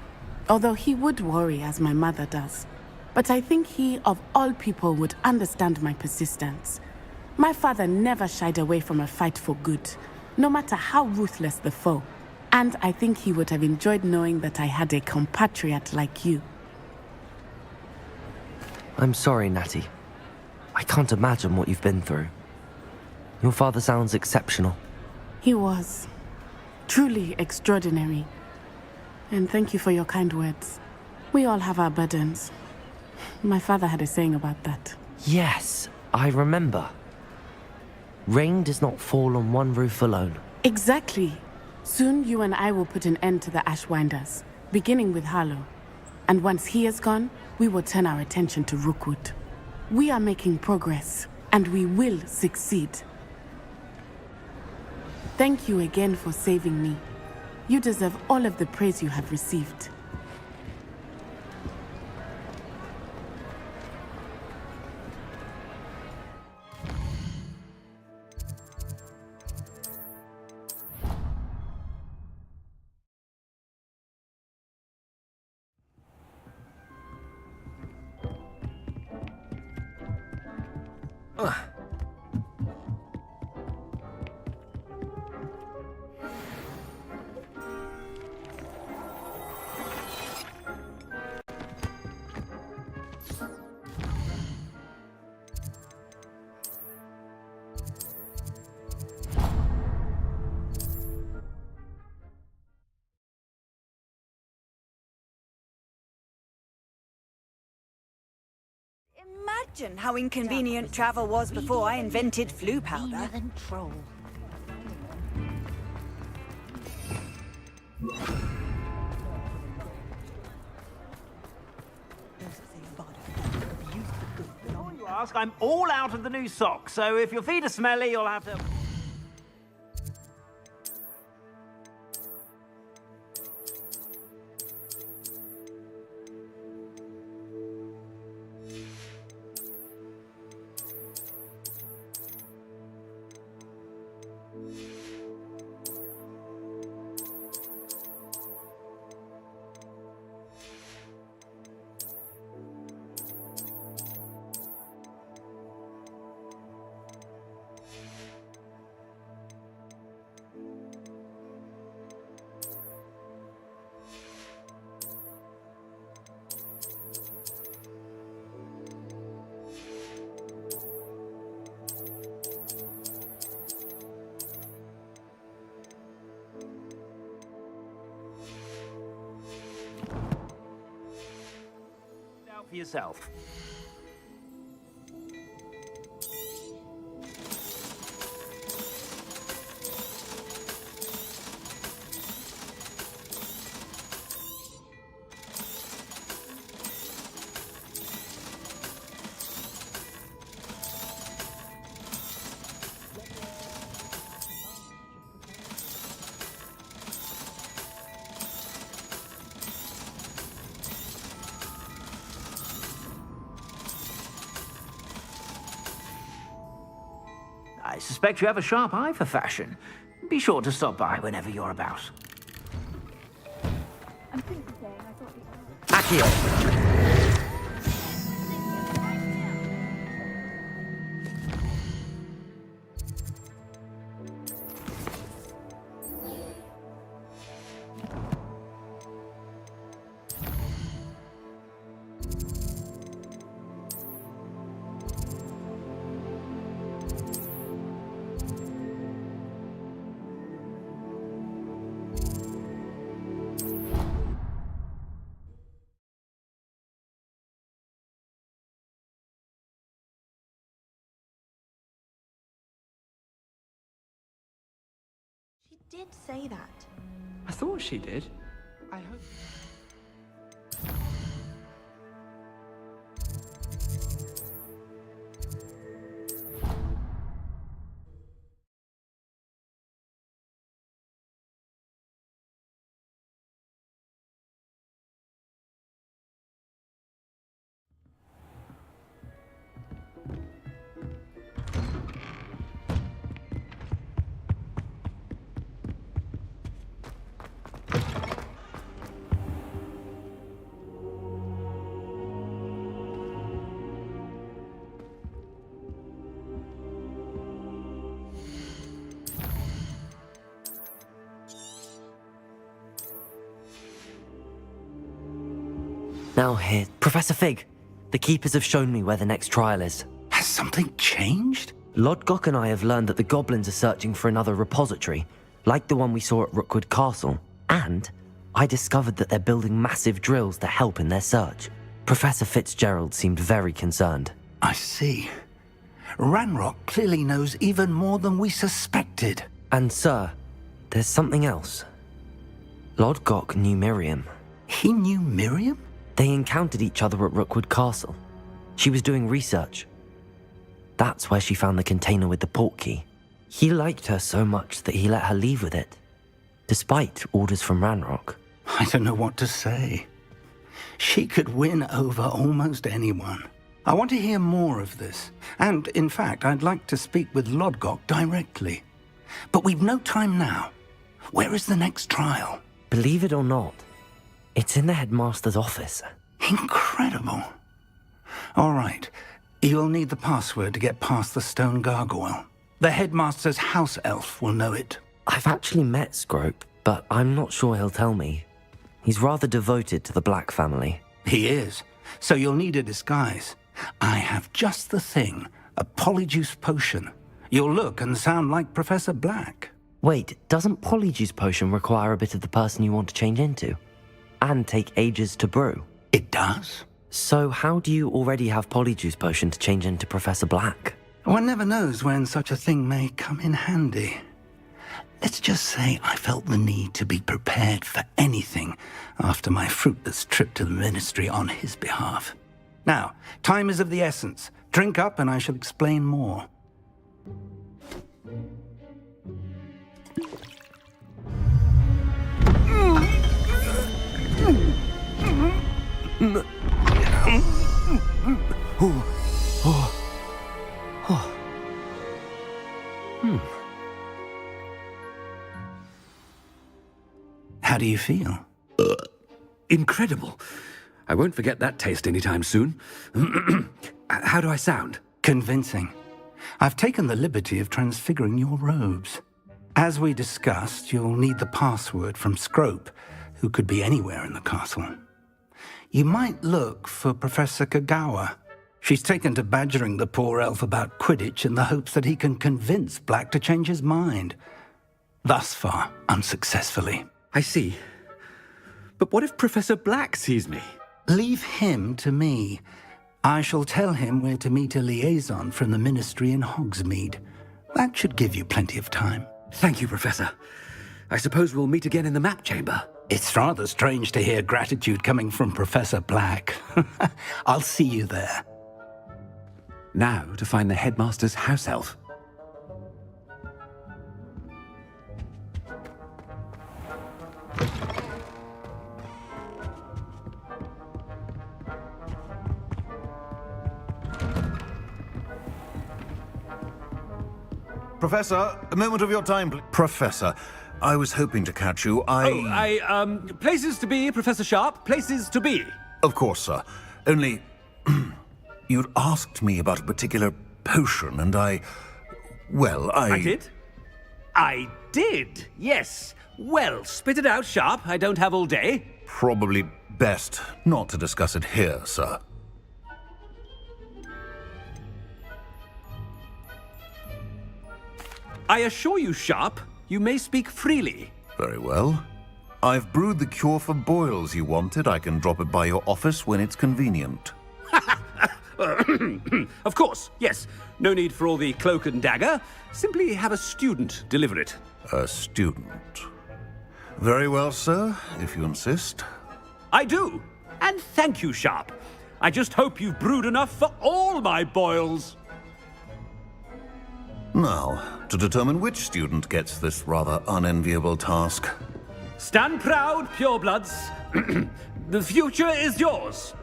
Although he would worry as my mother does. But I think he, of all people, would understand my persistence. My father never shied away from a fight for good, no matter how ruthless the foe. And I think he would have enjoyed knowing that I had a compatriot like you. I'm sorry, Natty. I can't imagine what you've been through. Your father sounds exceptional. He was. Truly extraordinary. And thank you for your kind words. We all have our burdens. My father had a saying about that. Yes, I remember. Rain does not fall on one roof alone. Exactly. Soon you and I will put an end to the Ashwinders, beginning with Harlow. And once he is gone, we will turn our attention to Rookwood. We are making progress, and we will succeed. Thank you again for saving me. You deserve all of the praise you have received. Imagine how inconvenient travel was before I invented flu powder. Before you ask, I'm all out of the new socks, so if your feet are smelly, you'll have to... For yourself. I suspect you have a sharp eye for fashion. Be sure to stop by whenever you're about. I'm simply saying I thought the Accio! She did say that. I thought she did. I hope. Now here, Professor Fig. The Keepers have shown me where the next trial is. Has something changed? Lodgok and I have learned that the goblins are searching for another repository, like the one we saw at Rookwood Castle. And I discovered that they're building massive drills to help in their search. Professor Fitzgerald seemed very concerned. I see. Ranrock clearly knows even more than we suspected. And sir, there's something else. Lodgok knew Miriam. He knew Miriam? They encountered each other at Rookwood Castle. She was doing research. That's where she found the container with the portkey. He liked her so much that he let her leave with it, despite orders from Ranrock. I don't know what to say. She could win over almost anyone. I want to hear more of this. And, in fact, I'd like to speak with Lodgok directly. But we've no time now. Where is the next trial? Believe it or not, it's in the headmaster's office. Incredible. All right. You'll need the password to get past the stone gargoyle. The headmaster's house elf will know it. I've actually met Scrope, but I'm not sure he'll tell me. He's rather devoted to the Black family. He is. So you'll need a disguise. I have just the thing. A polyjuice potion. You'll look and sound like Professor Black. Wait, doesn't Polyjuice Potion require a bit of the person you want to change into? And take ages to brew? It does. So how do you already have Polyjuice Potion to change into Professor Black? One never knows when such a thing may come in handy. Let's just say I felt the need to be prepared for anything after my fruitless trip to the Ministry on his behalf. Now, time is of the essence. Drink up and I shall explain more. How do you feel? Incredible. I won't forget that taste anytime soon. How do I sound? Convincing. I've taken the liberty of transfiguring your robes. As we discussed, you'll need the password from Scrope, who could be anywhere in the castle. You might look for Professor Kagawa. She's taken to badgering the poor elf about Quidditch in the hopes that he can convince Black to change his mind. Thus far, unsuccessfully. I see. But what if Professor Black sees me? Leave him to me. I shall tell him where to meet a liaison from the Ministry in Hogsmeade. That should give you plenty of time. Thank you, Professor. I suppose we'll meet again in the map chamber. It's rather strange to hear gratitude coming from Professor Black. I'll see you there. Now to find the headmaster's house elf. Professor, a moment of your time, please. Professor, I was hoping to catch you. Places to be, Professor Sharp. Places to be. Of course, sir. Only, you'd asked me about a particular potion, and I did? I did, yes. Well, spit it out, Sharp. I don't have all day. Probably best not to discuss it here, sir. I assure you, Sharp, you may speak freely. Very well. I've brewed the cure for boils you wanted. I can drop it by your office when it's convenient. Of course, yes. No need for all the cloak and dagger. Simply have a student deliver it. A student? Very well, sir, if you insist. I do. And thank you, Sharp. I just hope you've brewed enough for all my boils. Now, to determine which student gets this rather unenviable task. Stand proud, purebloods. The future is yours.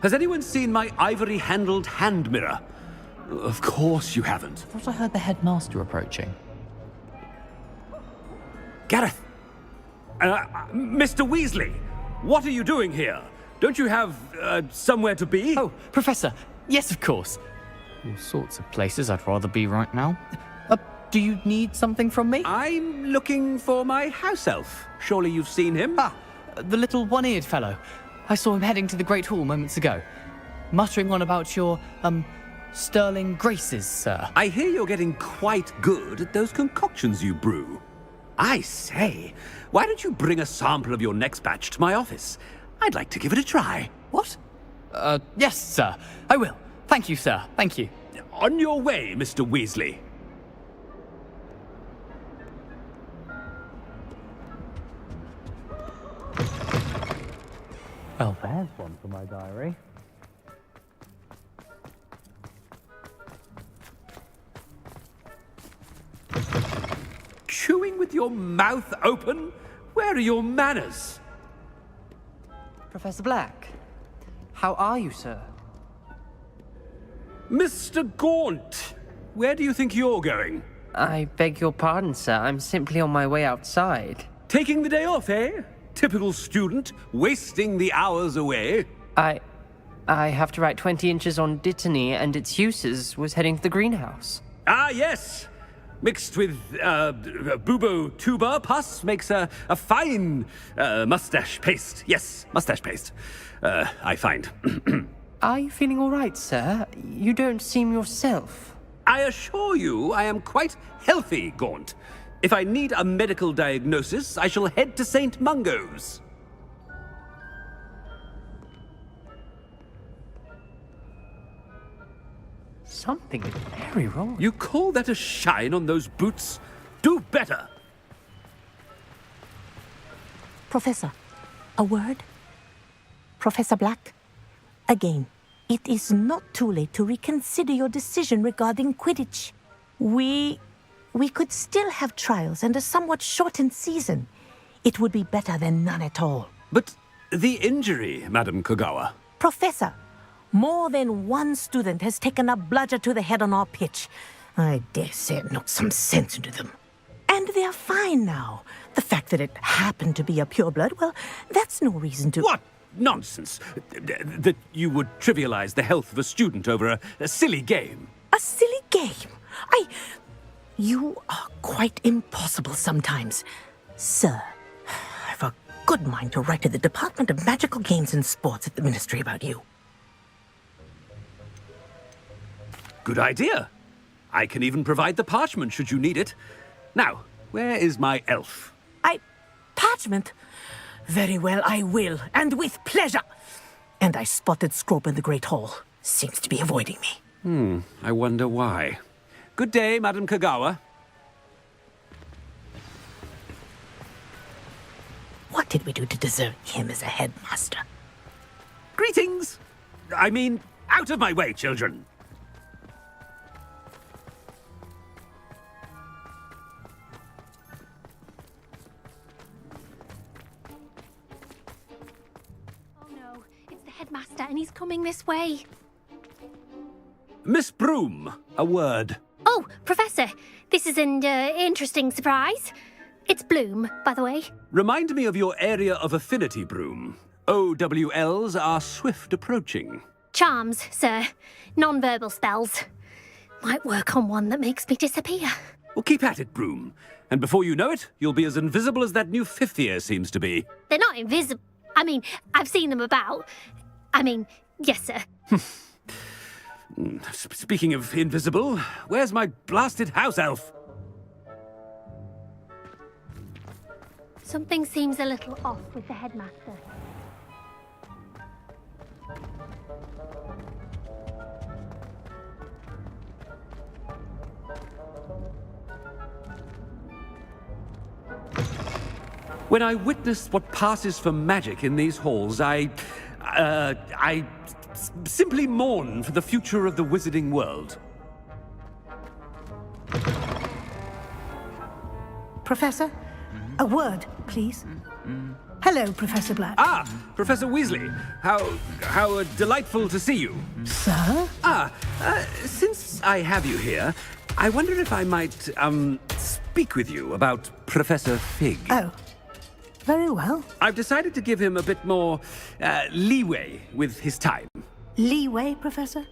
Has anyone seen my ivory-handled hand mirror? Of course you haven't. I thought I heard the headmaster approaching. Gareth! Mr. Weasley, what are you doing here? Don't you have, somewhere to be? Oh, Professor, yes, of course. All sorts of places I'd rather be right now. Do you need something from me? I'm looking for my house elf. Surely you've seen him? Ah, the little one-eared fellow. I saw him heading to the Great Hall moments ago, muttering on about your, sterling graces, sir. I hear you're getting quite good at those concoctions you brew. I say, why don't you bring a sample of your next batch to my office? I'd like to give it a try. What? Yes, sir. I will. Thank you, sir. Thank you. On your way, Mr. Weasley. Well, there's one for my diary. Chewing with your mouth open? Where are your manners? Professor Black, how are you, sir? Mr. Gaunt, where do you think you're going? I beg your pardon, sir. I'm simply on my way outside. Taking the day off, eh? Typical student, wasting the hours away. I have to write 20 inches on Dittany and its uses. Was heading to the greenhouse. Ah, yes. Mixed with bubo tuber pus makes a fine mustache paste. Yes, mustache paste. I find. Are you feeling all right, sir? You don't seem yourself. I assure you I am quite healthy, Gaunt. If I need a medical diagnosis, I shall head to St. Mungo's. Something is very wrong. You call that a shine on those boots? Do better! Professor, a word? Professor Black? Again, it is not too late to reconsider your decision regarding Quidditch. We could still have trials and a somewhat shortened season. It would be better than none at all. But the injury, Madam Kogawa. Professor, more than one student has taken a bludger to the head on our pitch. I dare say it knocked some sense into them. And they're fine now. The fact that it happened to be a pureblood, well, that's no reason to... What nonsense! That you would trivialize the health of a student over a silly game. A silly game? You are quite impossible sometimes. Sir, I've a good mind to write to the Department of Magical Games and Sports at the Ministry about you. Good idea. I can even provide the parchment should you need it. Now, where is my elf? Parchment? Very well, I will, and with pleasure. And I spotted Scrope in the Great Hall. Seems to be avoiding me. I wonder why. Good day, Madam Kogawa. What did we do to deserve him as a headmaster? Greetings! I mean, out of my way, children! Oh no, it's the headmaster and he's coming this way. Miss Broom, a word. Oh, Professor, this is an interesting surprise. It's Bloom, by the way. Remind me of your area of affinity, Broom. OWLs are swift approaching. Charms, sir. Non-verbal spells. Might work on one that makes me disappear. Well, keep at it, Broom. And before you know it, you'll be as invisible as that new fifth year seems to be. They're not invisible. I mean, I've seen them about. I mean, yes, sir. Speaking of invisible, where's my blasted house elf? Something seems a little off with the headmaster. When I witness what passes for magic in these halls, I simply mourn for the future of the wizarding world. Professor, a word, please. Hello, Professor Black. Ah, Professor Weasley. How delightful to see you. Sir? Since I have you here, I wonder if I might, speak with you about Professor Fig. Oh, very well. I've decided to give him a bit more, leeway with his time. Leeway, Professor?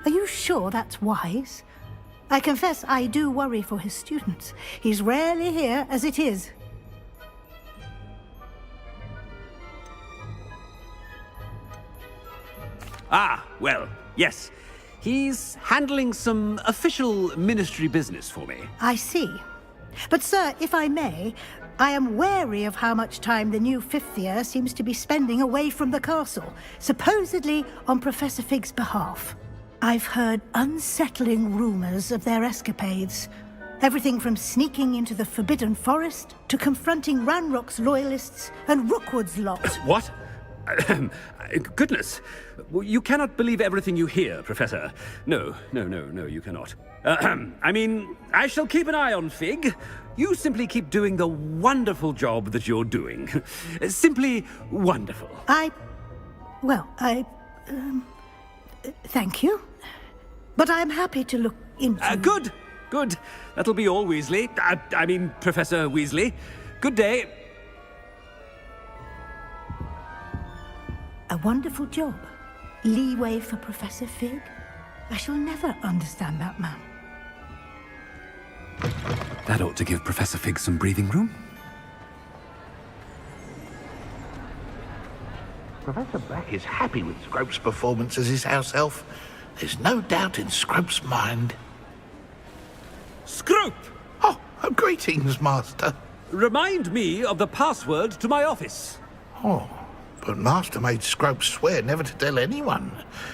Are you sure that's wise? I confess I do worry for his students. He's rarely here as it is. Ah, well, yes. He's handling some official ministry business for me. I see. But, sir, if I may, I am wary of how much time the new fifth year seems to be spending away from the castle, supposedly on Professor Fig's behalf. I've heard unsettling rumors of their escapades. Everything from sneaking into the Forbidden Forest to confronting Ranrock's loyalists and Rookwood's lot. What? Goodness. You cannot believe everything you hear, Professor. No, you cannot. I mean, I shall keep an eye on Fig. You simply keep doing the wonderful job that you're doing. Simply wonderful. Thank you. But I'm happy to look into... Good. That'll be all, Weasley. I mean, Professor Weasley. Good day. A wonderful job. Leeway for Professor Fig. I shall never understand that man. That ought to give Professor Fig some breathing room. Professor Black is happy with Scrope's performance as his house elf. There's no doubt in Scrope's mind. Scrope! Oh, greetings, Master. Remind me of the password to my office. Oh, but Master made Scrope swear never to tell anyone,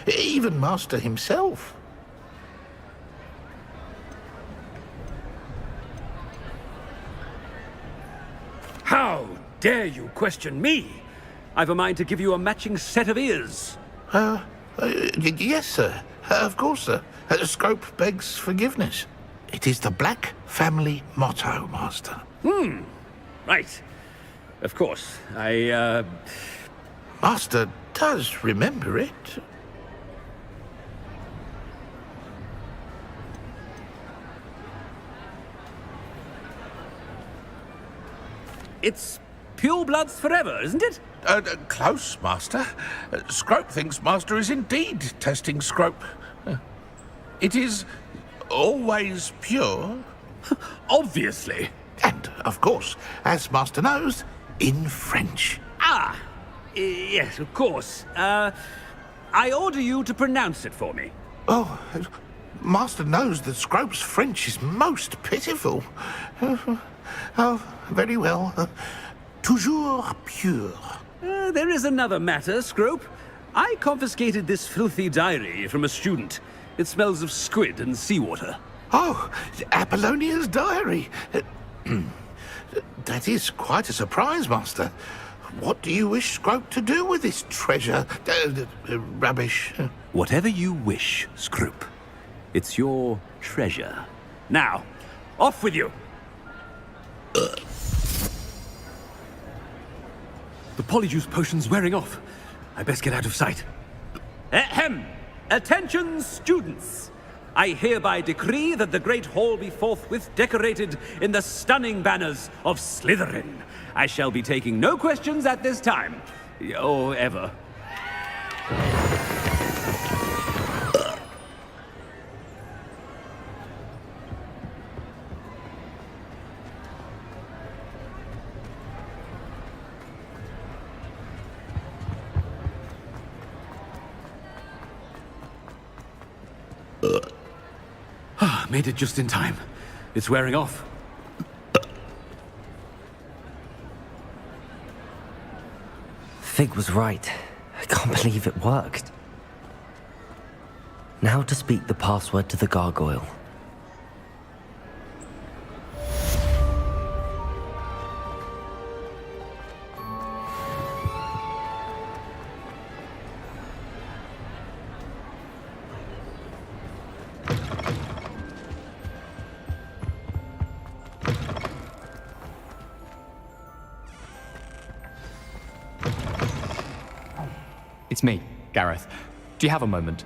even Master himself. How dare you question me? I've a mind to give you a matching set of ears. Yes, sir. Of course, sir. Scrope begs forgiveness. It is the Black family motto, Master. Right. Of course. Master does remember it. It's pure bloods forever, isn't it? Close, Master. Scrope thinks Master is indeed testing Scrope. It is always pure. Obviously. And, of course, as Master knows, in French. Yes, of course. I order you to pronounce it for me. Oh, Master knows that Scrope's French is most pitiful. Oh, very well. Toujours pure. There is another matter, Scrope. I confiscated this filthy diary from a student. It smells of squid and seawater. Oh, Apollonia's diary. That is quite a surprise, Master. What do you wish Scrope to do with this treasure? Rubbish. Whatever you wish, Scrope. It's your treasure. Now, off with you. The polyjuice potion's wearing off. I best get out of sight. Ahem! Attention, students! I hereby decree that the Great Hall be forthwith decorated in the stunning banners of Slytherin. I shall be taking no questions at this time. Or ever. Made it just in time. It's wearing off. Fig was right. I can't believe it worked. Now to speak the password to the gargoyle. It's me, Gareth. Do you have a moment?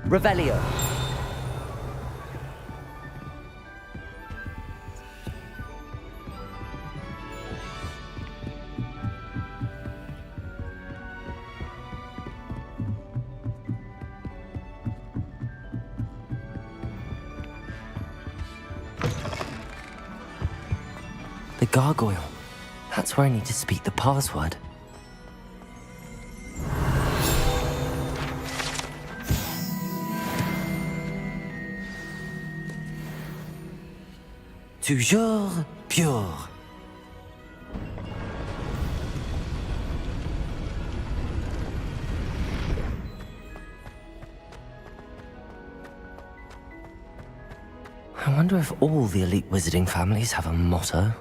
Revelio. The gargoyle. That's where I need to speak the password. Toujours pure. I wonder if all the elite wizarding families have a motto.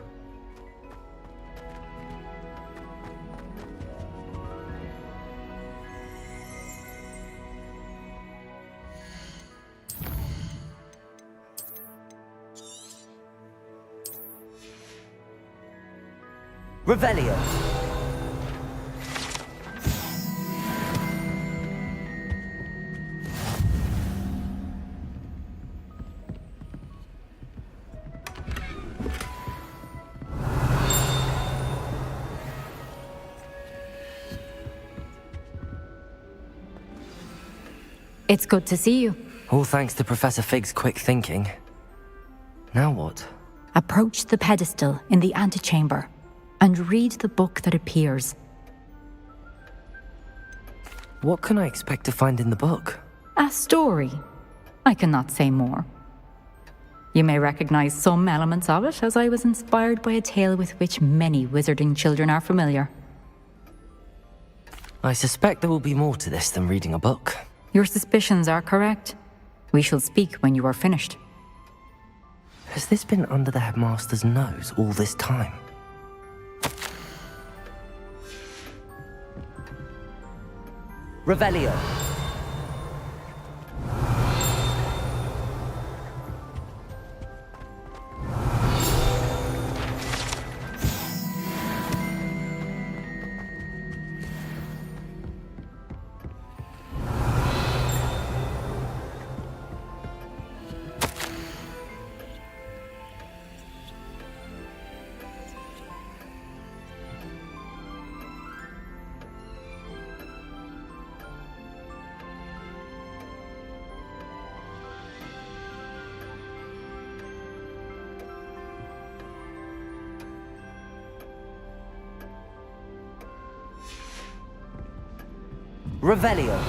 Revelio. It's good to see you. All thanks to Professor Fig's quick thinking. Now what? Approach the pedestal in the antechamber and read the book that appears. What can I expect to find in the book? A story. I cannot say more. You may recognize some elements of it, as I was inspired by a tale with which many wizarding children are familiar. I suspect there will be more to this than reading a book. Your suspicions are correct. We shall speak when you are finished. Has this been under the headmaster's nose all this time? Revelio. Revelio.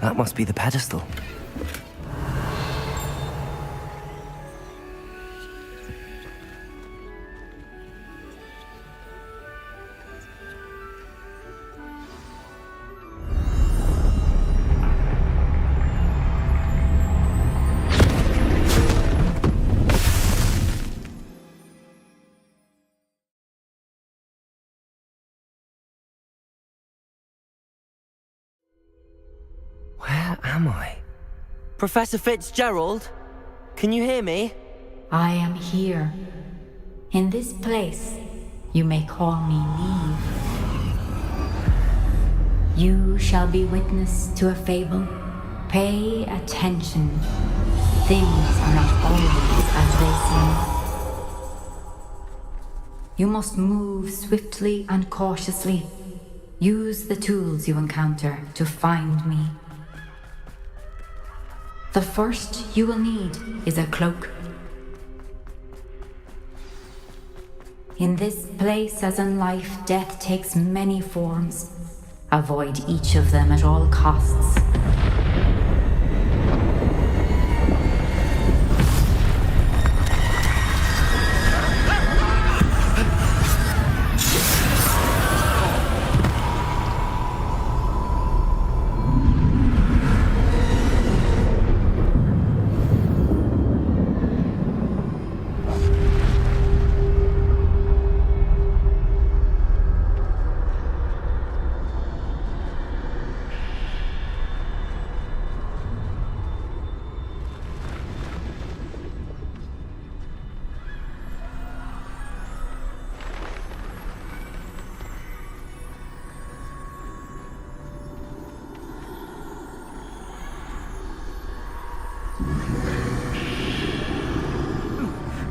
That must be the pedestal. Where am I? Professor Fitzgerald? Can you hear me? I am here. In this place, you may call me Neve. You shall be witness to a fable. Pay attention. Things are not always as they seem. You must move swiftly and cautiously. Use the tools you encounter to find me. The first you will need is a cloak. In this place, as in life, death takes many forms. Avoid each of them at all costs.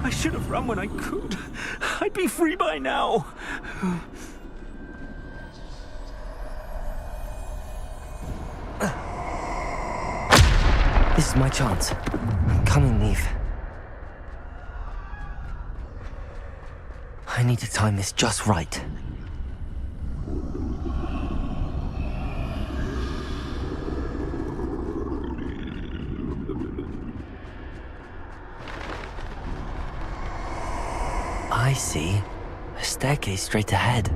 I should have run when I could. I'd be free by now. This is my chance. I'm coming, Neve. I need to time this just right. I see. A staircase straight ahead.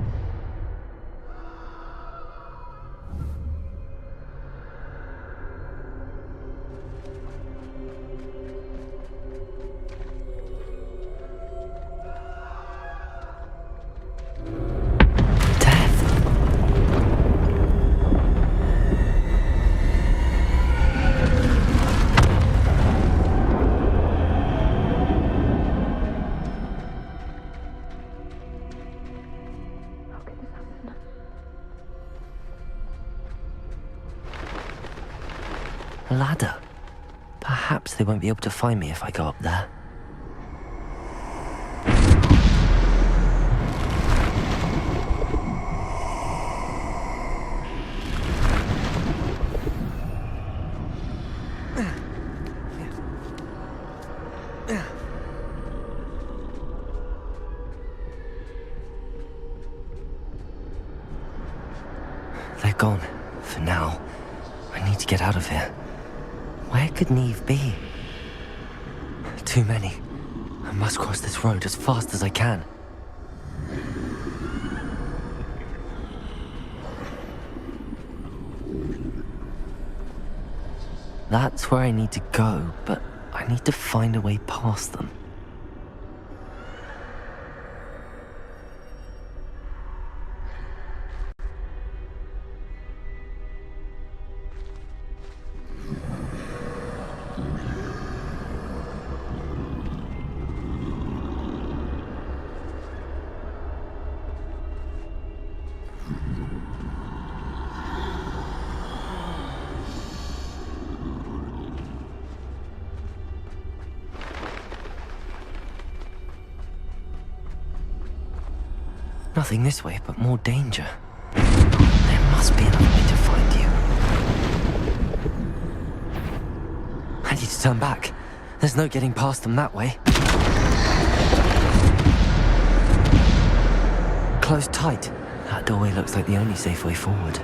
A ladder. Perhaps they won't be able to find me if I go up there. They're gone, for now. I need to get out of here. Where could Neve be? Too many. I must cross this road as fast as I can. That's where I need to go, but I need to find a way past them. Nothing this way, but more danger. There must be another way to find you. I need to turn back. There's no getting past them that way. Closed tight. That doorway looks like the only safe way forward.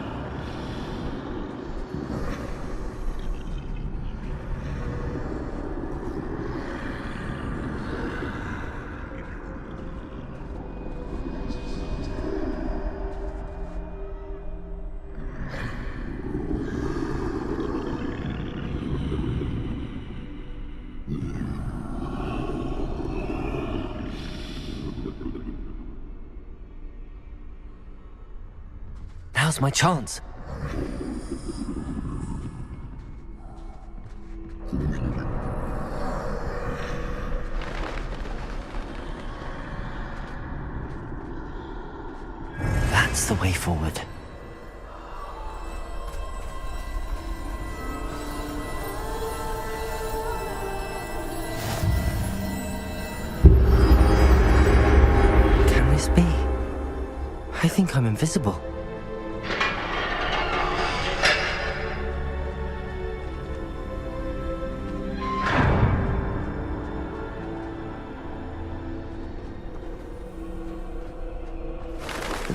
Now's my chance. That's the way forward. Can this be? I think I'm invisible.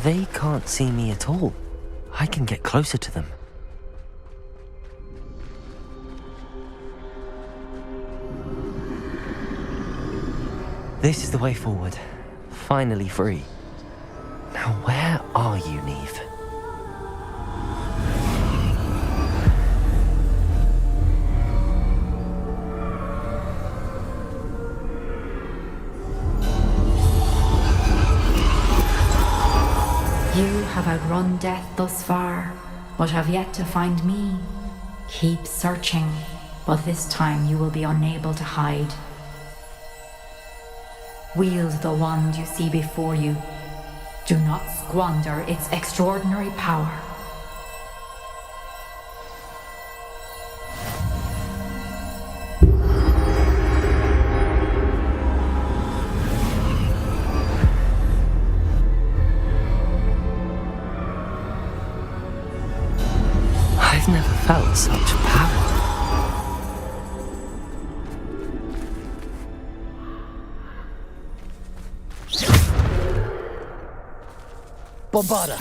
They can't see me at all. I can get closer to them. This is the way forward. Finally free. Now where are you, Neve? You have outrun death thus far, but have yet to find me. Keep searching, but this time you will be unable to hide. Wield the wand you see before you. Do not squander its extraordinary power. I've never felt such power. Bombarda!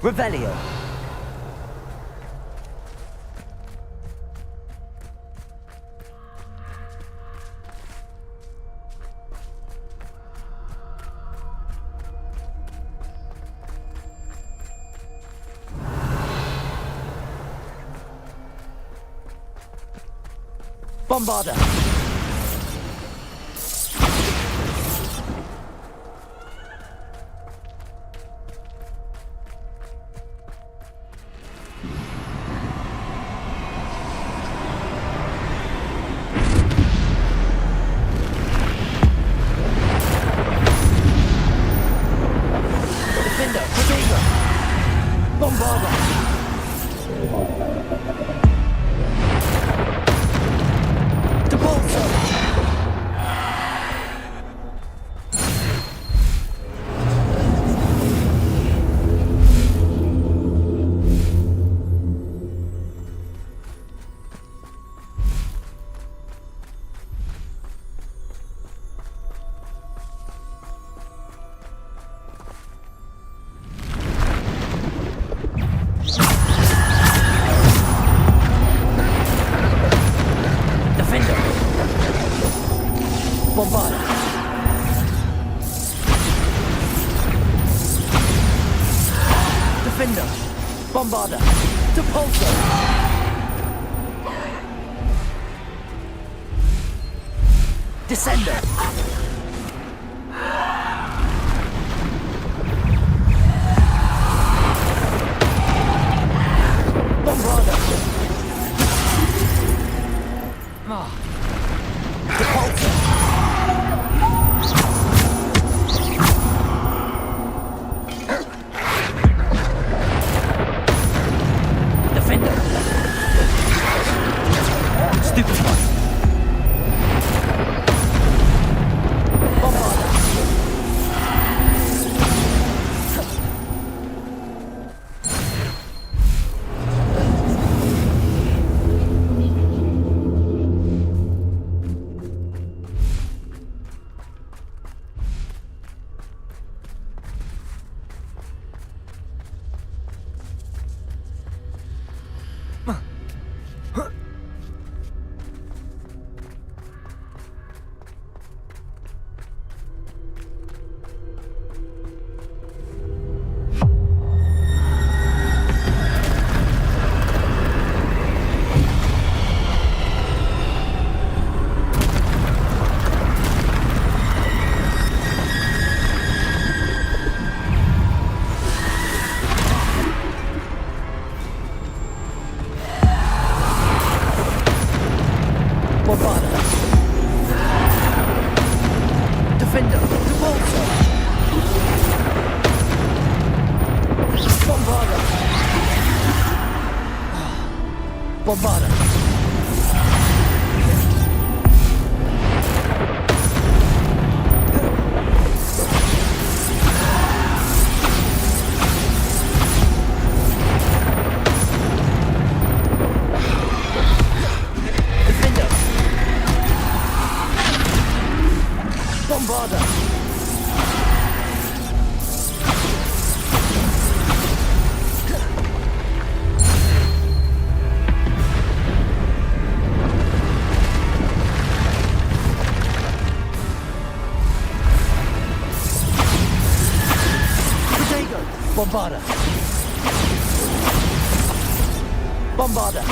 Revelio! Bombarda! Defender! Protego! Bombarda! Bombarda! Defender! Bombarda! Depulso! Descender! Bombarda! Depulso! Stupefy. Bombarda. Bombarda.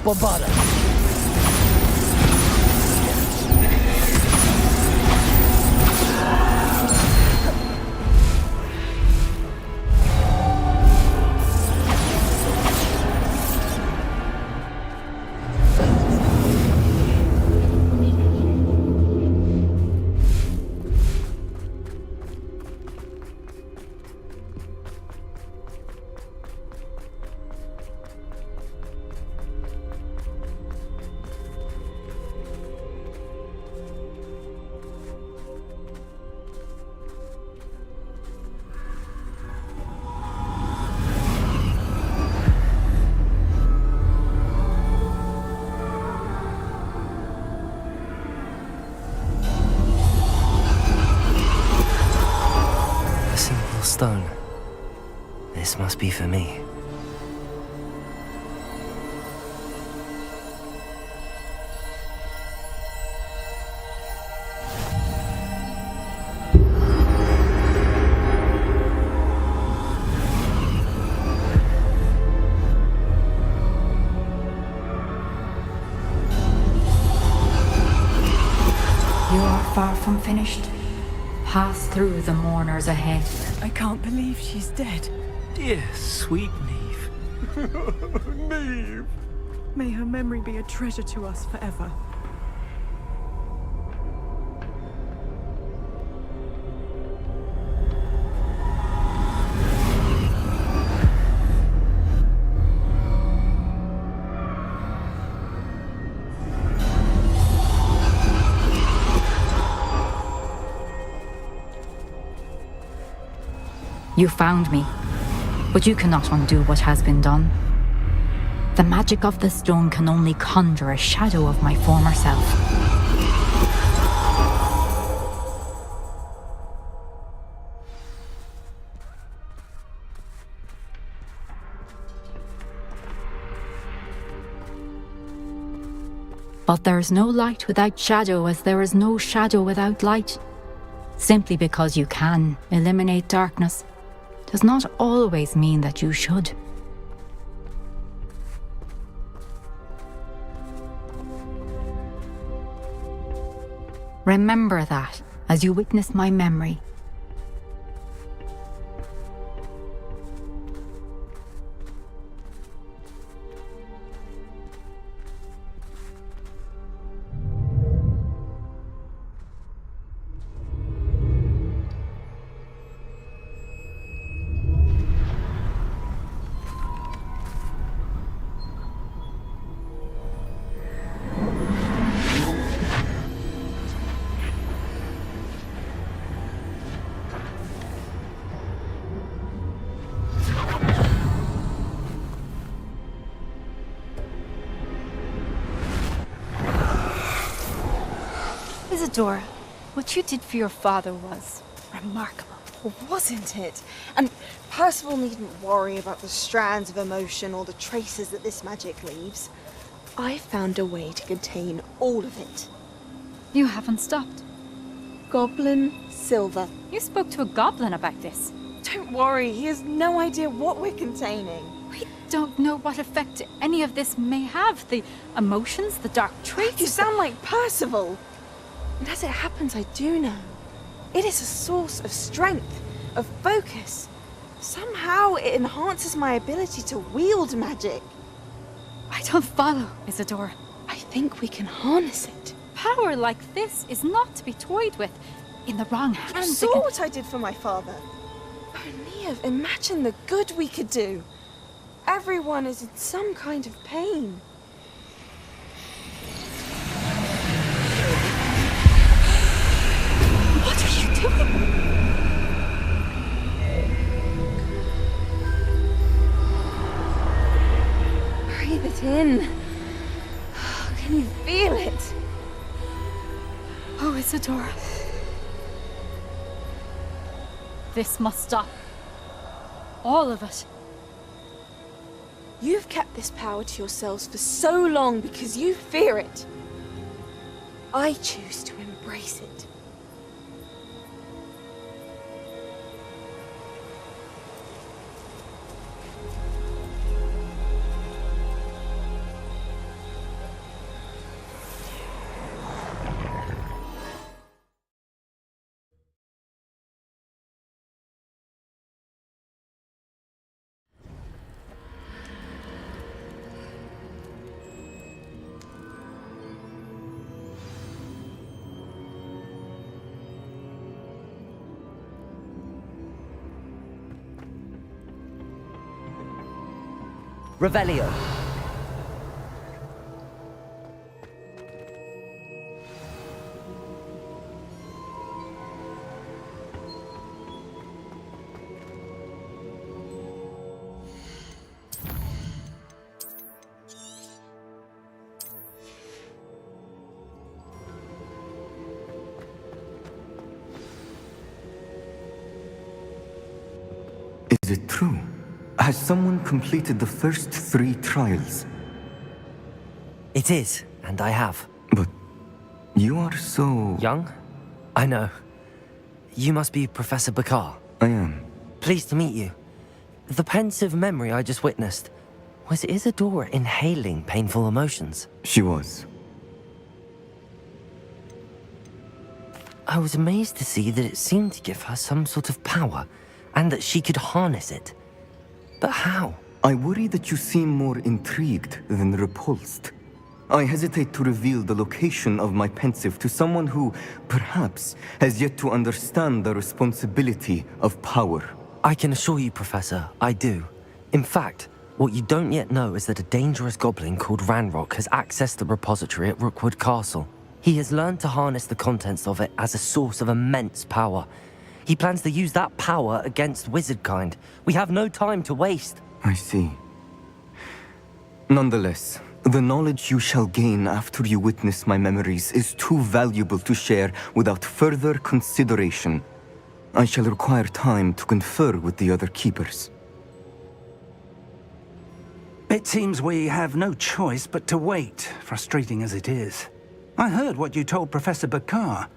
Bombarda. Stone. This must be for me. You are far from finished. Pass through the mourners ahead. I can't believe she's dead. Dear, sweet Neve. Neve! May her memory be a treasure to us forever. You found me, but you cannot undo what has been done. The magic of the stone can only conjure a shadow of my former self. But there is no light without shadow, as there is no shadow without light. Simply because you can eliminate darkness does not always mean that you should. Remember that as you witness my memory. Isadora, what you did for your father was remarkable. Well, wasn't it? And Percival needn't worry about the strands of emotion or the traces that this magic leaves. I found a way to contain all of it. You haven't stopped. Goblin Silver. You spoke to a goblin about this. Don't worry, he has no idea what we're containing. We don't know what effect any of this may have. The emotions, the dark traits. You sound like Percival. And as it happens, I do know. It is a source of strength, of focus. Somehow it enhances my ability to wield magic. I don't follow, Isadora. I think we can harness it. Power like this is not to be toyed with. In the wrong hands. You saw what I did for my father. Oh, Neve, imagine the good we could do. Everyone is in some kind of pain. What are you doing? Breathe it in. Can you feel it? Oh, Isadora. This must stop. All of it. You've kept this power to yourselves for so long because you fear it. I choose to embrace it. Revelio. Is it true? Has someone completed the first 3 trials? It is, and I have. But you are so... young? I know. You must be Professor Bakar. I am. Pleased to meet you. The pensive memory I just witnessed, was Isadora inhaling painful emotions? She was. I was amazed to see that it seemed to give her some sort of power, and that she could harness it. But how? I worry that you seem more intrigued than repulsed. I hesitate to reveal the location of my pensive to someone who, perhaps, has yet to understand the responsibility of power. I can assure you, Professor, I do. In fact, what you don't yet know is that a dangerous goblin called Ranrock has accessed the repository at Rookwood Castle. He has learned to harness the contents of it as a source of immense power. He plans to use that power against wizardkind. We have no time to waste. I see. Nonetheless, the knowledge you shall gain after you witness my memories is too valuable to share without further consideration. I shall require time to confer with the other keepers. It seems we have no choice but to wait, frustrating as it is. I heard what you told Professor Bakar.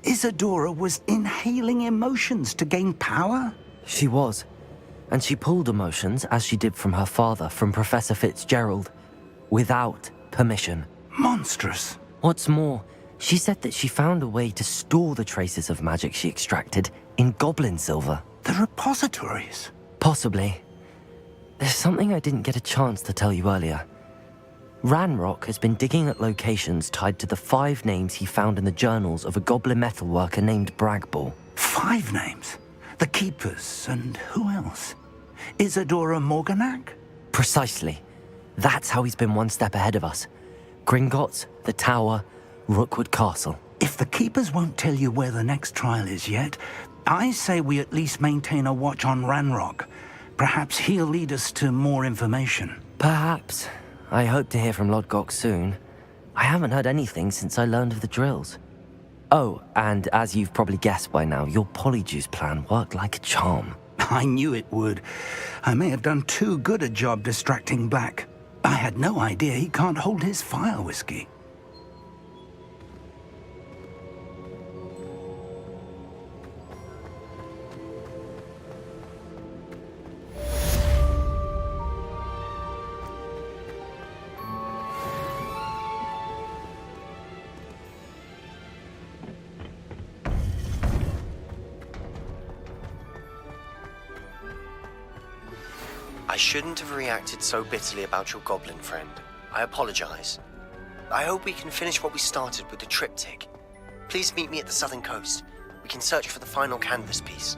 Isadora was inhaling emotions to gain power? She was. And she pulled emotions, as she did from her father, from Professor Fitzgerald, without permission. Monstrous. What's more, she said that she found a way to store the traces of magic she extracted in goblin silver. The repositories? Possibly. There's something I didn't get a chance to tell you earlier. Ranrock has been digging at locations tied to the 5 names he found in the journals of a goblin metalworker named Bragball. 5 names? The Keepers, and who else? Isadora Morganac? Precisely. That's how he's been one step ahead of us. Gringotts, the Tower, Rookwood Castle. If the Keepers won't tell you where the next trial is yet, I say we at least maintain a watch on Ranrock. Perhaps he'll lead us to more information. Perhaps. I hope to hear from Lodgok soon. I haven't heard anything since I learned of the drills. Oh, and as you've probably guessed by now, your polyjuice plan worked like a charm. I knew it would. I may have done too good a job distracting Black. I had no idea he can't hold his fire whiskey. I shouldn't have reacted so bitterly about your goblin friend. I apologize. I hope we can finish what we started with the triptych. Please meet me at the southern coast. We can search for the final canvas piece.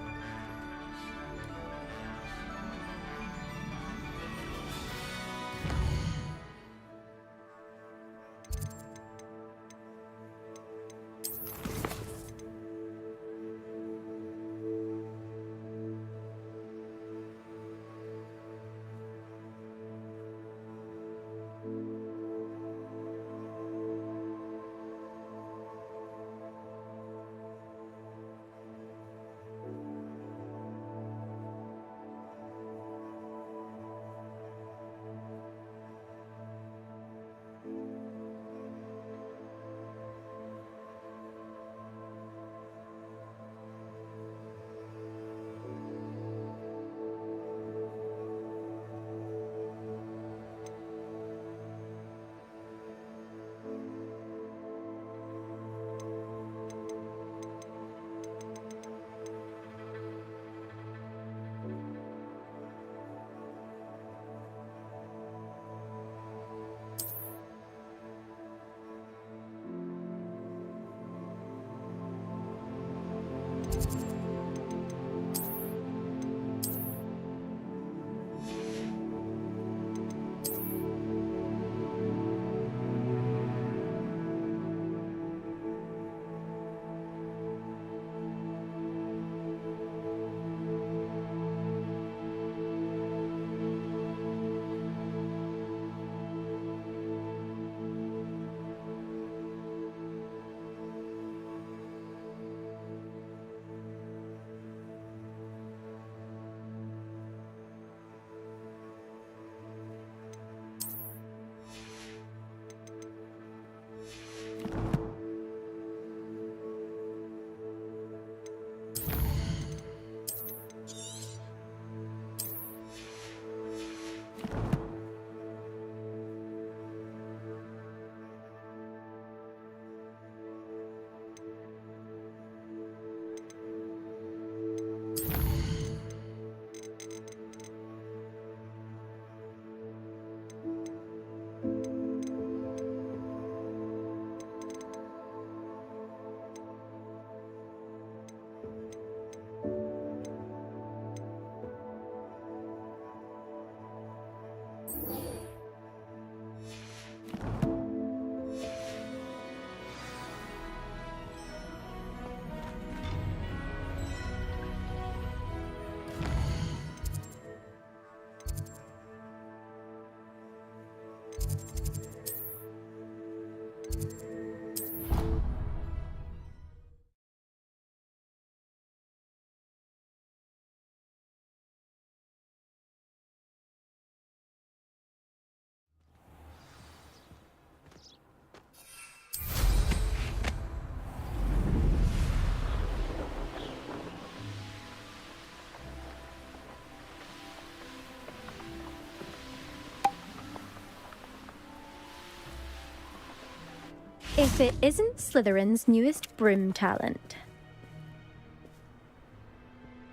If it isn't Slytherin's newest broom talent.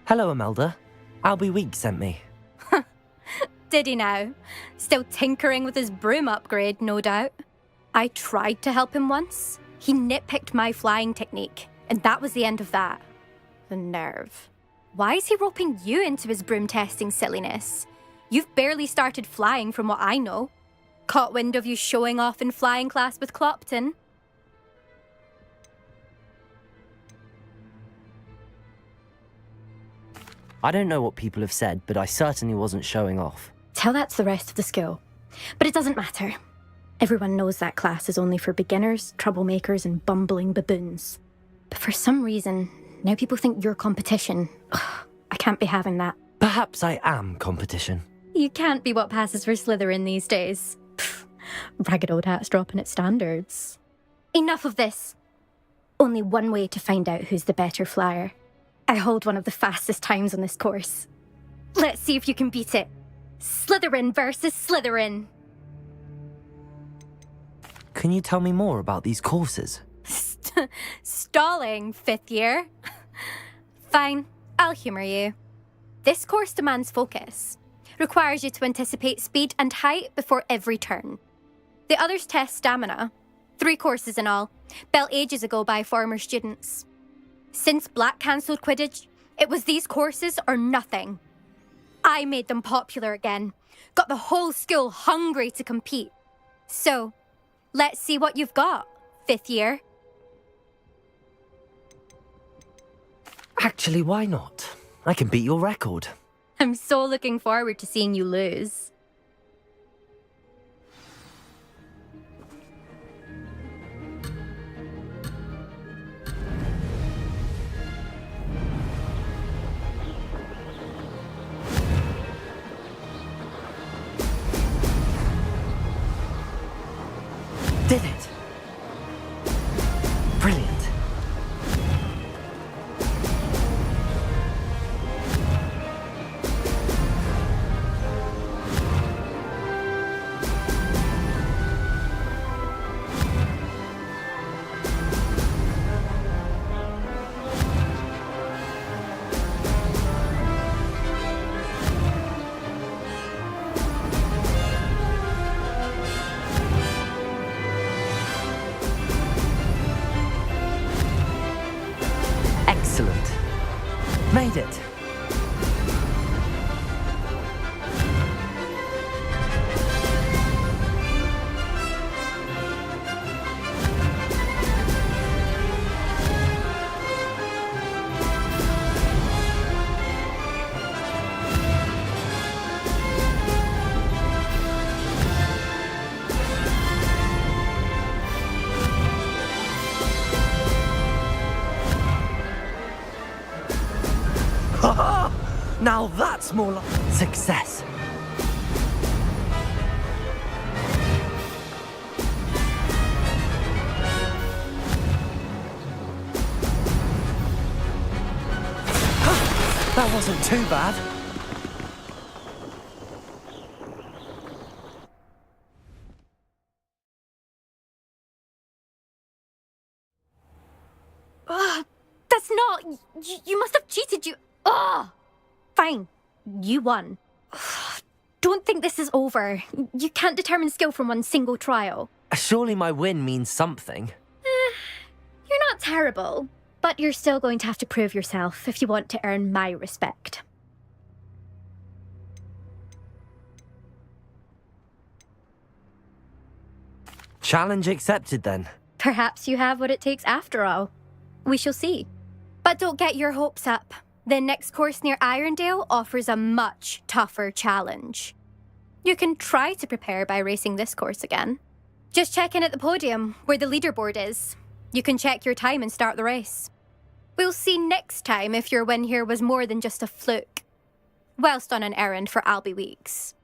Hello, Imelda. Albie Week sent me. Did he now? Still tinkering with his broom upgrade, no doubt. I tried to help him once. He nitpicked my flying technique, and that was the end of that. The nerve. Why is he roping you into his broom testing silliness? You've barely started flying from what I know. Caught wind of you showing off in flying class with Clopton. I don't know what people have said, but I certainly wasn't showing off. Tell that to the rest of the school. But it doesn't matter. Everyone knows that class is only for beginners, troublemakers, and bumbling baboons. But for some reason, now people think you're competition. Ugh, I can't be having that. Perhaps I am competition. You can't be what passes for Slytherin these days. Pfft, ragged old hat's dropping its standards. Enough of this. Only one way to find out who's the better flyer. I hold one of the fastest times on this course. Let's see if you can beat it. Slytherin versus Slytherin. Can you tell me more about these courses? Stalling, 5th year. Fine, I'll humour you. This course demands focus. Requires you to anticipate speed and height before every turn. The others test stamina. 3 courses in all, built ages ago by former students. Since Black cancelled Quidditch, it was these courses or nothing. I made them popular again. Got the whole school hungry to compete. So, let's see what you've got, 5th year. Actually, why not? I can beat your record. I'm so looking forward to seeing you lose. Did it! Brilliant. Excellent. Made it. Now that's more like success. That wasn't too bad. That's not... You must have cheated, you... Ugh! Fine. You won. Don't think this is over. You can't determine skill from one single trial. Surely my win means something. You're not terrible, but you're still going to have to prove yourself if you want to earn my respect. Challenge accepted then. Perhaps you have what it takes after all. We shall see. But don't get your hopes up. The next course near Irondale offers a much tougher challenge. You can try to prepare by racing this course again. Just check in at the podium, where the leaderboard is. You can check your time and start the race. We'll see next time if your win here was more than just a fluke, whilst on an errand for Albie Weeks.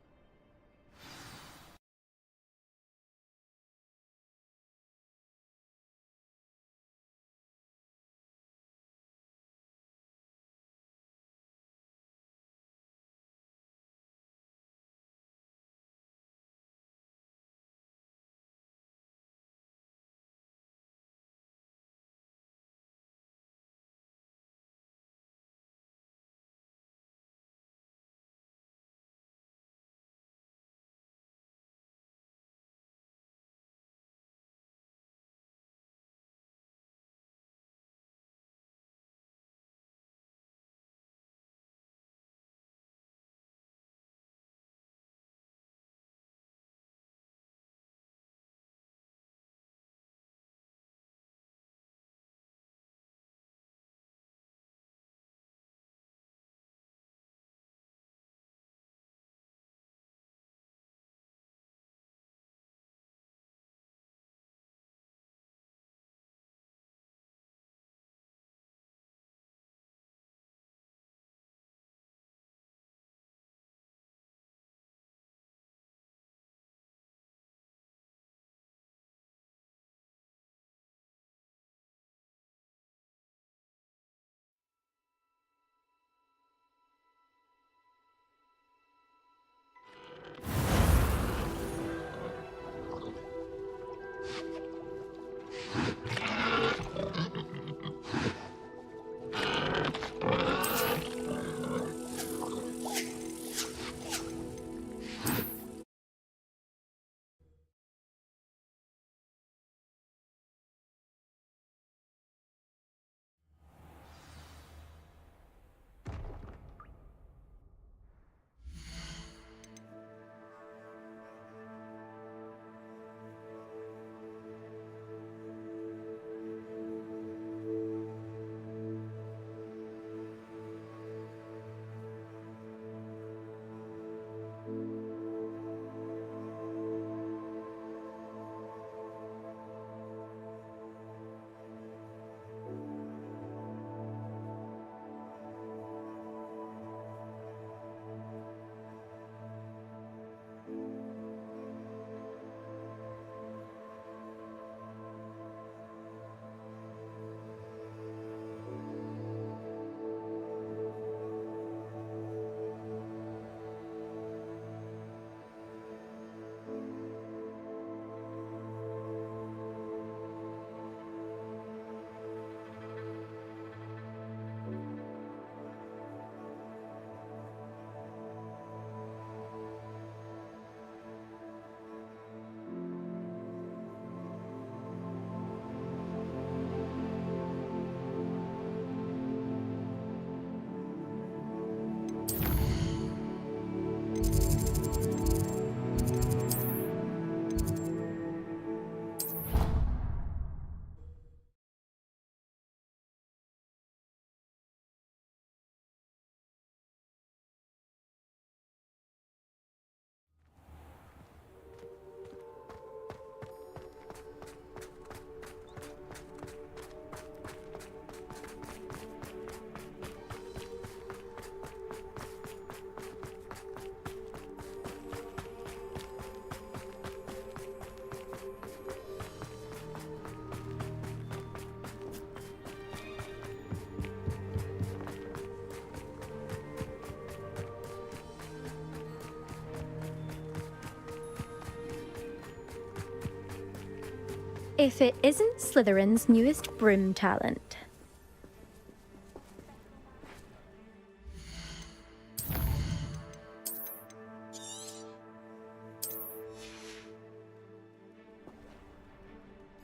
if it isn't Slytherin's newest broom talent.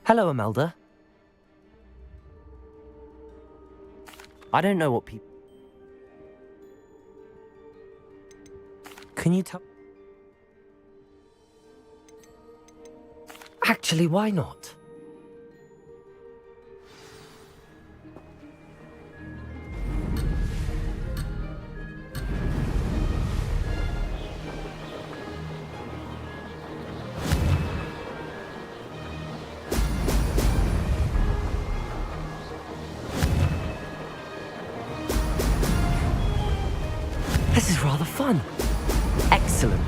Hello, Imelda. I don't know what people... Can you tell... Actually, why not? This is rather fun. Excellent.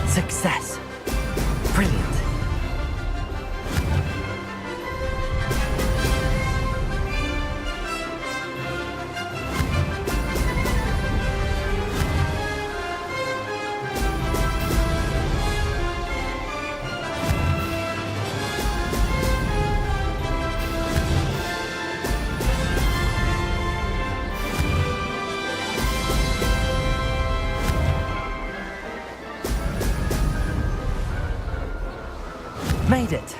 Success. Brilliant. Made it!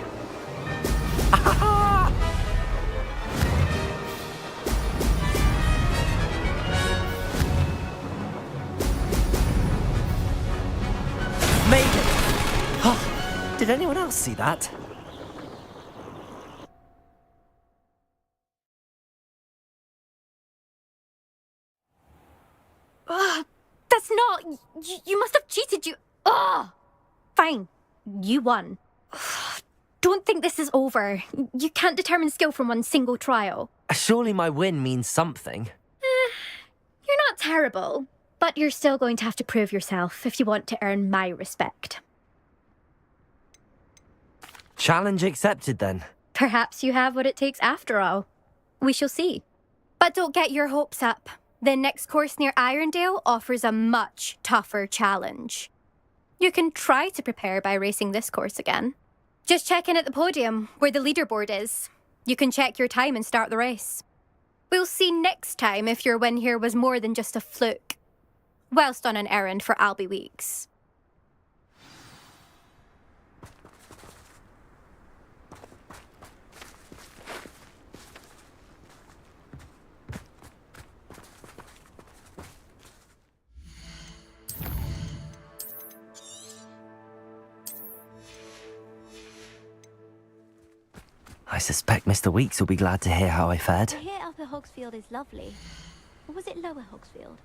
Made it! Oh, did anyone else see that? That's not... You must have cheated, you... Ugh! Fine. You won. Don't think this is over. You can't determine skill from one single trial. Surely my win means something. You're not terrible, but you're still going to have to prove yourself if you want to earn my respect. Challenge accepted, then. Perhaps you have what it takes after all. We shall see. But don't get your hopes up. The next course near Irondale offers a much tougher challenge. You can try to prepare by racing this course again. Just check in at the podium, where the leaderboard is. You can check your time and start the race. We'll see next time if your win here was more than just a fluke. Whilst on an errand for Albie Weeks. I suspect Mr. Weeks will be glad to hear how I fared. I hear Upper Hogsfield is lovely. Or was it Lower Hogsfield?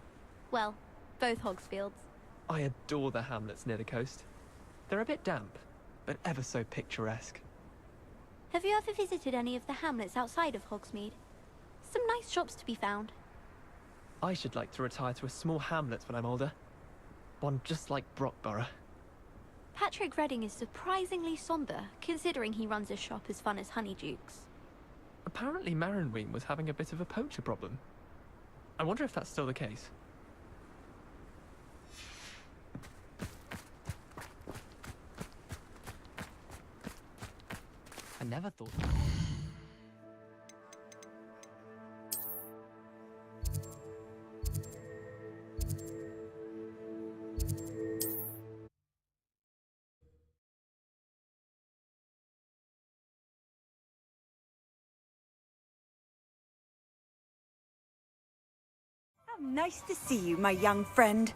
Well, both Hogsfields. I adore the hamlets near the coast. They're a bit damp, but ever so picturesque. Have you ever visited any of the hamlets outside of Hogsmeade? Some nice shops to be found. I should like to retire to a small hamlet when I'm older. One just like Brockborough. Patrick Redding is surprisingly somber, considering he runs a shop as fun as Honeydukes. Apparently Marronween was having a bit of a poacher problem. I wonder if that's still the case. I never thought... How nice to see you, my young friend.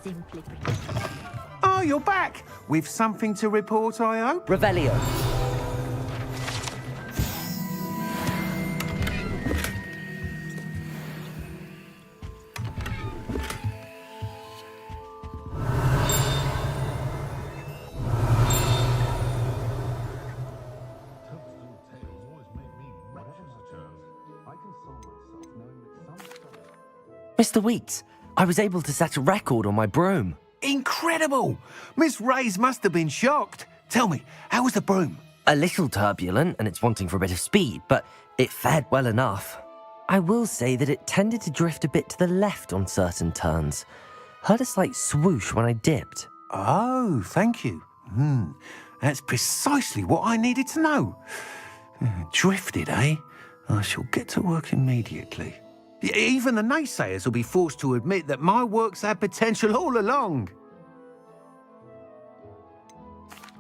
Simply Oh, you're back! With something to report, I hope? Revelio. Mr. Weeks, I was able to set a record on my broom. Incredible! Miss Reyes must have been shocked. Tell me, how was the broom? A little turbulent and it's wanting for a bit of speed, but it fared well enough. I will say that it tended to drift a bit to the left on certain turns. Heard a slight swoosh when I dipped. Oh, thank you. That's precisely what I needed to know. Drifted, eh? I shall get to work immediately. Even the naysayers will be forced to admit that my work's had potential all along.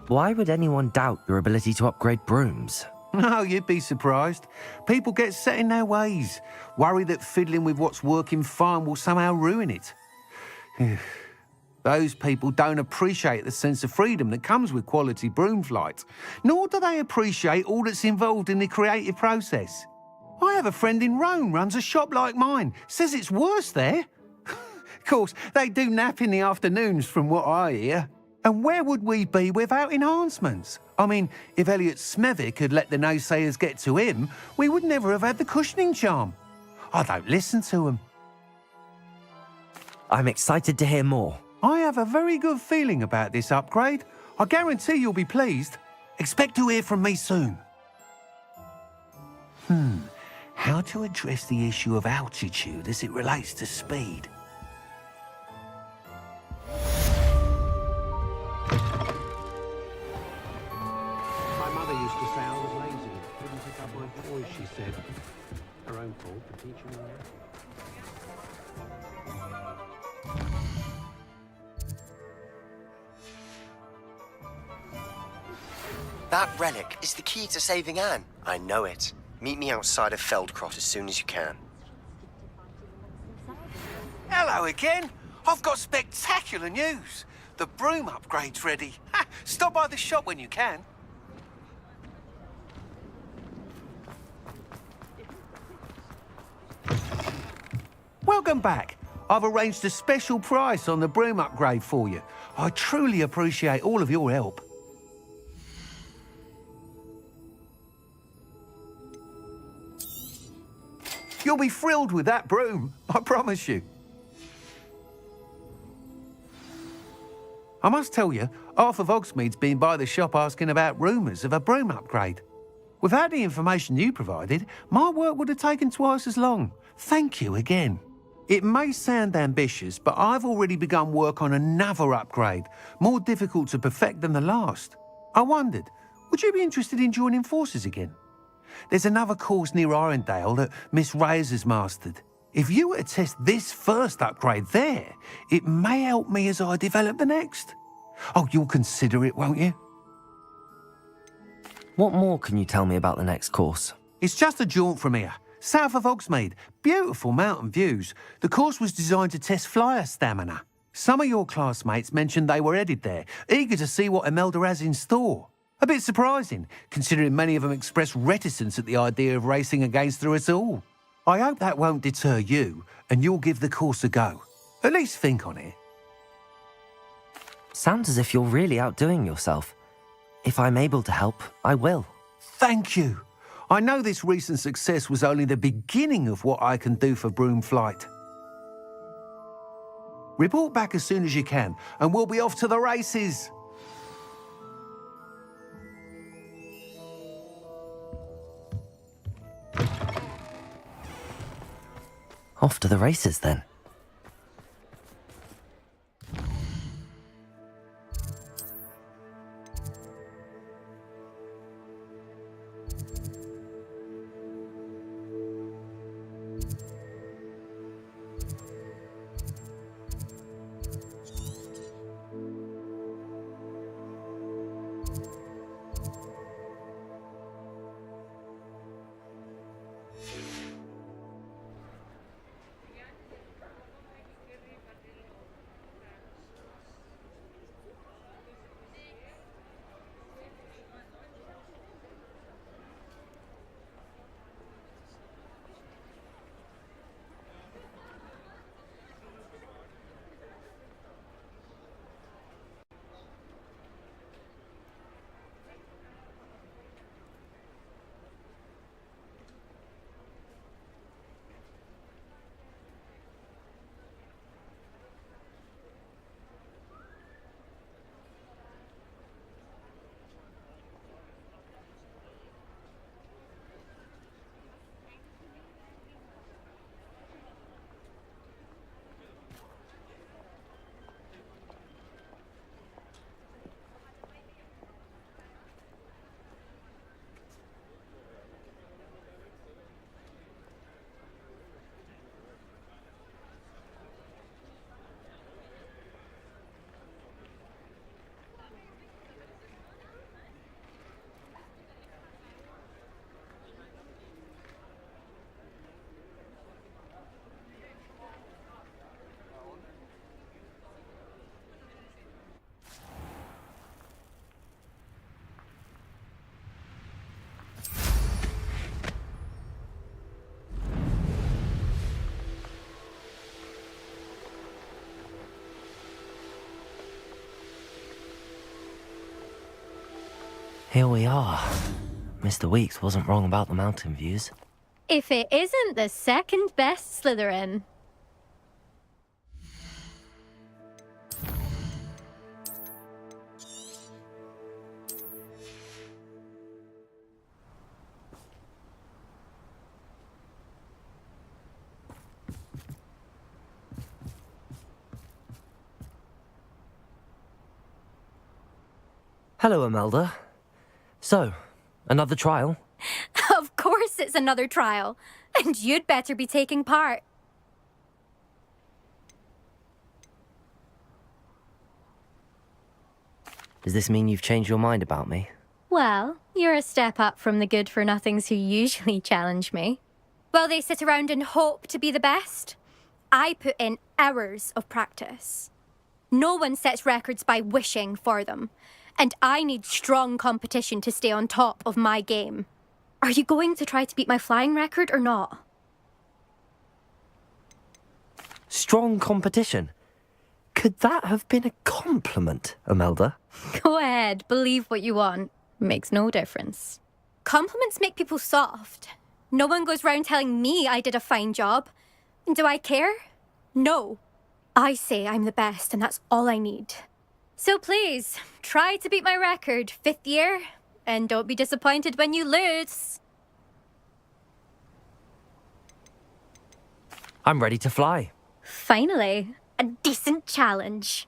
Why would anyone doubt your ability to upgrade brooms? No, you'd be surprised. People get set in their ways, worry that fiddling with what's working fine will somehow ruin it. Those people don't appreciate the sense of freedom that comes with quality broom flight, nor do they appreciate all that's involved in the creative process. I have a friend in Rome runs a shop like mine, says it's worse there. Of course, they do nap in the afternoons from what I hear. And where would we be without enhancements? I mean, if Elliot Smethwick had let the naysayers get to him, we would never have had the cushioning charm. I don't listen to them. I'm excited to hear more. I have a very good feeling about this upgrade. I guarantee you'll be pleased. Expect to hear from me soon. How to address the issue of altitude as it relates to speed? My mother used to say I was lazy. Didn't pick up my toys, she said. Her own fault for teaching me that. That relic is the key to saving Anne. I know it. Meet me outside of Feldcroft as soon as you can. Hello again. I've got spectacular news. The broom upgrade's ready. Stop by the shop when you can. Welcome back. I've arranged a special price on the broom upgrade for you. I truly appreciate all of your help. You'll be thrilled with that broom, I promise you. I must tell you, half of Hogsmeade's been by the shop asking about rumours of a broom upgrade. Without the information you provided, my work would have taken twice as long. Thank you again. It may sound ambitious, but I've already begun work on another upgrade, more difficult to perfect than the last. I wondered, would you be interested in joining forces again? There's another course near Arendale that Miss Reyes has mastered. If you were to test this first upgrade there, it may help me as I develop the next. Oh, you'll consider it, won't you? What more can you tell me about the next course? It's just a jaunt from here, south of Hogsmeade. Beautiful mountain views. The course was designed to test flyer stamina. Some of your classmates mentioned they were headed there, eager to see what Imelda has in store. A bit surprising, considering many of them expressed reticence at the idea of racing against her at all. I hope that won't deter you, and you'll give the course a go. At least think on it. Sounds as if you're really outdoing yourself. If I'm able to help, I will. Thank you. I know this recent success was only the beginning of what I can do for broom flight. Report back as soon as you can, and we'll be off to the races. Off to the races, then. Here we are. Mr. Weeks wasn't wrong about the mountain views. If it isn't the second best Slytherin. Hello, Imelda. So, another trial? Of course it's another trial. And you'd better be taking part. Does this mean you've changed your mind about me? Well, you're a step up from the good-for-nothings who usually challenge me. While they sit around and hope to be the best, I put in hours of practice. No one sets records by wishing for them. And I need strong competition to stay on top of my game. Are you going to try to beat my flying record or not? Strong competition? Could that have been a compliment, Imelda? Go ahead, believe what you want. Makes no difference. Compliments make people soft. No one goes round telling me I did a fine job. And do I care? No. I say I'm the best and that's all I need. So please, try to beat my record, 5th year, and don't be disappointed when you lose. I'm ready to fly. Finally, a decent challenge.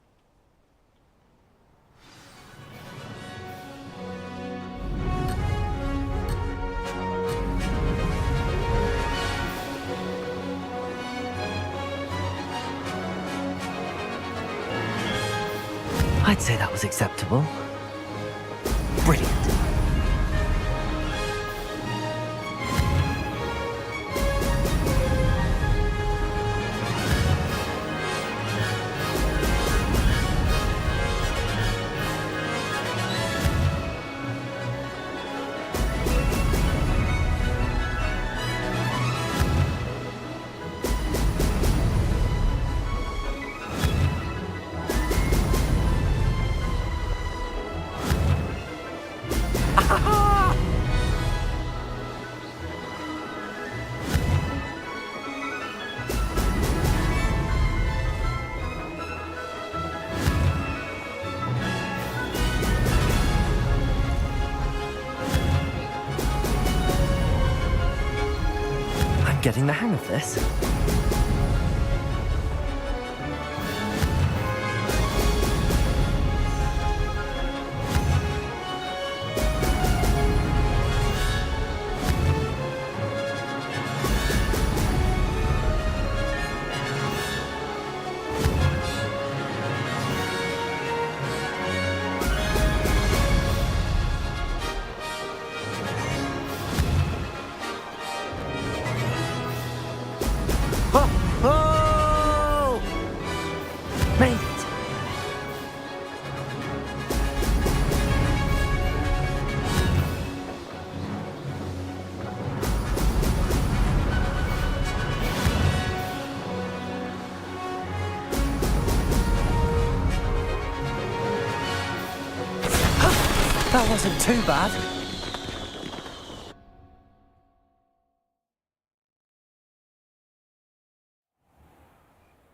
I'd say that was acceptable. Brilliant. Getting the hang of this. Oh! Made it! That wasn't too bad.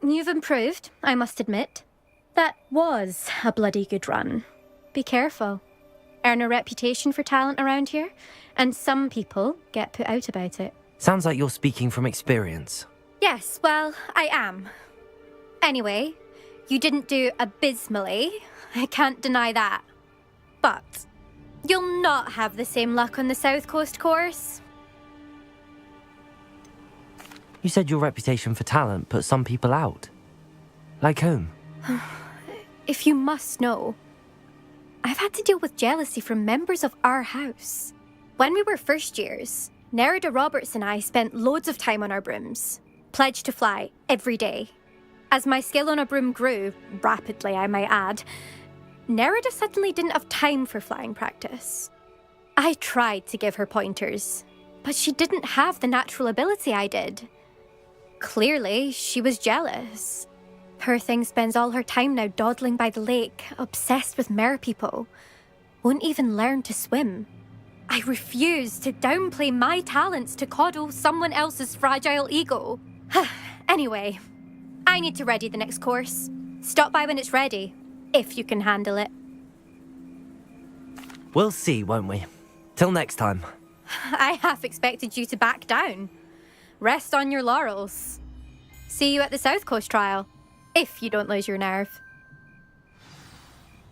You've improved, I must admit. That was a bloody good run. Be careful. Earn a reputation for talent around here, and some people get put out about it. Sounds like you're speaking from experience. Yes, well, I am. Anyway, you didn't do abysmally. I can't deny that. But you'll not have the same luck on the South Coast course. You said your reputation for talent put some people out. Like whom? If you must know, I've had to deal with jealousy from members of our house. When we were first years, Nerida Roberts and I spent loads of time on our brooms, pledged to fly every day. As my skill on a broom grew, rapidly I might add, Nerida suddenly didn't have time for flying practice. I tried to give her pointers, but she didn't have the natural ability I did. Clearly, she was jealous. Poor thing spends all her time now dawdling by the lake, obsessed with mer people. won't even learn to swim. I refuse to downplay my talents to coddle someone else's fragile ego. Anyway, I need to ready the next course. Stop by when it's ready, if you can handle it. We'll see, won't we? Till next time. I half expected you to back down. Rest on your laurels. See you at the South Coast trial, if you don't lose your nerve.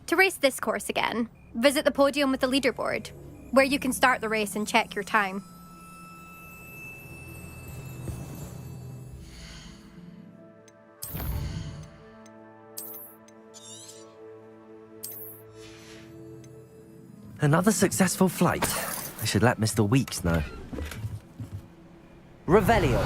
To race this course again, visit the podium with the leaderboard, where you can start the race and check your time. Another successful flight. I should let Mr. Weeks know. Revelio.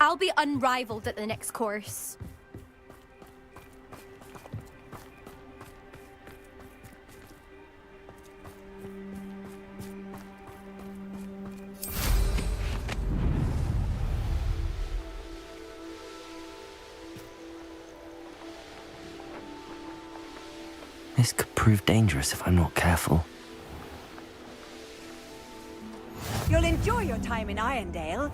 I'll be unrivaled at the next course. This could prove dangerous if I'm not careful. You'll enjoy your time in Irondale.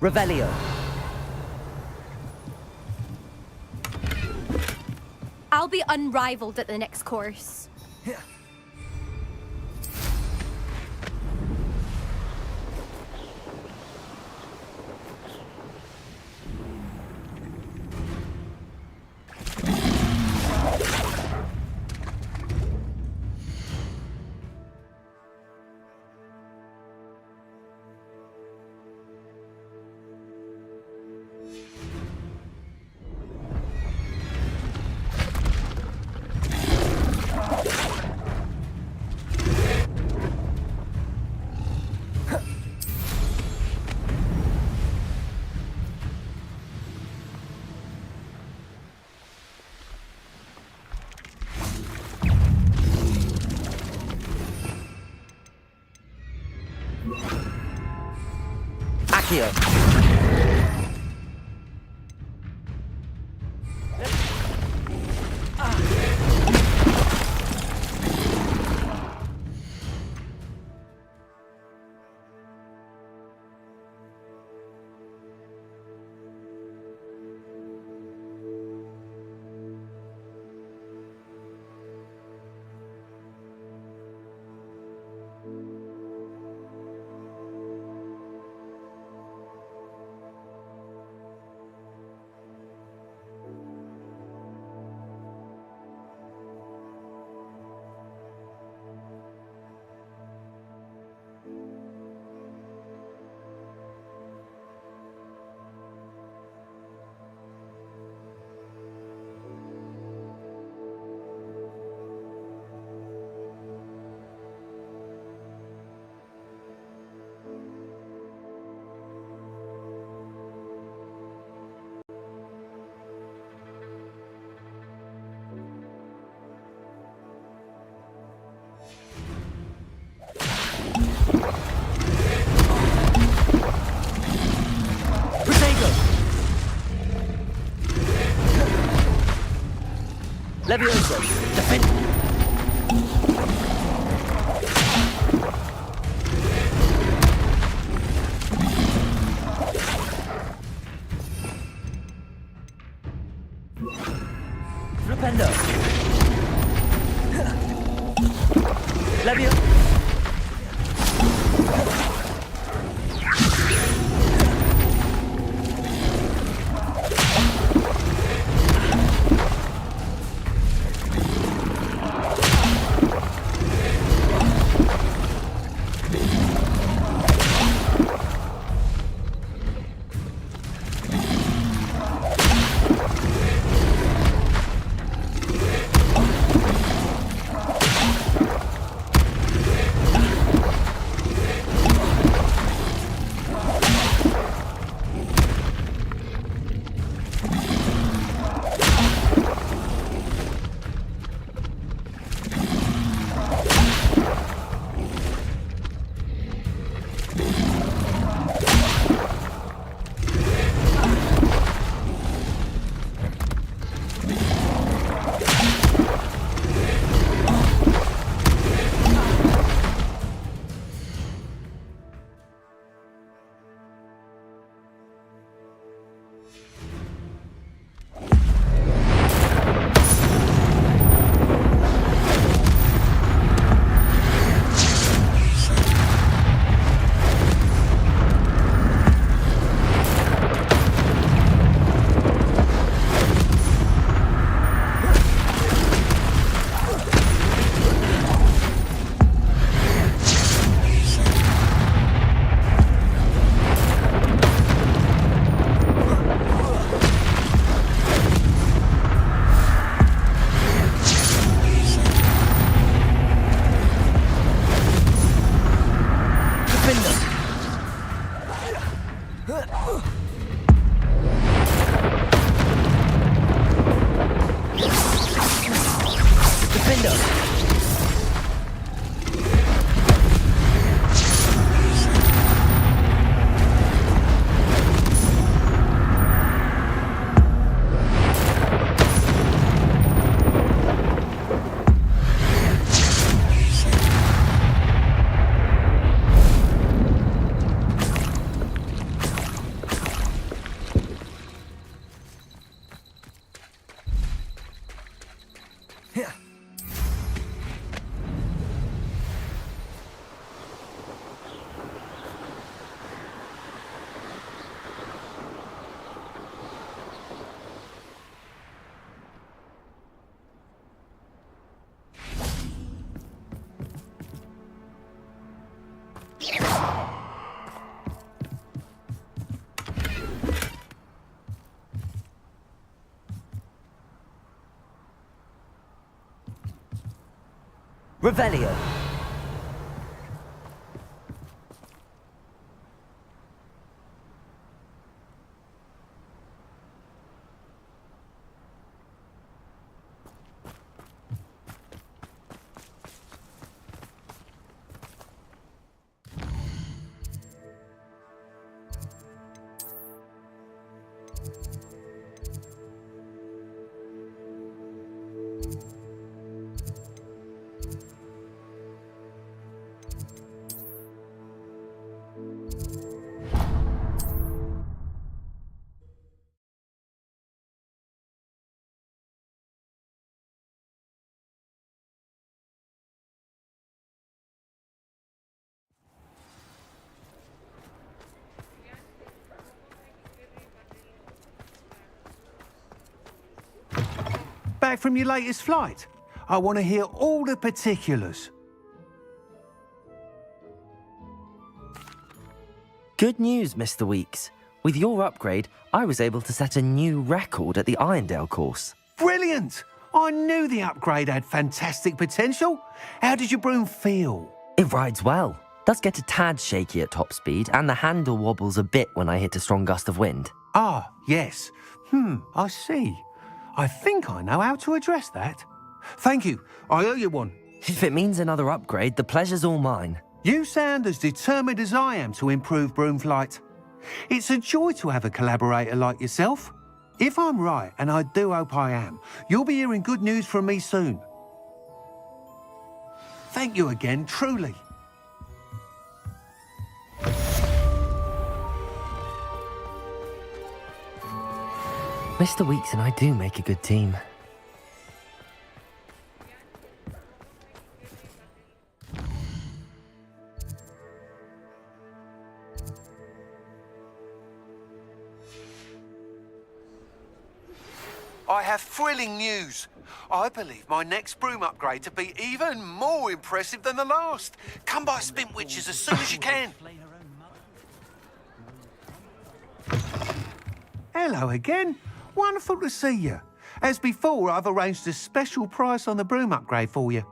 Revelio. I'll be unrivaled at the next course. Accio. Levioso. Defend. Flipendo. Levio. Revelio. Back from your latest flight? I want to hear all the particulars. Good news, Mr. Weeks. With your upgrade, I was able to set a new record at the Irondale course. Brilliant! I knew the upgrade had fantastic potential. How did your broom feel? It rides well. Does get a tad shaky at top speed, and the handle wobbles a bit when I hit a strong gust of wind. Ah, yes. I see. I think I know how to address that. Thank you. I owe you one. If it means another upgrade, the pleasure's all mine. You sound as determined as I am to improve broom flight. It's a joy to have a collaborator like yourself. If I'm right, and I do hope I am, you'll be hearing good news from me soon. Thank you again, truly. Mr. Weeks and I do make a good team. I have thrilling news. I believe my next broom upgrade to be even more impressive than the last. Come by Spintwitches as soon as you can. Hello again. Wonderful to see you. As before, I've arranged a special price on the broom upgrade for you.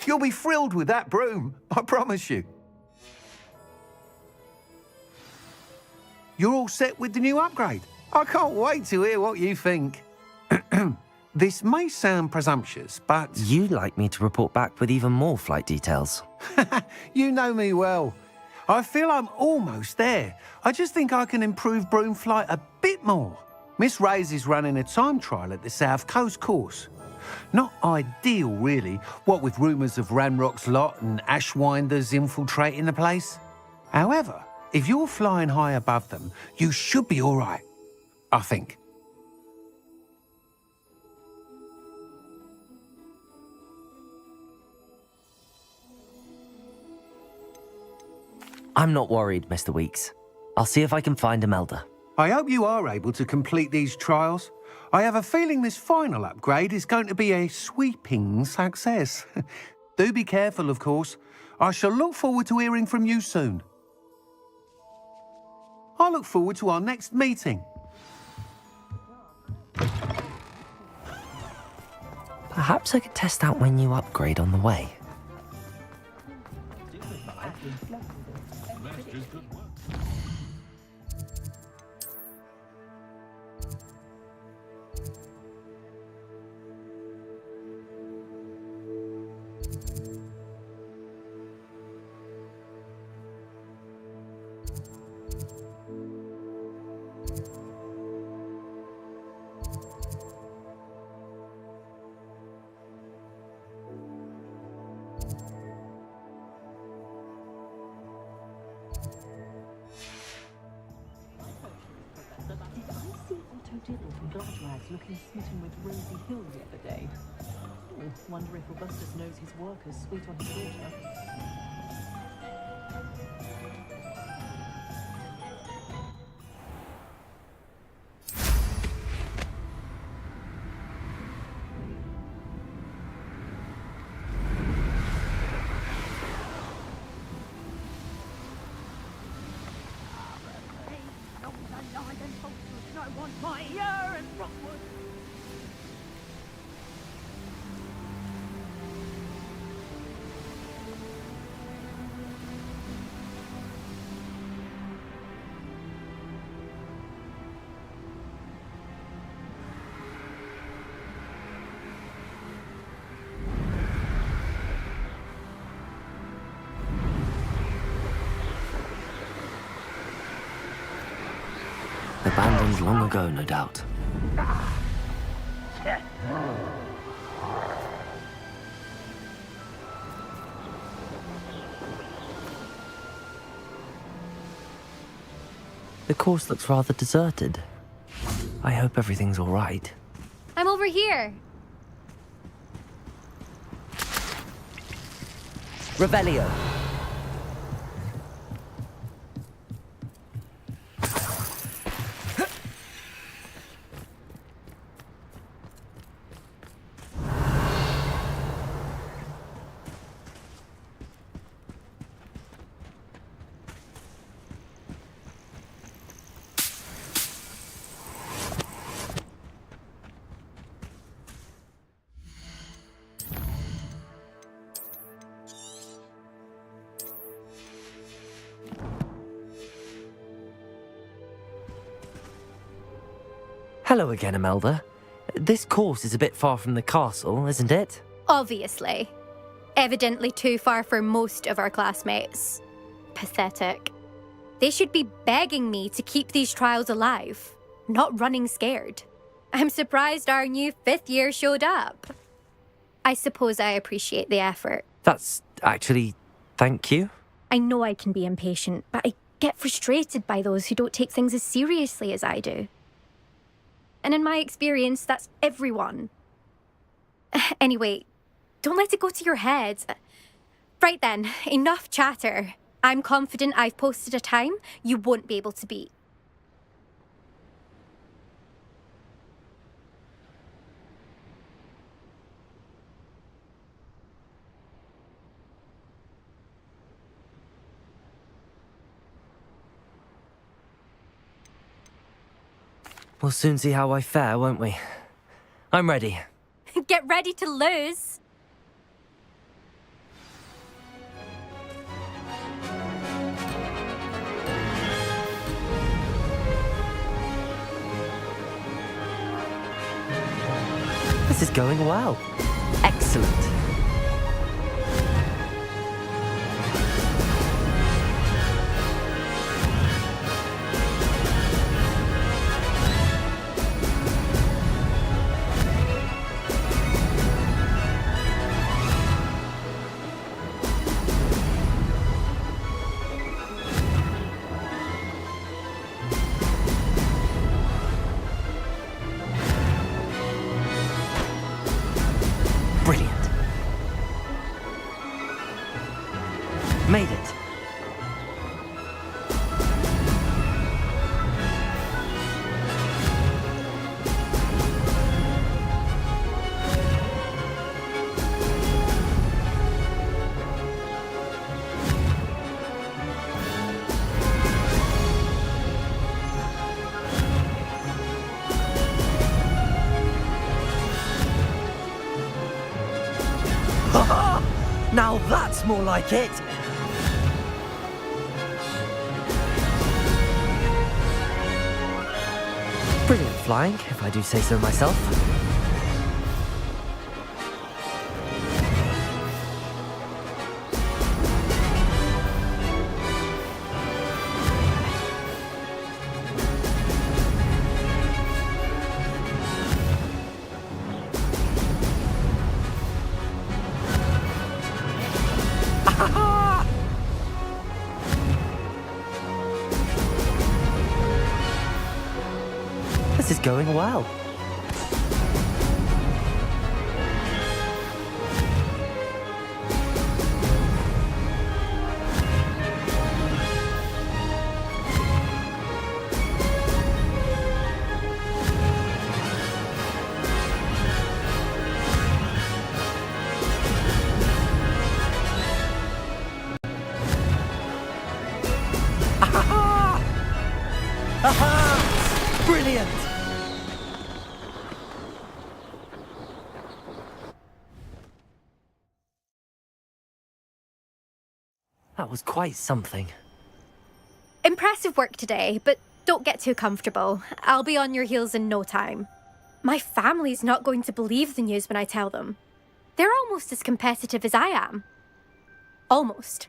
You'll be thrilled with that broom, I promise you. You're all set with the new upgrade. I can't wait to hear what you think. This may sound presumptuous, but... You'd like me to report back with even more flight details. You know me well. I feel I'm almost there. I just think I can improve broom flight a bit more. Miss Ray's is running a time trial at the South Coast course. Not ideal, really, what with rumours of Ranrock's lot and Ashwinders infiltrating the place. However, if you're flying high above them, you should be all right, I think. I'm not worried, Mr. Weeks. I'll see if I can find Imelda. I hope you are able to complete these trials. I have a feeling this final upgrade is going to be a sweeping success. Do be careful, of course. I shall look forward to hearing from you soon. I look forward to our next meeting. Perhaps I could test out my new upgrade on the way. Looking smitten with Rosie Hill the other day. Wonder if Augustus knows his work is sweet on his daughter. Fire and Rockwood. Abandoned long ago, no doubt. The course looks rather deserted. I hope everything's all right. I'm over here. Revelio. Hello again, Imelda. This course is a bit far from the castle, isn't it? Obviously. Evidently too far for most of our classmates. Pathetic. They should be begging me to keep these trials alive, not running scared. I'm surprised our new 5th year showed up. I suppose I appreciate the effort. That's actually... thank you. I know I can be impatient, but I get frustrated by those who don't take things as seriously as I do. And in my experience, that's everyone. Anyway, don't let it go to your head. Right then, enough chatter. I'm confident I've posted a time you won't be able to beat. We'll soon see how I fare, won't we? I'm ready. Get ready to lose. This is going well. Excellent. Brilliant. Made it. Now that's more like it! Brilliant flying, if I do say so myself. This is going well. Aha! Brilliant! That was quite something. Impressive work today, but don't get too comfortable. I'll be on your heels in no time. My family's not going to believe the news when I tell them. They're almost as competitive as I am. Almost.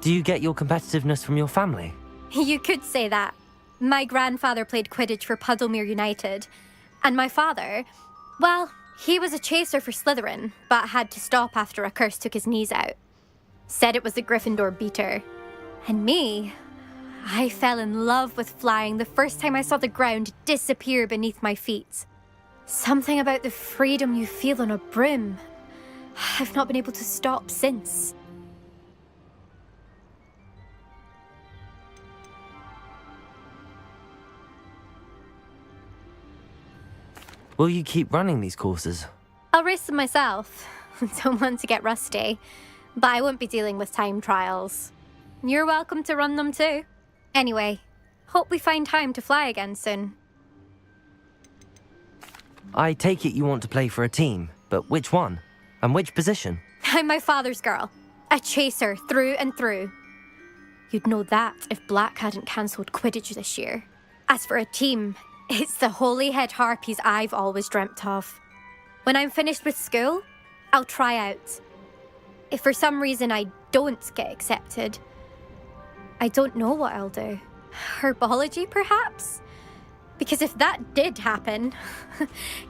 Do you get your competitiveness from your family? You could say that. My grandfather played Quidditch for Puddlemere United. And my father, well, he was a chaser for Slytherin, but had to stop after a curse took his knees out. Said it was the Gryffindor beater. And me, I fell in love with flying the first time I saw the ground disappear beneath my feet. Something about the freedom you feel on a broom. I've not been able to stop since. Will you keep running these courses? I'll race them myself. Don't want to get rusty. But I won't be dealing with time trials. You're welcome to run them too. Anyway, hope we find time to fly again soon. I take it you want to play for a team, but which one? And which position? I'm my father's girl. A chaser through and through. You'd know that if Black hadn't cancelled Quidditch this year. As for a team, it's the Holyhead Harpies I've always dreamt of. When I'm finished with school, I'll try out. If for some reason I don't get accepted, I don't know what I'll do. Herbology, perhaps? Because if that did happen,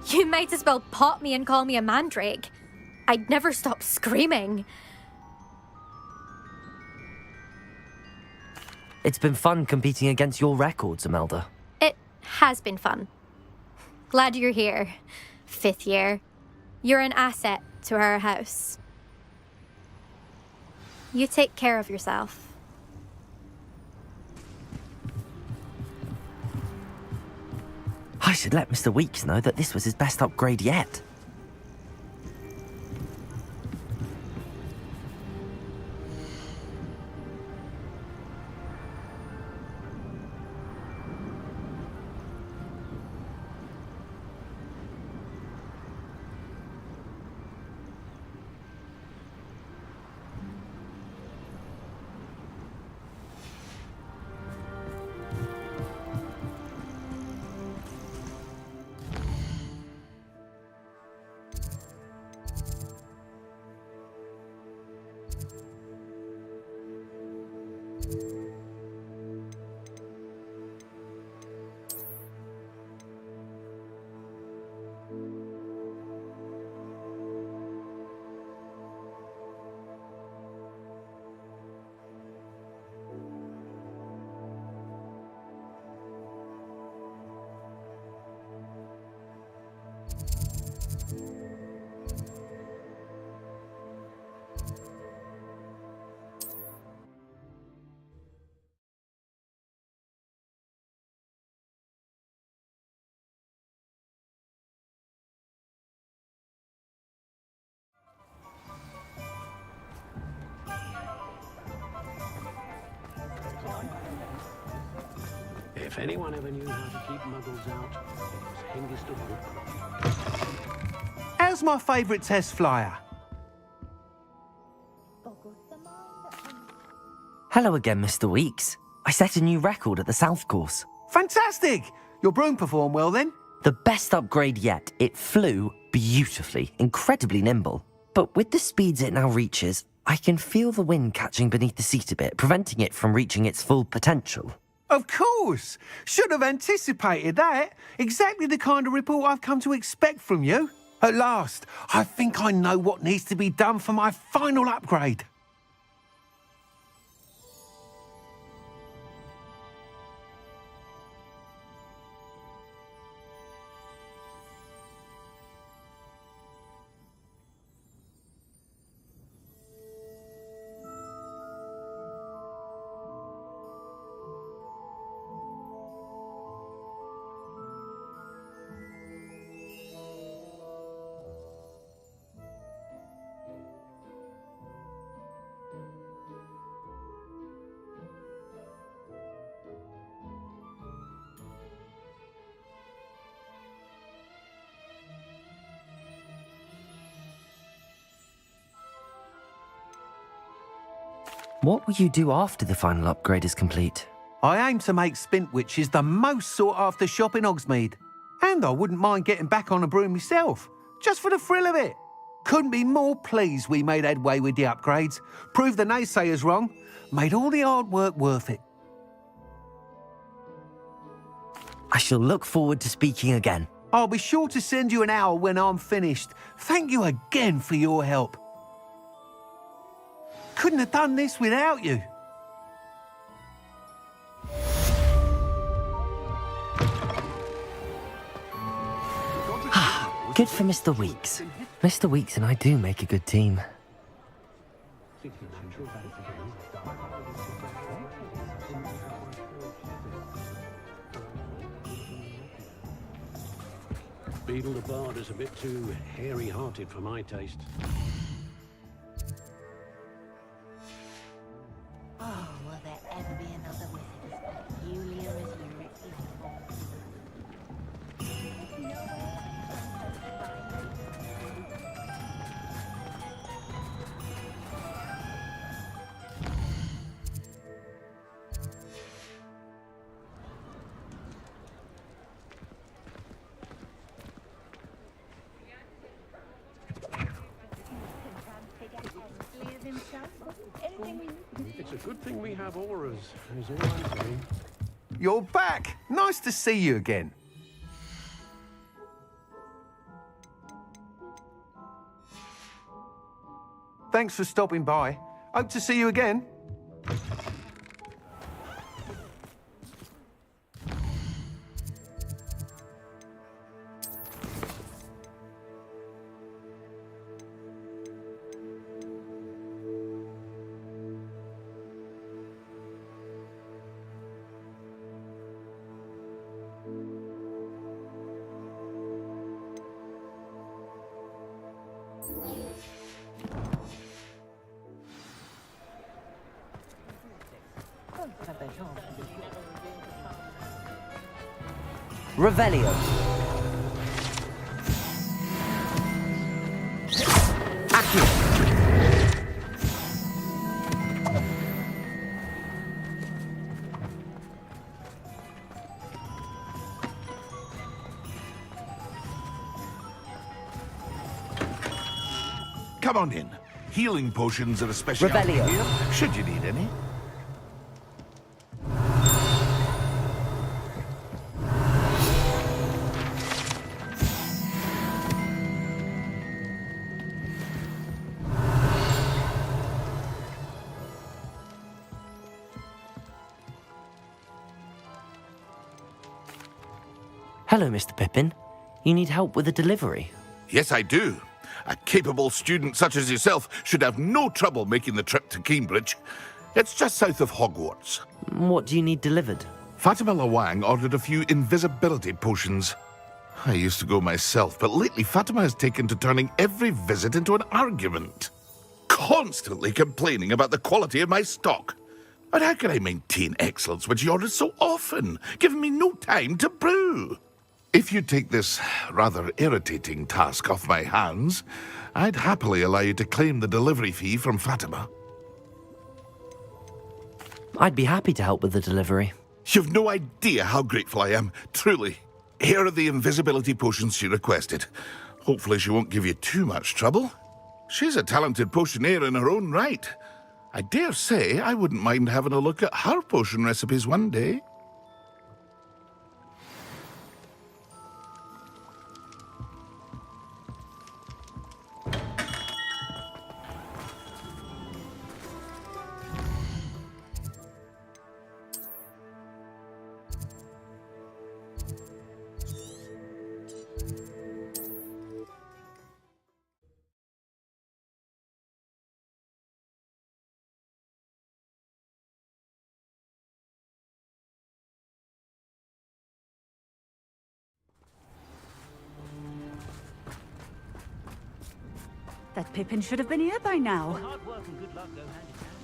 you might as well pot me and call me a mandrake. I'd never stop screaming. It's been fun competing against your records, Imelda. It has been fun. Glad you're here. 5th year. You're an asset to our house. You take care of yourself. I should let Mr. Weeks know that this was his best upgrade yet. If anyone ever knew how to keep muggles out, it was Hengist of Woodcroft. How's my favourite test flyer? Hello again, Mr. Weeks. I set a new record at the South Course. Fantastic! Your broom performed well then? The best upgrade yet. It flew beautifully, incredibly nimble. But with the speeds it now reaches, I can feel the wind catching beneath the seat a bit, preventing it from reaching its full potential. Of course! Should have anticipated that. Exactly the kind of report I've come to expect from you. At last, I think I know what needs to be done for my final upgrade. What will you do after the final upgrade is complete? I aim to make Spintwitches the most sought-after shop in Hogsmeade. And I wouldn't mind getting back on a broom myself, just for the thrill of it. Couldn't be more pleased we made headway with the upgrades, proved the naysayers wrong, made all the hard work worth it. I shall look forward to speaking again. I'll be sure to send you an owl when I'm finished. Thank you again for your help. Couldn't have done this without you. Good for Mr. Weeks. Mr. Weeks and I do make a good team. Beadle the Bard is a bit too hairy-hearted for my taste. Oh, will there ever be another wizard as peculiar as you? It's a good thing we have auras, is all I'm saying. You're back. Nice to see you again. Thanks for stopping by. Hope to see you again. Revelio. Accio. Come on in. Healing potions are a specialty Revelio. here, should you need any. Hello, Mr. Pippin. You need help with a delivery? Yes, I do. A capable student such as yourself should have no trouble making the trip to Cambridge. It's just south of Hogwarts. What do you need delivered? Fatima Lawang ordered a few invisibility potions. I used to go myself, but lately Fatima has taken to turning every visit into an argument. Constantly complaining about the quality of my stock. But how can I maintain excellence when she orders so often, giving me no time to brew? If you take this rather irritating task off my hands, I'd happily allow you to claim the delivery fee from Fatima. I'd be happy to help with the delivery. You've no idea how grateful I am, truly. Here are the invisibility potions she requested. Hopefully she won't give you too much trouble. She's a talented potioneer in her own right. I dare say I wouldn't mind having a look at her potion recipes one day. That Pippin should have been here by now. Hard work and good luck go hand in hand.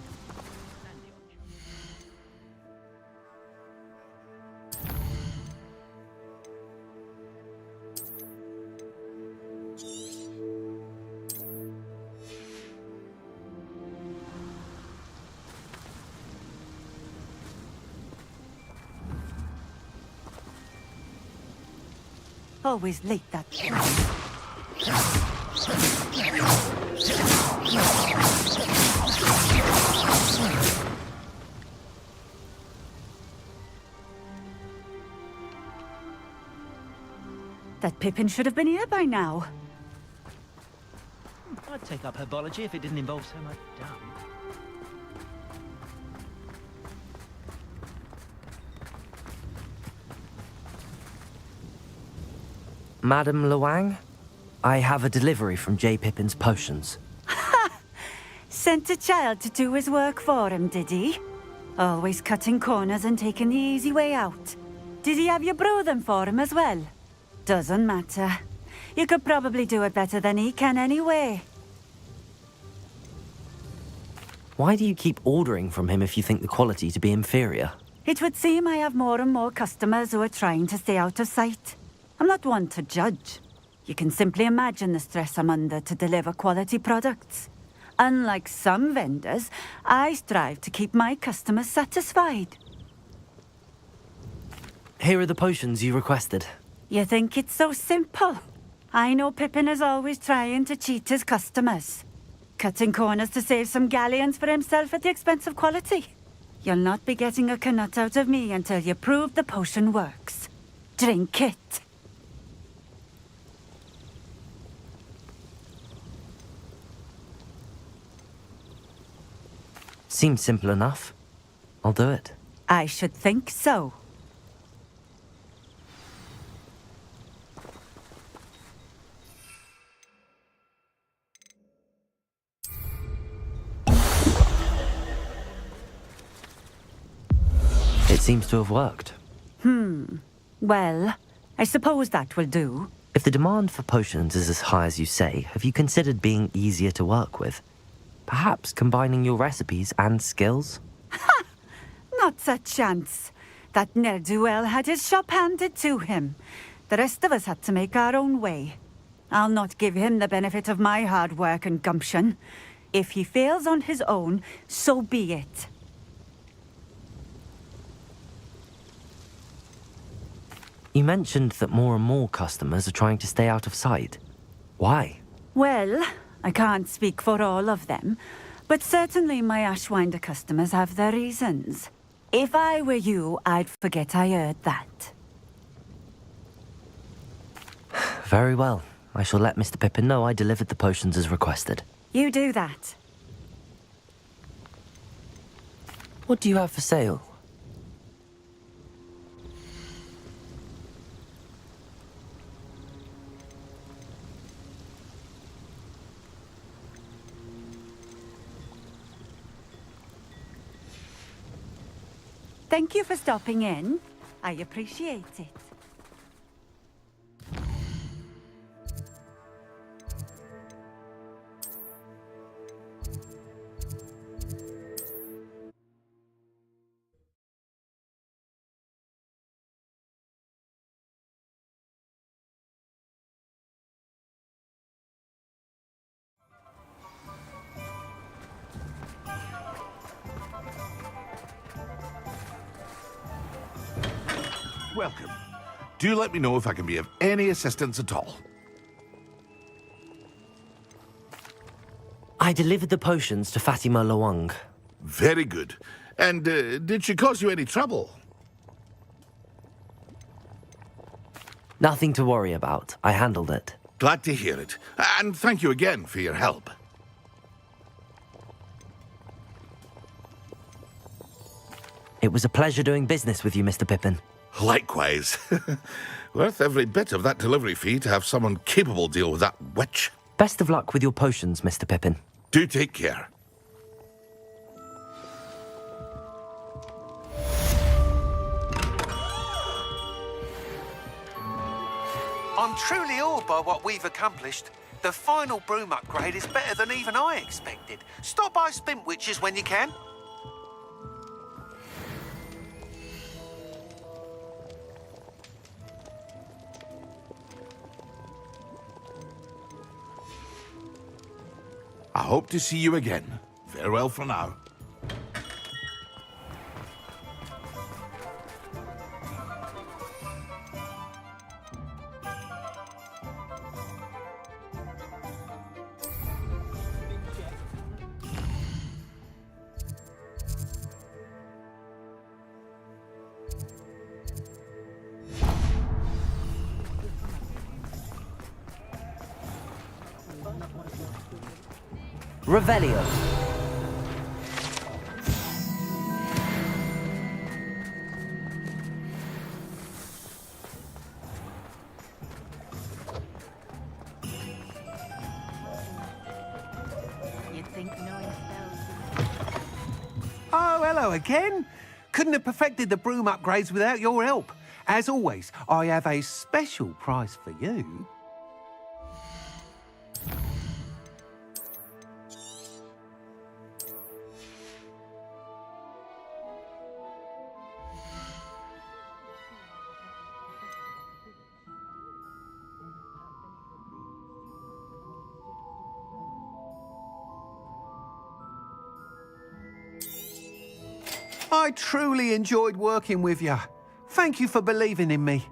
Always late, that. That Pippin should have been here by now. I'd take up herbology if it didn't involve so much dung. Madam Luang, I have a delivery from J. Pippin's potions. Sent a child to do his work for him, did he? Always cutting corners and taking the easy way out. Did he have you brew them for him as well? Doesn't matter. You could probably do it better than he can anyway. Why do you keep ordering from him if you think the quality to be inferior? It would seem I have more and more customers who are trying to stay out of sight. I'm not one to judge. You can simply imagine the stress I'm under to deliver quality products. Unlike some vendors, I strive to keep my customers satisfied. Here are the potions you requested. You think it's so simple? I know Pippin is always trying to cheat his customers. Cutting corners to save some galleons for himself at the expense of quality. You'll not be getting a canut out of me until you prove the potion works. Drink it. Seems simple enough. I'll do it. I should think so. It seems to have worked. Well, I suppose that will do. If the demand for potions is as high as you say, have you considered being easier to work with? Perhaps combining your recipes and skills? Not a chance. That ne'er-do-well had his shop handed to him. The rest of us had to make our own way. I'll not give him the benefit of my hard work and gumption. If he fails on his own, so be it. You mentioned that more and more customers are trying to stay out of sight. Why? Well, I can't speak for all of them, but certainly my Ashwinder customers have their reasons. If I were you, I'd forget I heard that. Very well. I shall let Mr. Pippin know I delivered the potions as requested. You do that. What do you have for sale? Thank you for stopping in. I appreciate it. Welcome. Do let me know if I can be of any assistance at all. I delivered the potions to Fatima Luang. Very good. And did she cause you any trouble? Nothing to worry about. I handled it. Glad to hear it. And thank you again for your help. It was a pleasure doing business with you, Mr. Pippin. Likewise. Worth every bit of that delivery fee to have someone capable deal with that witch. Best of luck with your potions, Mr. Pippin. Do take care. I'm truly awed by what we've accomplished. The final broom upgrade is better than even I expected. Stop by Spintwitches when you can. I hope to see you again. Farewell for now. Revelio. You'd think knowing spells. Oh, hello again. Couldn't have perfected the broom upgrades without your help. As always, I have a special prize for you. I truly enjoyed working with you. Thank you for believing in me.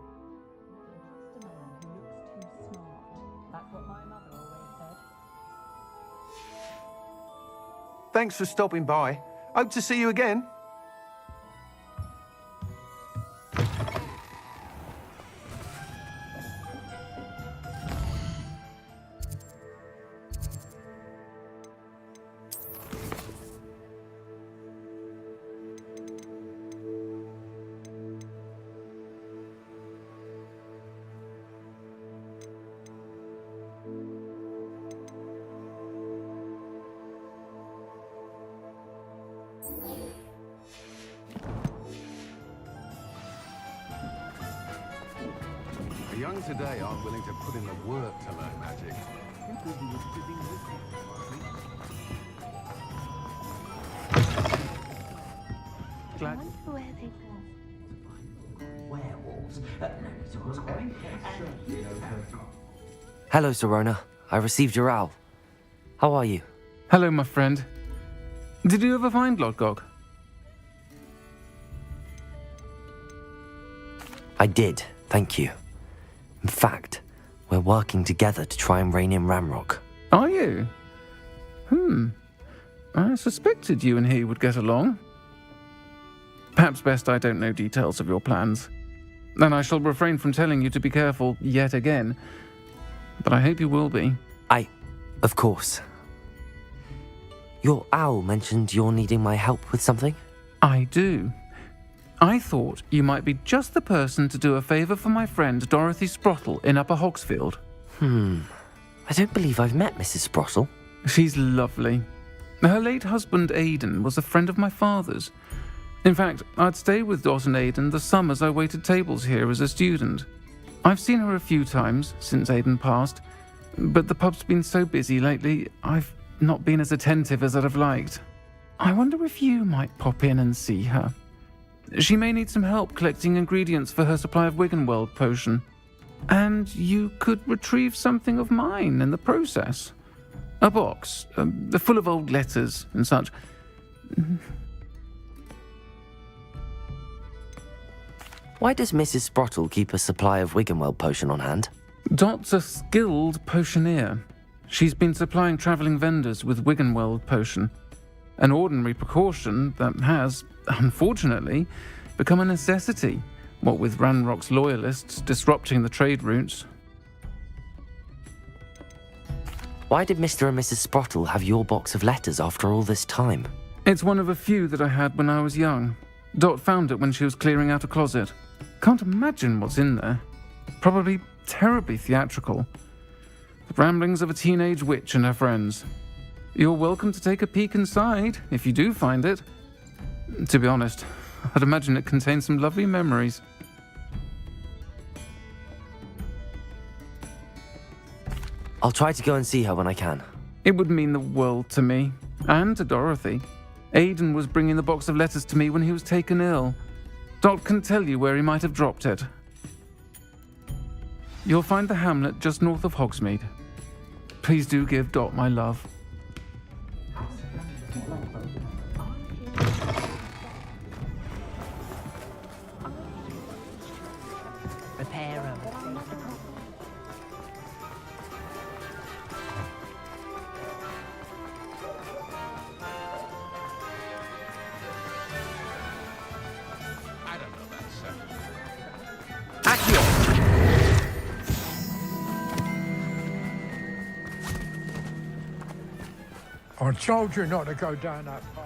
Thanks for stopping by. Hope to see you again. The young today aren't willing to put in the work to learn magic. Glad. Where they werewolves. Hello, Serona. I received your owl. How are you? Hello, my friend. Did you ever find Lodgok? I did, thank you. In fact, we're working together to try and rein in Ramrock. Are you? I suspected you and he would get along. Perhaps best I don't know details of your plans. And I shall refrain from telling you to be careful yet again. But I hope you will be. Of course. Your owl mentioned you're needing my help with something? I do. I thought you might be just the person to do a favour for my friend Dorothy Sprottle in Upper Hogsfield. I don't believe I've met Mrs. Sprottle. She's lovely. Her late husband Aidan was a friend of my father's. In fact, I'd stay with Dot and Aidan the summers I waited tables here as a student. I've seen her a few times since Aidan passed, but the pub's been so busy lately, I've not been as attentive as I'd have liked. I wonder if you might pop in and see her. She may need some help collecting ingredients for her supply of Wiggenweld potion. And you could retrieve something of mine in the process. A box, full of old letters and such. Why does Mrs. Sprottle keep a supply of Wiggenweld potion on hand? Dot's a skilled potioneer. She's been supplying travelling vendors with Wiggenweld potion. An ordinary precaution that has, unfortunately, become a necessity, what with Ranrock's loyalists disrupting the trade routes. Why did Mr. and Mrs. Sprottle have your box of letters after all this time? It's one of a few that I had when I was young. Dot found it when she was clearing out a closet. Can't imagine what's in there. Probably terribly theatrical. The ramblings of a teenage witch and her friends. You're welcome to take a peek inside, if you do find it. To be honest, I'd imagine it contains some lovely memories. I'll try to go and see her when I can. It would mean the world to me, and to Dorothy. Aidan was bringing the box of letters to me when he was taken ill. Dot can tell you where he might have dropped it. You'll find the hamlet just north of Hogsmeade. Please do give Dot my love. Repair 'em. I don't know that I told you not to go down that path.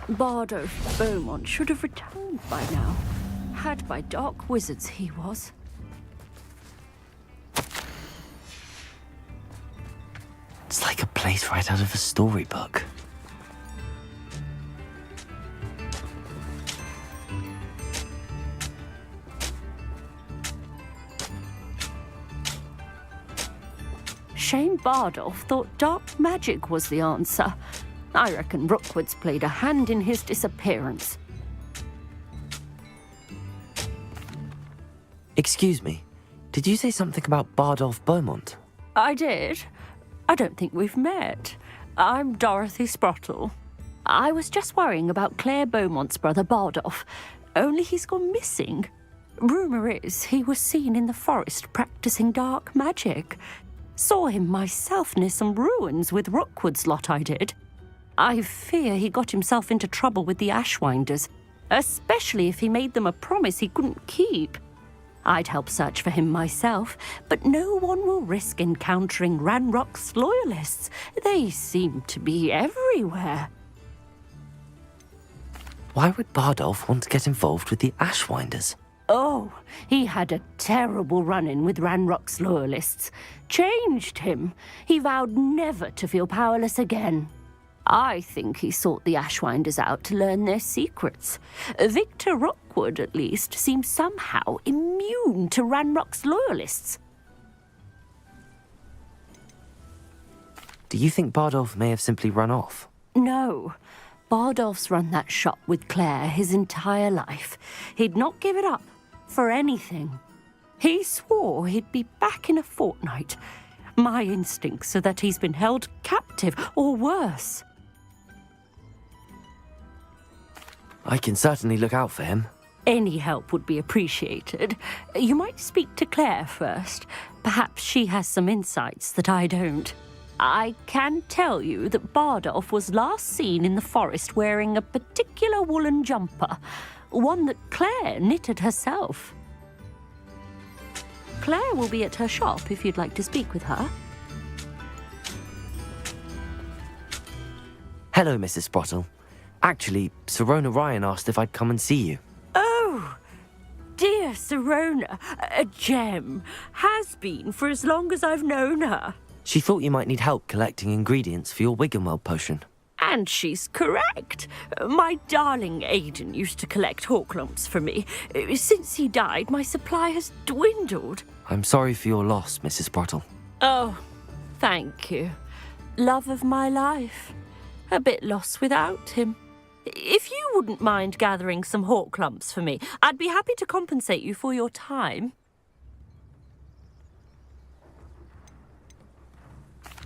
Bardo Beaumont should have returned by now. Had by dark wizards he was. It's like a place right out of a storybook. Shame Bardolph thought dark magic was the answer. I reckon Rookwood's played a hand in his disappearance. Excuse me, did you say something about Bardolph Beaumont? I did. I don't think we've met. I'm Dorothy Sprottle. I was just worrying about Claire Beaumont's brother Bardolph, only he's gone missing. Rumour is he was seen in the forest practicing dark magic. Saw him myself near some ruins with Rookwood's lot I did. I fear he got himself into trouble with the Ashwinders, especially if he made them a promise he couldn't keep. I'd help search for him myself, but no one will risk encountering Ranrock's loyalists. They seem to be everywhere. Why would Bardolph want to get involved with the Ashwinders? Oh, he had a terrible run-in with Ranrock's loyalists. Changed him. He vowed never to feel powerless again. I think he sought the Ashwinders out to learn their secrets. Victor Rookwood, at least, seems somehow immune to Ranrock's loyalists. Do you think Bardolph may have simply run off? No. Bardolph's run that shop with Claire his entire life. He'd not give it up for anything. He swore he'd be back in a fortnight. My instincts are that he's been held captive, or worse. I can certainly look out for him. Any help would be appreciated. You might speak to Claire first. Perhaps she has some insights that I don't. I can tell you that Bardolph was last seen in the forest wearing a particular woolen jumper, one that Claire knitted herself. Claire will be at her shop if you'd like to speak with her. Hello, Mrs. Sprottle. Actually, Sirona Ryan asked if I'd come and see you. Oh, dear Sirona, a gem. Has been for as long as I've known her. She thought you might need help collecting ingredients for your Wiggenweld potion. And she's correct. My darling Aidan used to collect hawklumps for me. Since he died, my supply has dwindled. I'm sorry for your loss, Mrs. Sprottle. Oh, thank you. Love of my life. A bit lost without him. If you wouldn't mind gathering some hawklumps for me, I'd be happy to compensate you for your time.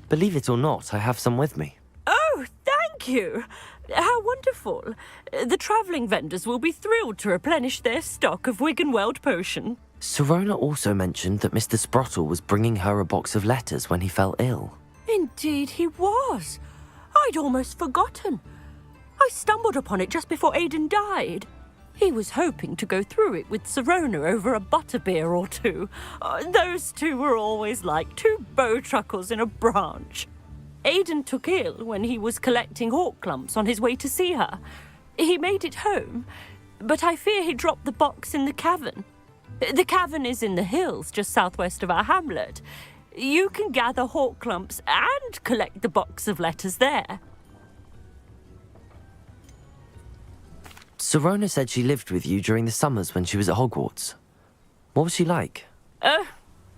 Believe it or not, I have some with me. Oh, thank you. How wonderful. The travelling vendors will be thrilled to replenish their stock of Wiggenweld potion. Sirona also mentioned that Mr. Sprottle was bringing her a box of letters when he fell ill. Indeed he was. I'd almost forgotten. I stumbled upon it just before Aidan died. He was hoping to go through it with Sirona over a butterbeer or two. Those two were always like two bowtruckles in a branch. Aidan took ill when he was collecting hawklumps on his way to see her. He made it home, but I fear he dropped the box in the cavern. The cavern is in the hills just southwest of our hamlet. You can gather hawklumps and collect the box of letters there. Sirona said she lived with you during the summers when she was at Hogwarts. What was she like?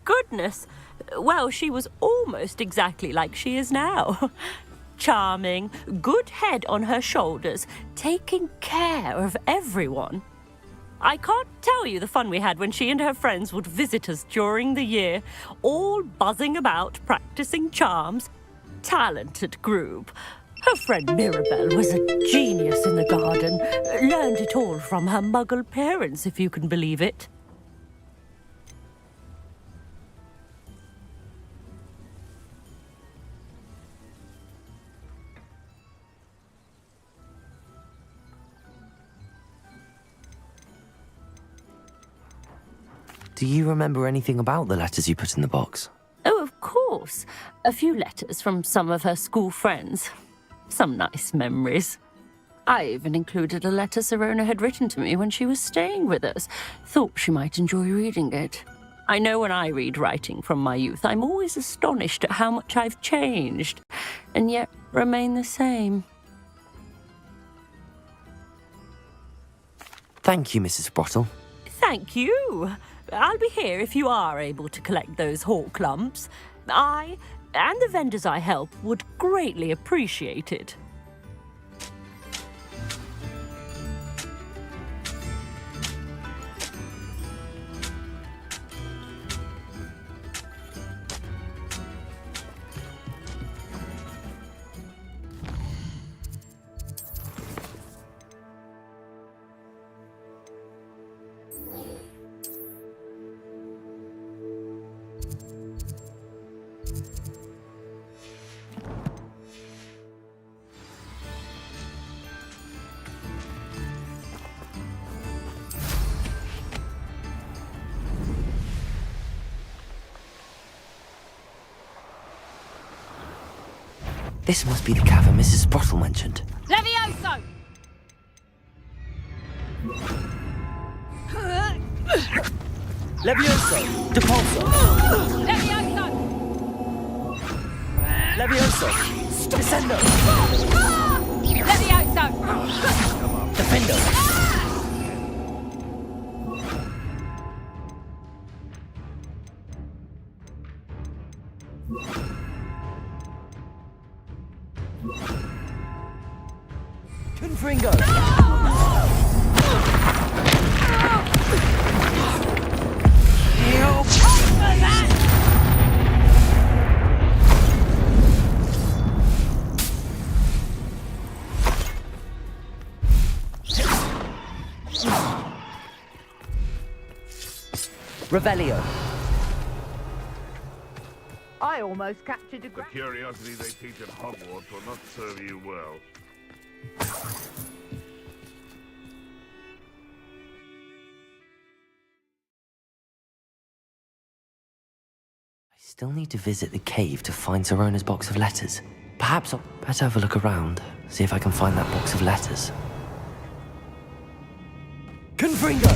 Goodness. Well, she was almost exactly like she is now. Charming, good head on her shoulders, taking care of everyone. I can't tell you the fun we had when she and her friends would visit us during the year, all buzzing about, practicing charms. Talented group. Her friend Mirabelle was a genius in the garden. Learned it all from her muggle parents, if you can believe it. Do you remember anything about the letters you put in the box? Oh, of course. A few letters from some of her school friends. Some nice memories. I even included a letter Sirona had written to me when she was staying with us. Thought she might enjoy reading it. I know when I read writing from my youth, I'm always astonished at how much I've changed, and yet remain the same. Thank you, Mrs. Sprottle. Thank you. I'll be here if you are able to collect those hawk lumps. I, and the vendors I help, would greatly appreciate it. This must be the cavern Mrs. Sprottle mentioned. Levioso! Levioso! Depulso! Levioso! Levioso! Descendo! Levioso! Defendo! Confringo! Revelio. I almost captured a The curiosity they teach at Hogwarts will not serve you well. I still need to visit the cave to find Sirona's box of letters. Perhaps I'll better have a look around, see if I can find that box of letters. Confringo!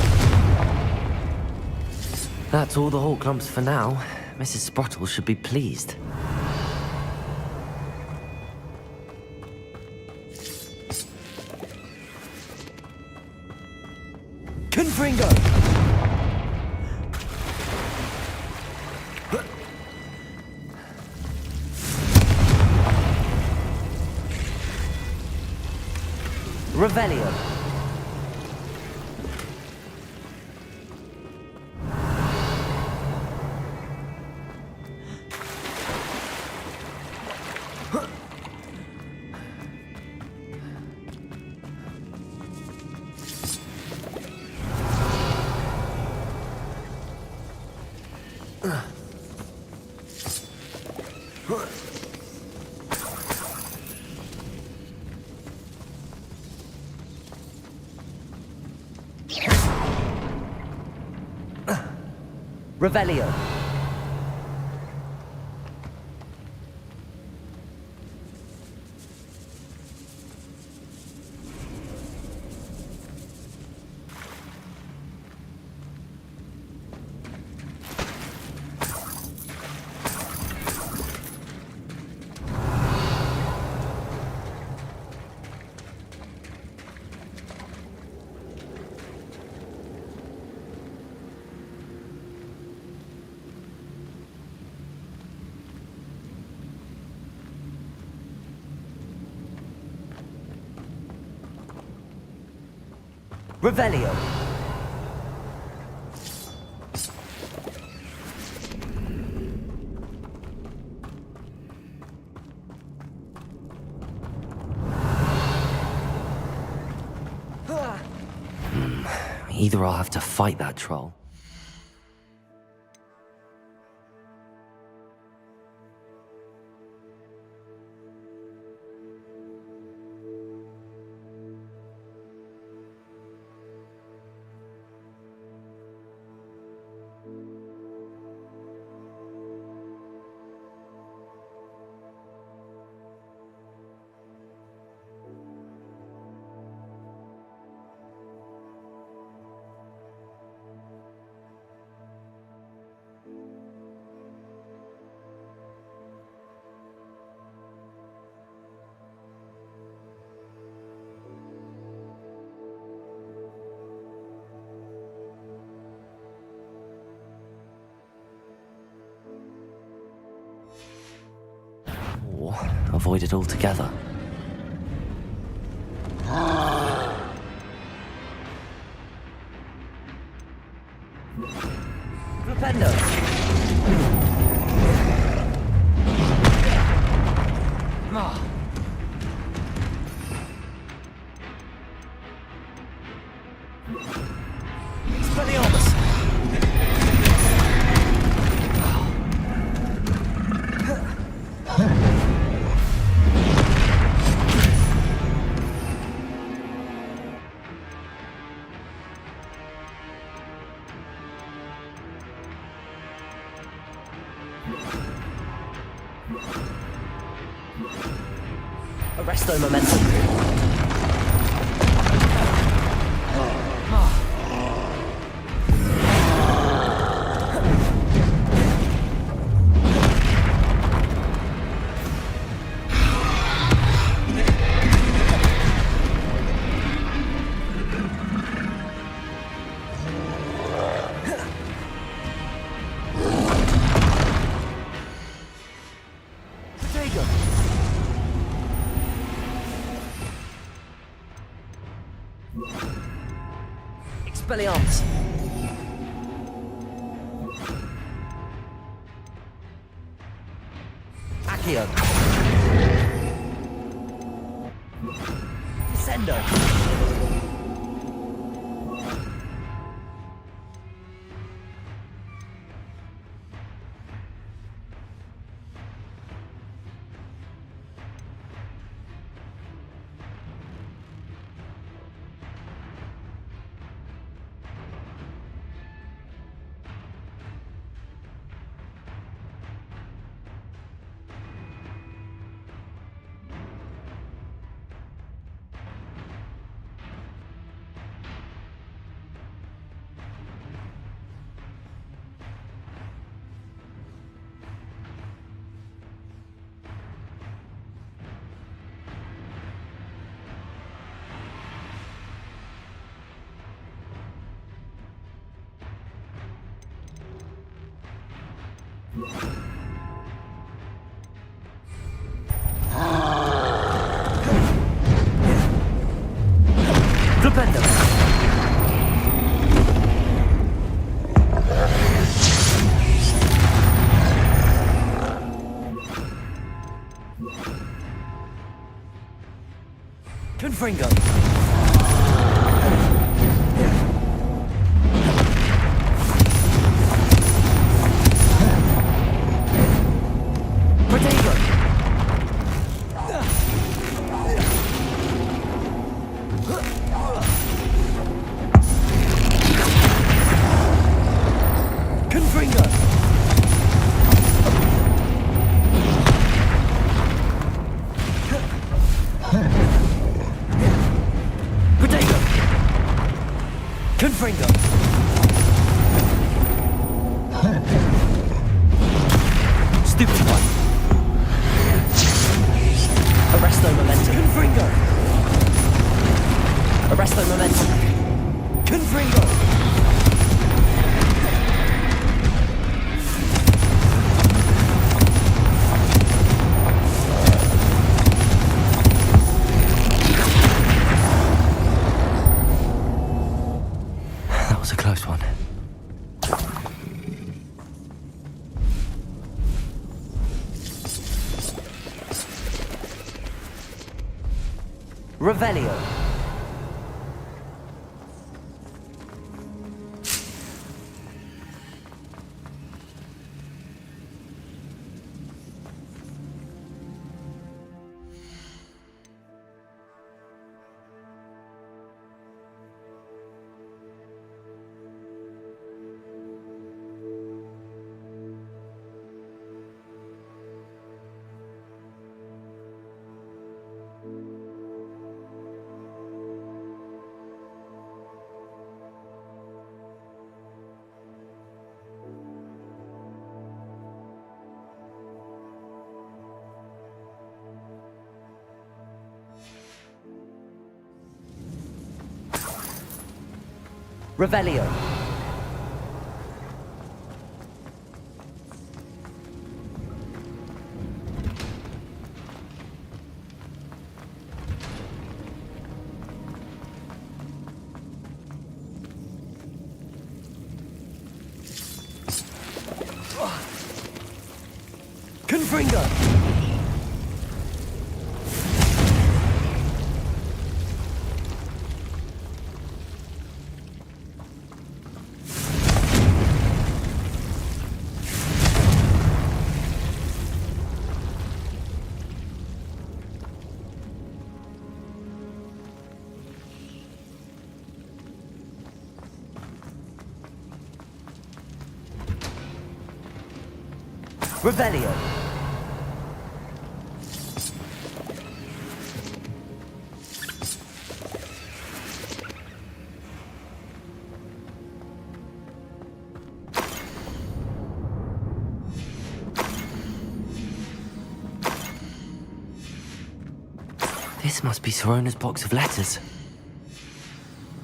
That's all the hawk lumps for now. Mrs. Sprottle should be pleased. Confringo! Revelio. Revelio. Revelio. Either I'll have to fight that troll. Or avoid it altogether. Flipendo! Expelliarmus! Arresto momentum. Expelliarmus! Accio! Descendo! Flipendo! Confringo! Confringo! Stupid one! Arresto momentum! Confringo! Arresto momentum! Confringo! That was a close one. Revelio. Revelio. Confringo! Revelio. This must be Sirona's box of letters.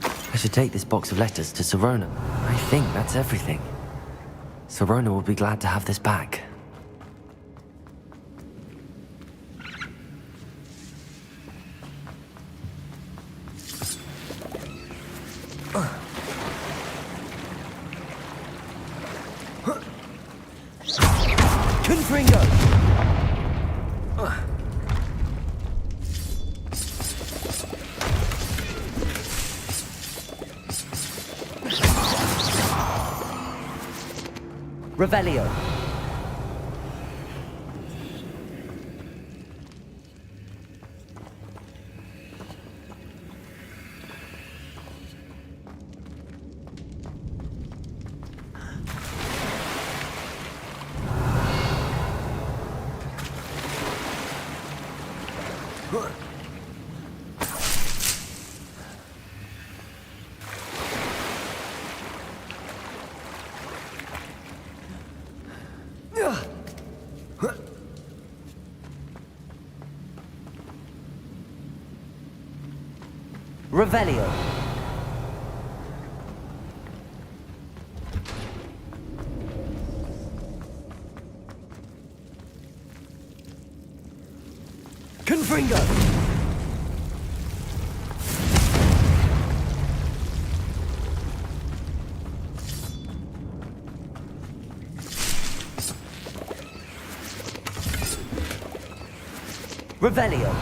I should take this box of letters to Sirona. I think that's everything. Sirona will be glad to have this back. Confringo! Revelio. Revelio. Confringo. Revelio.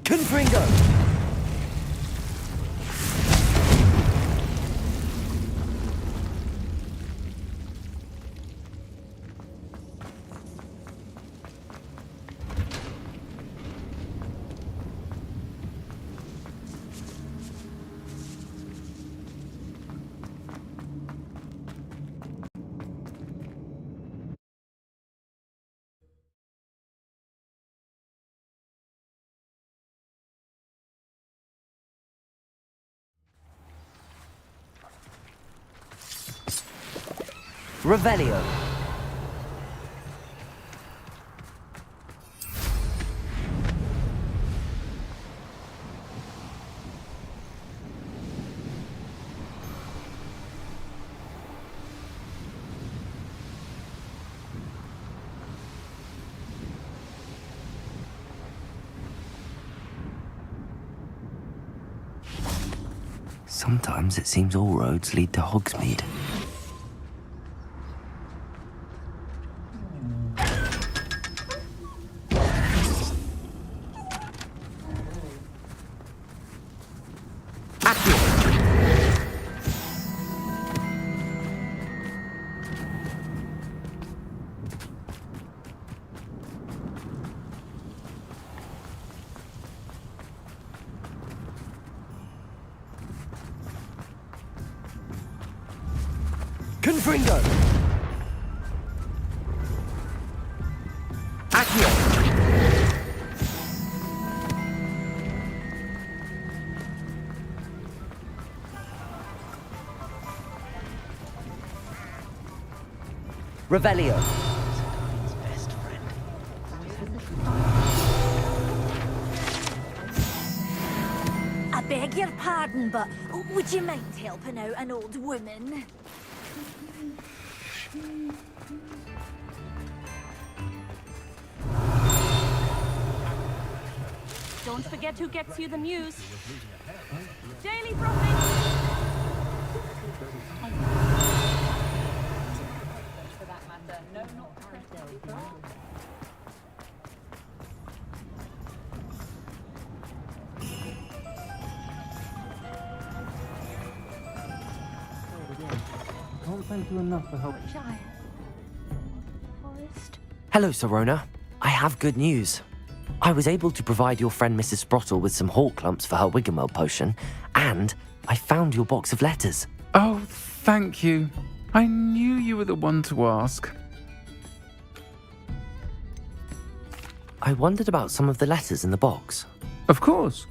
Confringo. Revelio. Sometimes it seems all roads lead to Hogsmeade. Confringo! Accio! Revelio! Best friend. Aiden, but would you mind helping out an old woman? Don't forget who gets you the news. Daily Prophet! For that matter, no, not critical. Can't thank you enough for helping. Hello, Sorona. I have good news. I was able to provide your friend Mrs. Sprottle with some hawk clumps for her Wiggenweld potion, and I found your box of letters. Oh, thank you. I knew you were the one to ask. I wondered about some of the letters in the box. Of course.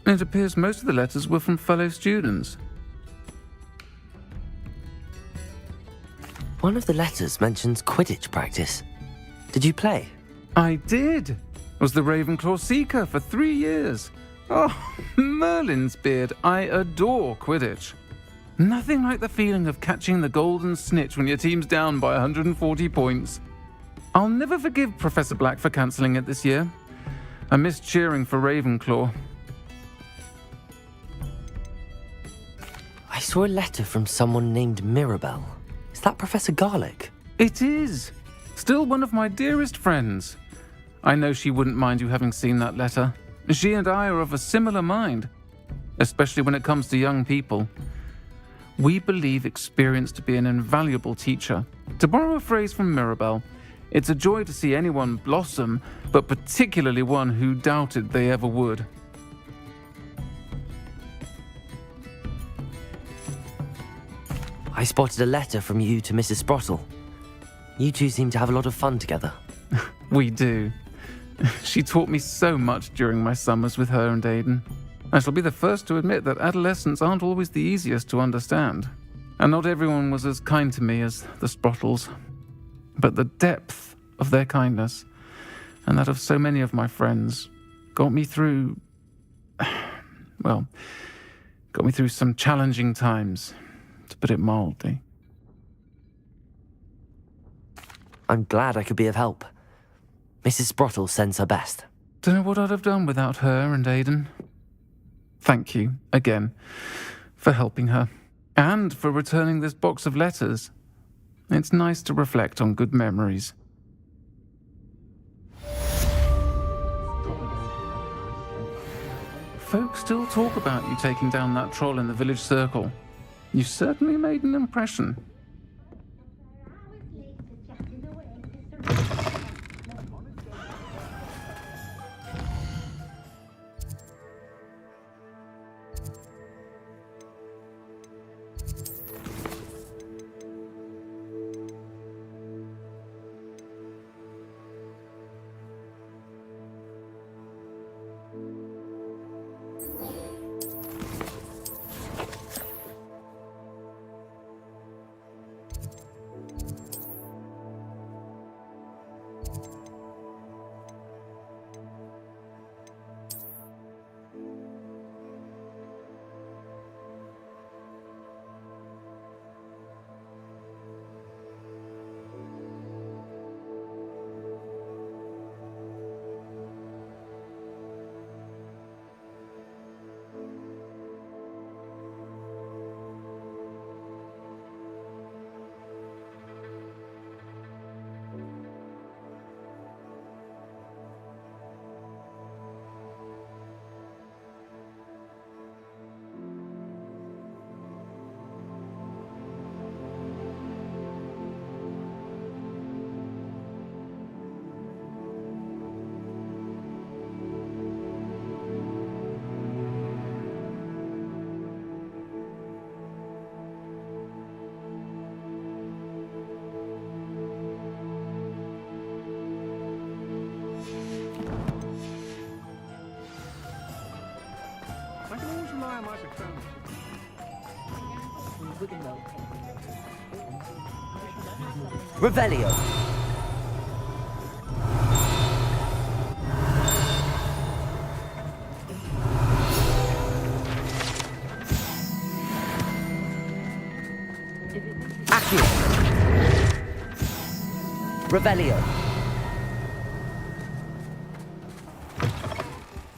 It appears most of the letters were from fellow students. One of the letters mentions Quidditch practice. Did you play? I did. Was the Ravenclaw Seeker for 3 years. Oh, Merlin's beard. I adore Quidditch. Nothing like the feeling of catching the golden snitch when your team's down by 140 points. I'll never forgive Professor Black for cancelling it this year. I missed cheering for Ravenclaw. I saw a letter from someone named Mirabelle. Is that Professor Garlick? It is. Still one of my dearest friends. I know she wouldn't mind you having seen that letter. She and I are of a similar mind, especially when it comes to young people. We believe experience to be an invaluable teacher. To borrow a phrase from Mirabelle, it's a joy to see anyone blossom, but particularly one who doubted they ever would. I spotted a letter from you to Mrs. Sprottle. You two seem to have a lot of fun together. We do. She taught me so much during my summers with her and Aiden. I shall be the first to admit that adolescents aren't always the easiest to understand. And not everyone was as kind to me as the Sprottles. But the depth of their kindness, and that of so many of my friends, got me through... well, got me through some challenging times, to put it mildly. I'm glad I could be of help. Mrs. Sprottle sends her best. Don't know what I'd have done without her and Aiden. Thank you, again, for helping her, and for returning this box of letters. It's nice to reflect on good memories. Folks still talk about you taking down that troll in the village circle. You certainly made an impression. Revelio. Accio! Revelio!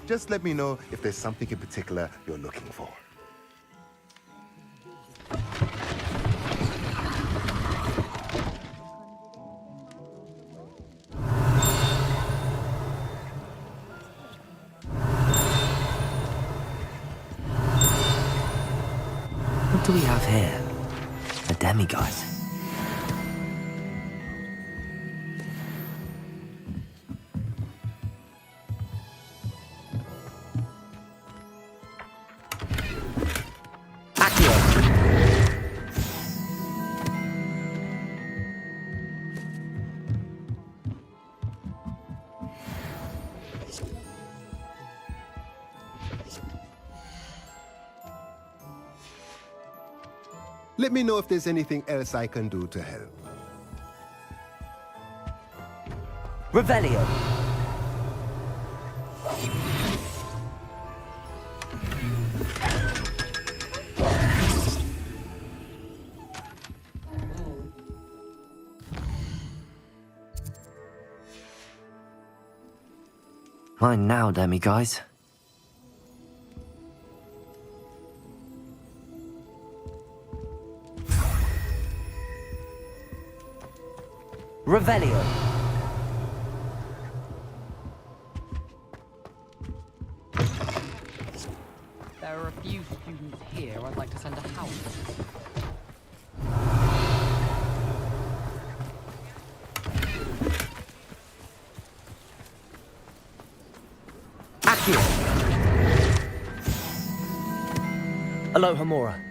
Just let me know if there's something in particular you're looking for. What do we have here? A demigod. Let me know if there's anything else I can do to help. Revelio! Mine now, demiguys. Revelio. There are a few students here I'd like to send a house. Accio. Aloha Mora.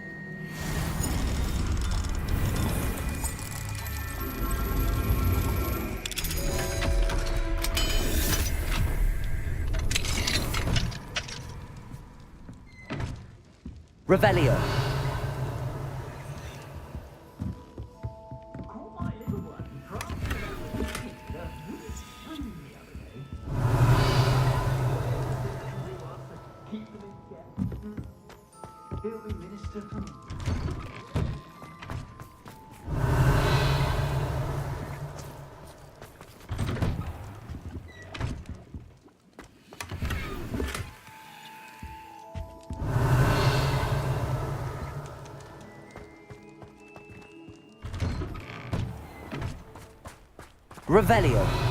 Revelio. Revelio.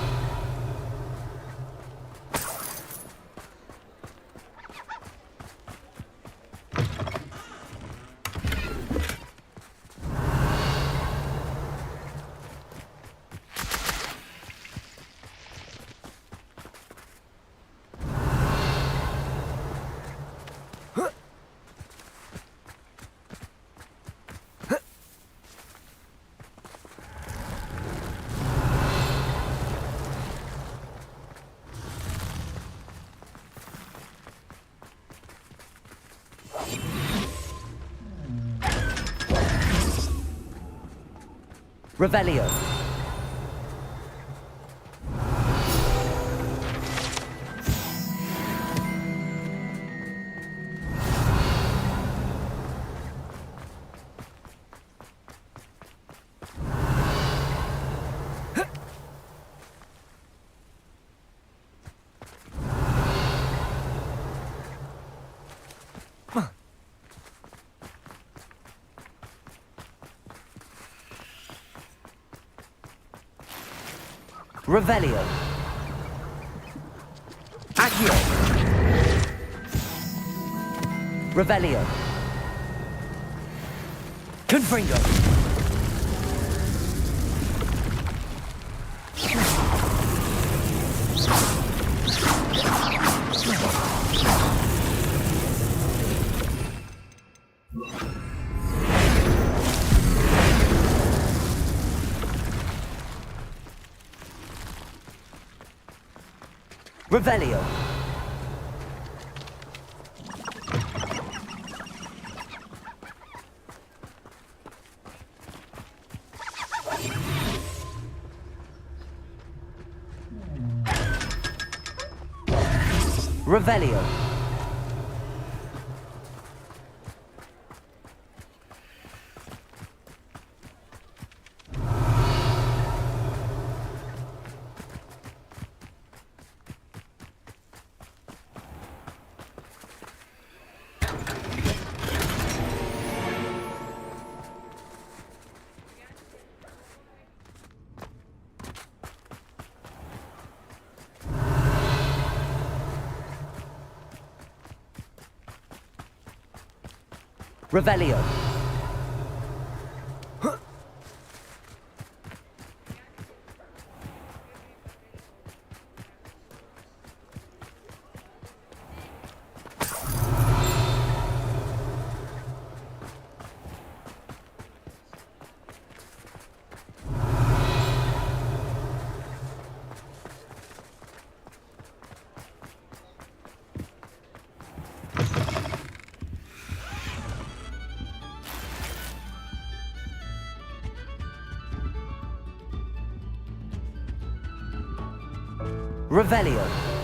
Revelio. Revelio. Accio. Revelio. Confringo. Revelio. Revelio. Revelio. Revelio.